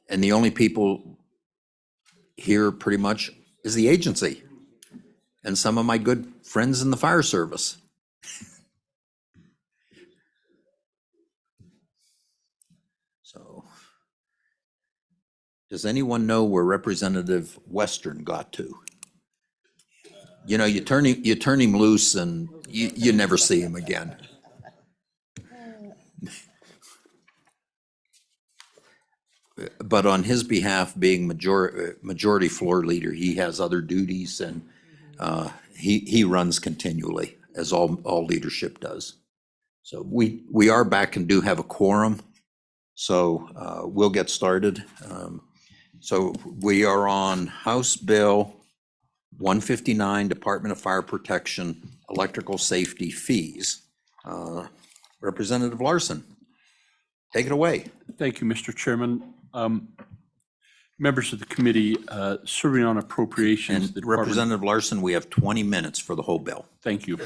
And the only people here pretty much is the agency and some of my good friends in the fire service. So, does anyone know where Representative Western got to? You know, you turn him loose and you never see him again. But on his behalf, being majority floor leader, he has other duties and he runs continually, as all leadership does. So we are back and do have a quorum. So we'll get started. So we are on House Bill 159, Department of Fire Protection, electrical safety fees. Representative Larson, take it away.
Thank you, Mr. Chairman. Members of the committee serving on appropriations.
And Representative Larson, we have 20 minutes for the whole bill.
Thank you.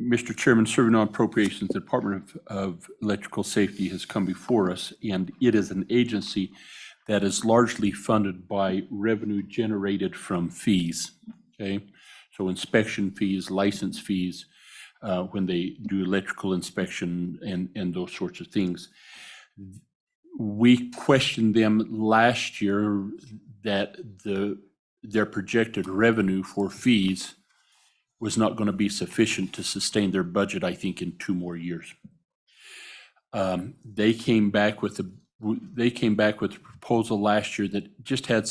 Mr. Chairman, serving on appropriations, the Department of Electrical Safety has come before us, and it is an agency that is largely funded by revenue generated from fees, okay? So inspection fees, license fees, when they do electrical inspection and those sorts of things. we questioned them last year that their projected revenue for fees was not going to be sufficient to sustain their budget, I think, in 2 more years. They came back with a proposal last year that just had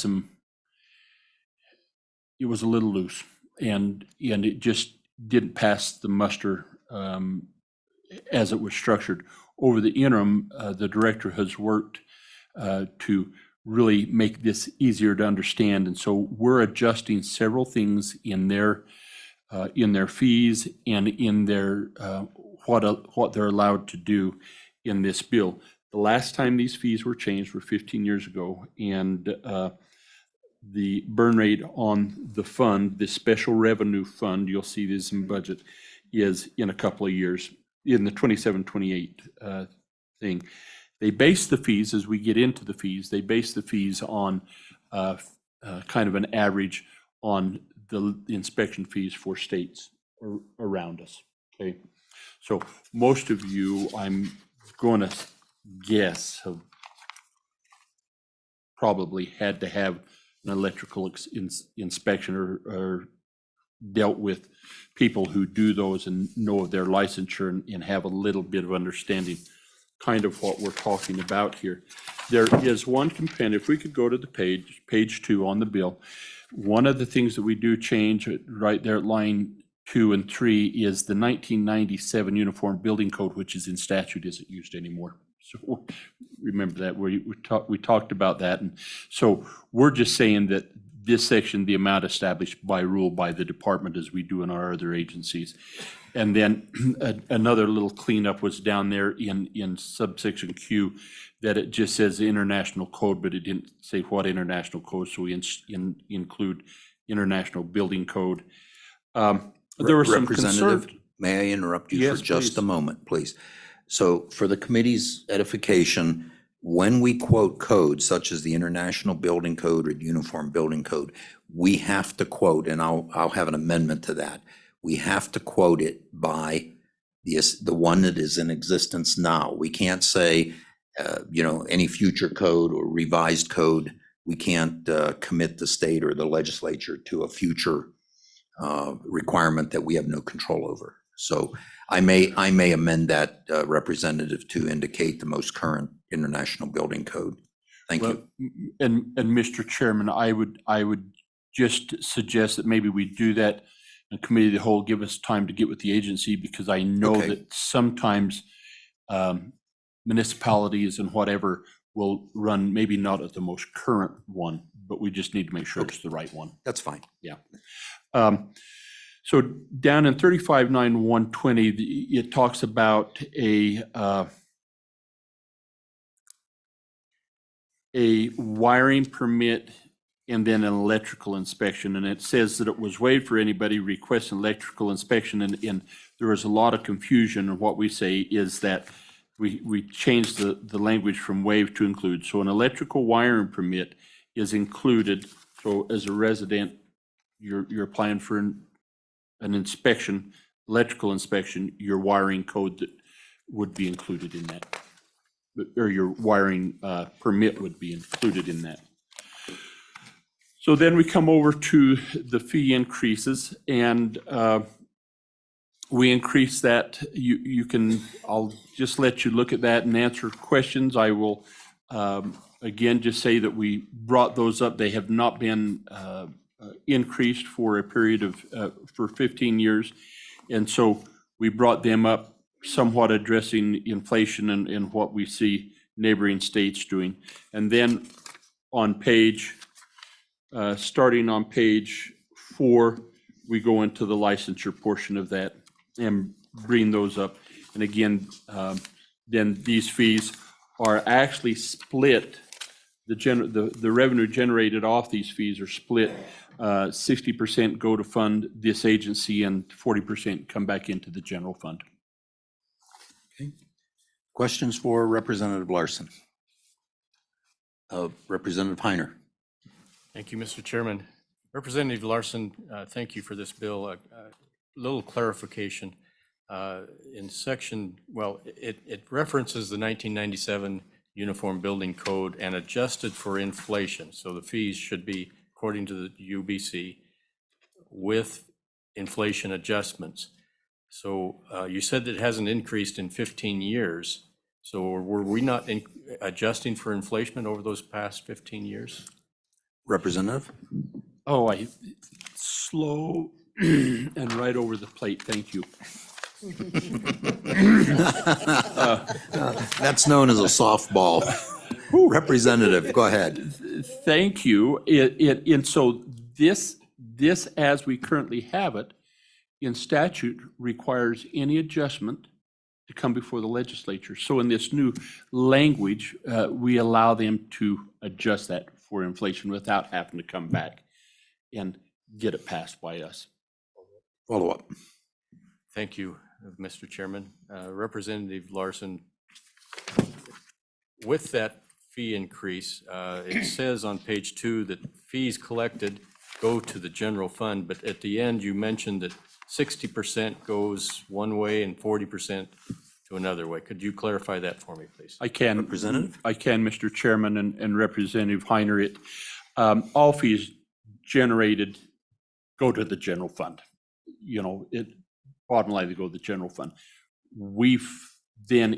it was a little loose, and it just didn't pass the muster as it was structured. Over the interim, the director has worked to really make this easier to understand, and so we're adjusting several things in their fees and in their what they're allowed to do in this bill. The last time these fees were changed were 15 years ago, and the burn rate on the fund, the special revenue fund, you'll see this in budget, is in a couple of years, in the 27-28 thing. They base the fees, as we get into the fees, they base the fees on kind of an average on the inspection fees for states around us, okay? So most of you, I'm going to guess, have probably had to have an electrical inspection or dealt with people who do those and know of their licensure and have a little bit of understanding kind of what we're talking about here. There is one component, if we could go to the page 2 on the bill. One of the things that we do change right there at line 2 and 3 is the 1997 Uniform Building Code, which is in statute, isn't used anymore. So remember that, we talked about that. And so we're just saying that this section, the amount established by rule by the department, as we do in our other agencies. And then another little cleanup was down there in subsection Q, that it just says the international code, but it didn't say what international code, so we include International Building Code. There were some
Representative, may I interrupt you
Yes,
for just
please.
a moment, please? So for the committee's edification, when we quote codes such as the International Building Code or Uniform Building Code, we have to quote, and I'll have an amendment to that. We have to quote it by the one that is in existence now. We can't say, any future code or revised code. We can't commit the state or the legislature to a future requirement that we have no control over. So I may amend that, Representative, to indicate the most current International Building Code. Thank you.
And Mr. Chairman, I would just suggest that maybe we do that in committee of the whole, give us time to get with the agency, because I know
Okay.
that sometimes municipalities and whatever will run maybe not at the most current one, but we just need to make sure it's the right one.
That's fine.
Yeah. So down in 35.9.120, it talks about a wiring permit and then an electrical inspection. And it says that it was waived for anybody requesting electrical inspection. And there was a lot of confusion. And what we say is that we changed the language from waive to include. So an electrical wiring permit is included. So as a resident, you're applying for an inspection, electrical inspection, your wiring code that would be included in that, or your wiring permit would be included in that. So then we come over to the fee increases, and we increase that. I'll just let you look at that and answer questions. I will again just say that we brought those up. They have not been increased for a period of for 15 years, and so we brought them up, somewhat addressing inflation and what we see neighboring states doing. And then on starting on page 4, we go into the licensure portion of that and bring those up. And again, then these fees are actually split. The revenue generated off these fees are split. 60% go to fund this agency and 40% come back into the general fund.
Okay. Questions for Representative Larson? Representative Heiner.
Thank you, Mr. Chairman. Representative Larson, thank you for this bill. A little clarification. In section, well, it references the 1997 Uniform Building Code and adjusted for inflation. So the fees should be, according to the UBC, with inflation adjustments. So you said that it hasn't increased in 15 years. So were we not adjusting for inflation over those past 15 years?
Representative?
Oh, slow and right over the plate, thank you.
That's known as a softball. Representative, go ahead.
Thank you. And so this, as we currently have it, in statute requires any adjustment to come before the legislature. So in this new language, we allow them to adjust that for inflation without having to come back and get it passed by us.
Follow up.
Thank you, Mr. Chairman. Representative Larson, with that fee increase, it says on page 2 that fees collected go to the general fund, but at the end you mentioned that 60% goes one way and 40% to another way. Could you clarify that for me, please?
I can.
Representative?
I can, Mr. Chairman and Representative Heiner. All fees generated go to the general fund. You know, bottom line, they go to the general fund. We've then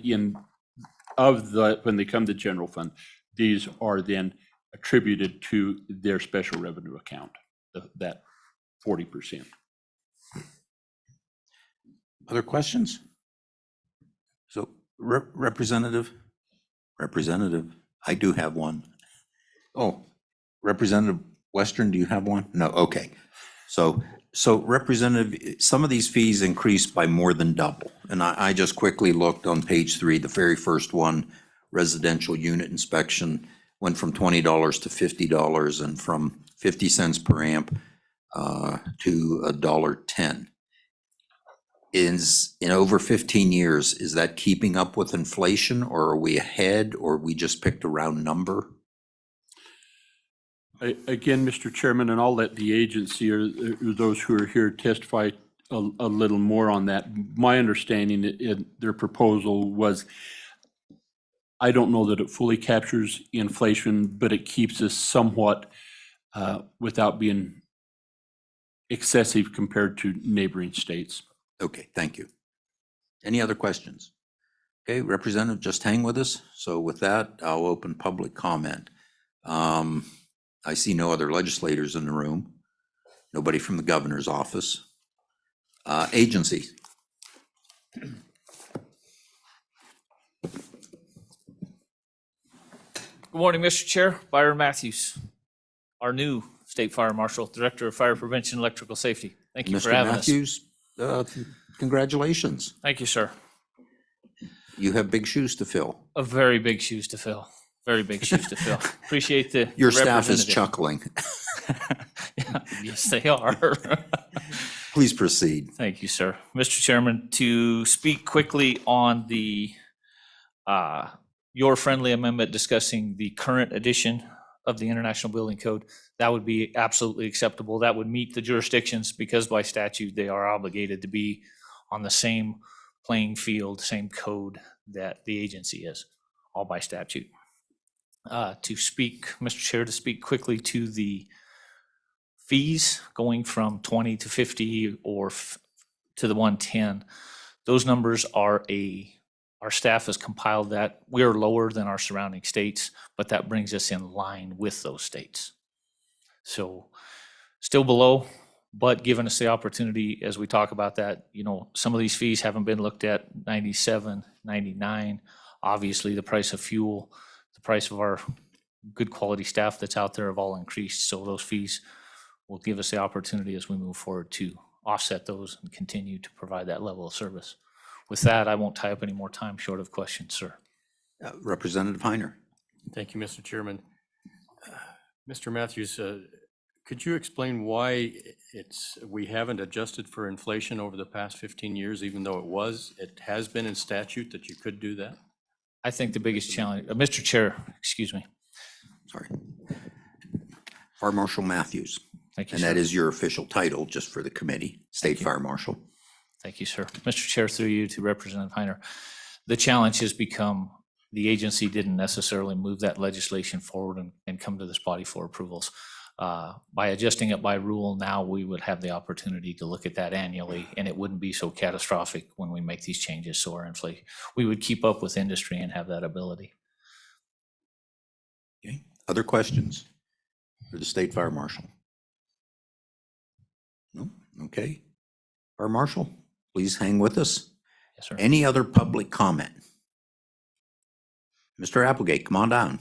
when they come to general fund, these are then attributed to their special revenue account, that 40%.
Other questions? So Representative, I do have one. Oh, Representative Western, do you have one? No, okay. So Representative, some of these fees increased by more than double. And I just quickly looked on page 3, the very first one, residential unit inspection went from $20 to $50 and from 50 cents per amp to $1.10. In over 15 years, is that keeping up with inflation, or are we ahead, or we just picked a round number?
Again, Mr. Chairman, and I'll let the agency or those who are here testify a little more on that. My understanding in their proposal was, I don't know that it fully captures inflation, but it keeps us somewhat without being excessive compared to neighboring states.
Okay, thank you. Any other questions? Okay, Representative, just hang with us. So with that, I'll open public comment. I see no other legislators in the room. Nobody from the governor's office. Agency.
Good morning, Mr. Chair. Byron Matthews, our new State Fire Marshal, Director of Fire Prevention and Electrical Safety. Thank you for having us.
Mr. Matthews, congratulations.
Thank you, sir.
You have big shoes to fill.
A very big shoes to fill. Very big shoes to fill. Appreciate the
Your staff is
representative.
chuckling.
Yeah, yes, they are.
Please proceed.
Thank you, sir. Mr. Chairman, to speak quickly on the your friendly amendment discussing the current edition of the International Building Code, that would be absolutely acceptable. That would meet the jurisdictions because by statute, they are obligated to be on the same playing field, same code that the agency is, all by statute. To speak, Mr. Chair, to speak quickly to the fees going from 20 to 50 or to the 110, those numbers are our staff has compiled that. We are lower than our surrounding states, but that brings us in line with those states. So still below, but giving us the opportunity as we talk about that, you know, some of these fees haven't been looked at 97, 99. Obviously, the price of fuel, the price of our good quality staff that's out there have all increased. So those fees will give us the opportunity as we move forward to offset those and continue to provide that level of service. With that, I won't tie up any more time short of questions, sir.
Representative Heiner.
Thank you, Mr. Chairman. Mr. Matthews, could you explain why we haven't adjusted for inflation over the past 15 years, even though it has been in statute that you could do that?
I think the biggest challenge, Mr. Chair, excuse me.
Sorry. Fire Marshal Matthews.
Thank you,
And
sir.
that is your official title, just for the committee, State Fire Marshal.
Thank you, sir. Mr. Chair, through you to Representative Heiner. The challenge has become the agency didn't necessarily move that legislation forward and come to this body for approvals. By adjusting it by rule now, we would have the opportunity to look at that annually, and it wouldn't be so catastrophic when we make these changes. So we would keep up with industry and have that ability.
Okay, other questions for the State Fire Marshal? No? Okay. Fire Marshal, please hang with us.
Yes, sir.
Any other public comment? Mr. Applegate, come on down.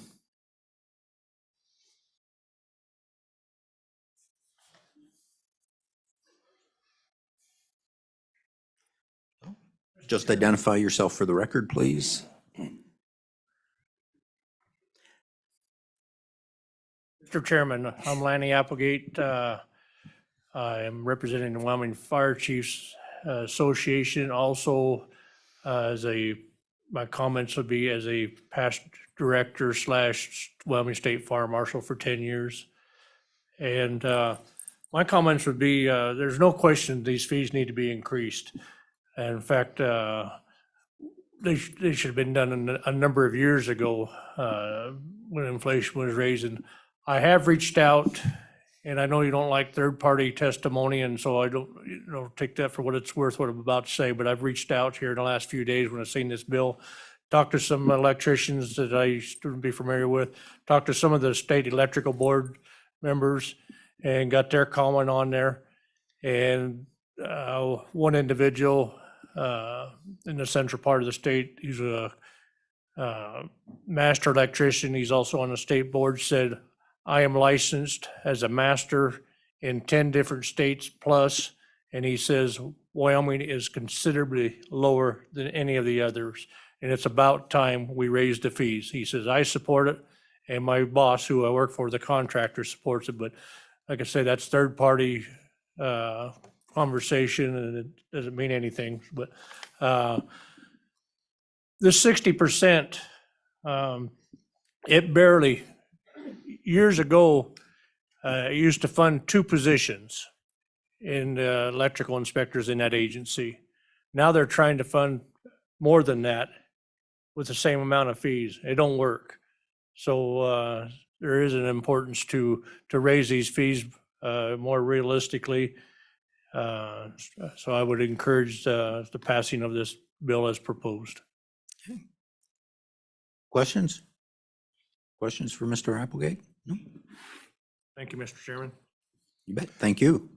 Just identify yourself for the record, please.
Mr. Chairman, I'm Lanny Applegate. I am representing the Wyoming Fire Chiefs Association. Also, my comments would be as a past director / Wyoming State Fire Marshal for 10 years. And my comments would be, there's no question these fees need to be increased. And in fact, they should have been done a number of years ago when inflation was raising. I have reached out, and I know you don't like third-party testimony, and so I don't take that for what it's worth, what I'm about to say, but I've reached out here in the last few days when I've seen this bill, talked to some electricians that I used to be familiar with, talked to some of the state electrical board members, and got their comment on there. And one individual in the central part of the state, he's a master electrician, he's also on the state board, said, I am licensed as a master in 10 different states plus, and he says Wyoming is considerably lower than any of the others, and it's about time we raise the fees. He says, I support it, and my boss, who I work for, the contractor, supports it, but like I say, that's third-party conversation, and it doesn't mean anything, but the 60%, it barely, years ago, it used to fund 2 positions in electrical inspectors in that agency. Now they're trying to fund more than that with the same amount of fees. It don't work. So there is an importance to raise these fees more realistically. So I would encourage the passing of this bill as proposed.
Questions? Questions for Mr. Applegate? No?
Thank you, Mr. Chairman.
You bet. Thank you.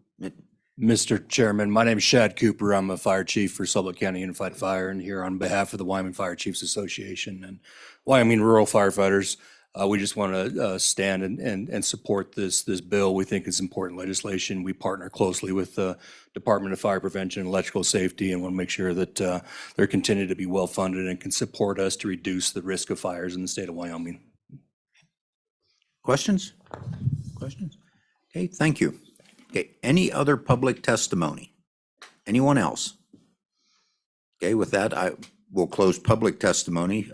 Mr. Chairman, my name is Shad Cooper. I'm a fire chief for Sublette County Unified Fire and here on behalf of the Wyoming Fire Chiefs Association and Wyoming Rural Firefighters. We just want to stand and support this bill. We think it's important legislation. We partner closely with the Department of Fire Prevention and Electrical Safety and want to make sure that they're continued to be well-funded and can support us to reduce the risk of fires in the state of Wyoming.
Questions? Questions? Okay, thank you. Okay, any other public testimony? Anyone else? Okay, with that, I will close public testimony.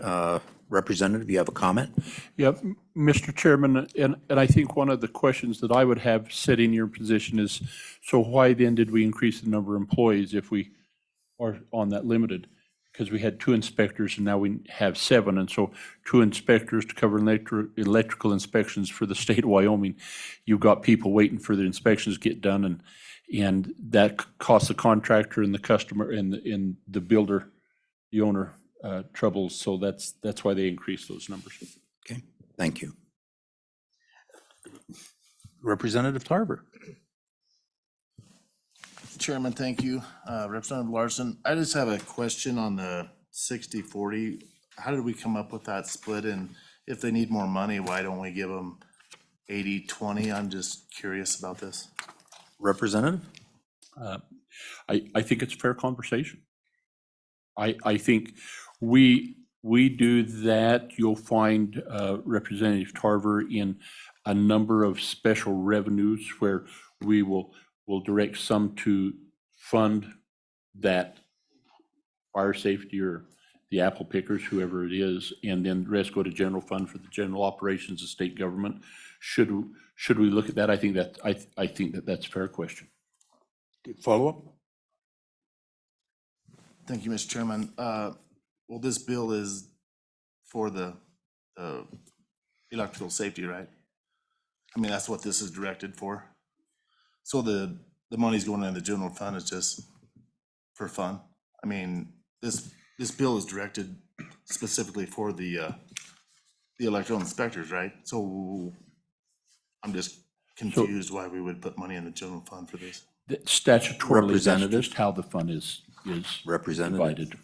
Representative, you have a comment?
Yep, Mr. Chairman, and I think one of the questions that I would have sitting in your position is, so why then did we increase the number of employees if we are on that limited? Because we had 2 inspectors and now we have 7, and so 2 inspectors to cover electrical inspections for the state of Wyoming. You've got people waiting for the inspections to get done, and that costs the contractor and the customer and the builder, the owner, troubles. So that's why they increased those numbers.
Okay, thank you. Representative Tarver.
Chairman, thank you. Representative Larson, I just have a question on the 60-40. How did we come up with that split? And if they need more money, why don't we give them 80-20? I'm just curious about this.
Representative?
I think it's a fair conversation. I think we do that. You'll find Representative Tarver in a number of special revenues where we'll direct some to fund that fire safety or the apple pickers, whoever it is, and then the rest go to general fund for the general operations of state government. Should we look at that? I think that's a fair question.
Follow up?
Thank you, Mr. Chairman. Well, this bill is for the electrical safety, right? I mean, that's what this is directed for. So the money's going in the general fund is just for fun. I mean, this bill is directed specifically for the electrical inspectors, right? So I'm just confused why we would put money in the general fund for this.
Statutorily, that's
Representative?
just how the fund is
Representative?
divided.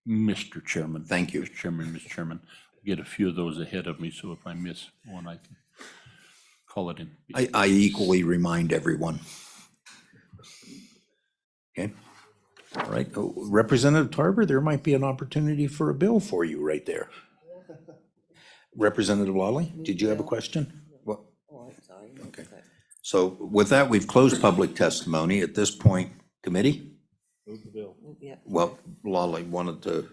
Mr. Chairman.
Thank you.
Mr. Chairman. Get a few of those ahead of me, so if I miss one, I can call it in.
I equally remind everyone. Okay,
All right, Representative Tarver, there might be an opportunity for a bill for you right there. Representative Lawley, did you have a question?
What? Okay. So with that, we've closed public testimony. At this point, committee?
Move the bill.
Well,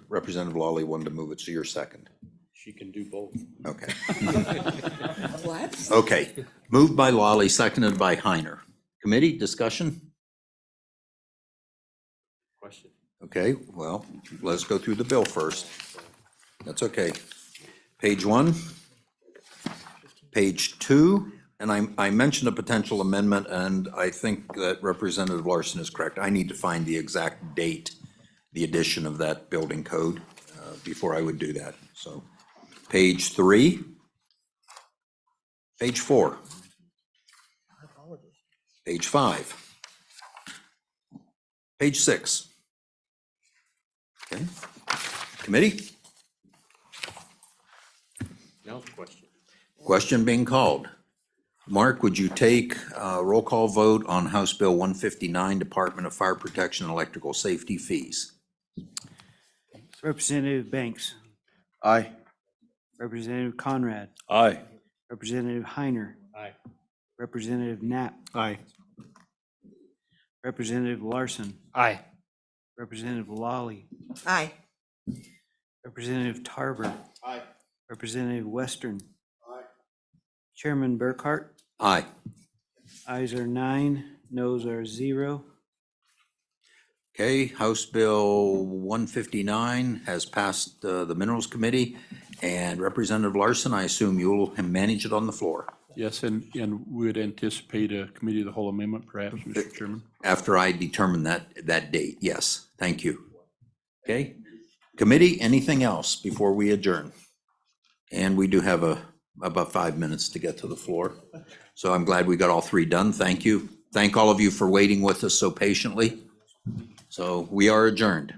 Representative Lawley wanted to move it, so you're second.
She can do both.
Okay.
What?
Okay, moved by Lawley, seconded by Heiner. Committee, discussion?
Question.
Okay, well, let's go through the bill first. That's okay. Page 1, page 2, and I mentioned a potential amendment, and I think that Representative Larson is correct. I need to find the exact date, the addition of that building code, before I would do that. So, page 3, page 4, page 5, page 6. Okay, committee?
Now, question.
Question being called. Mark, would you take a roll call vote on House Bill 159, Department of Fire Protection and Electrical Safety fees?
Representative Banks.
Aye.
Representative Conrad.
Aye.
Representative Heiner.
Aye.
Representative Knapp.
Aye.
Representative Larson.
Aye.
Representative Lawley.
Aye.
Representative Tarver.
Aye.
Representative Western. Chairman Burkhart.
Aye.
Ayes are 9, noes are 0.
Okay, House Bill 159 has passed the Minerals Committee, and Representative Larson, I assume you'll manage it on the floor
Yes, and would anticipate a committee of the whole amendment perhaps, Mr. Chairman?
after I determine that date. Yes, thank you. Okay, committee, anything else before we adjourn? And we do have about 5 minutes to get to the floor. So I'm glad we got all three done. Thank you. Thank all of you for waiting with us so patiently. So we are adjourned.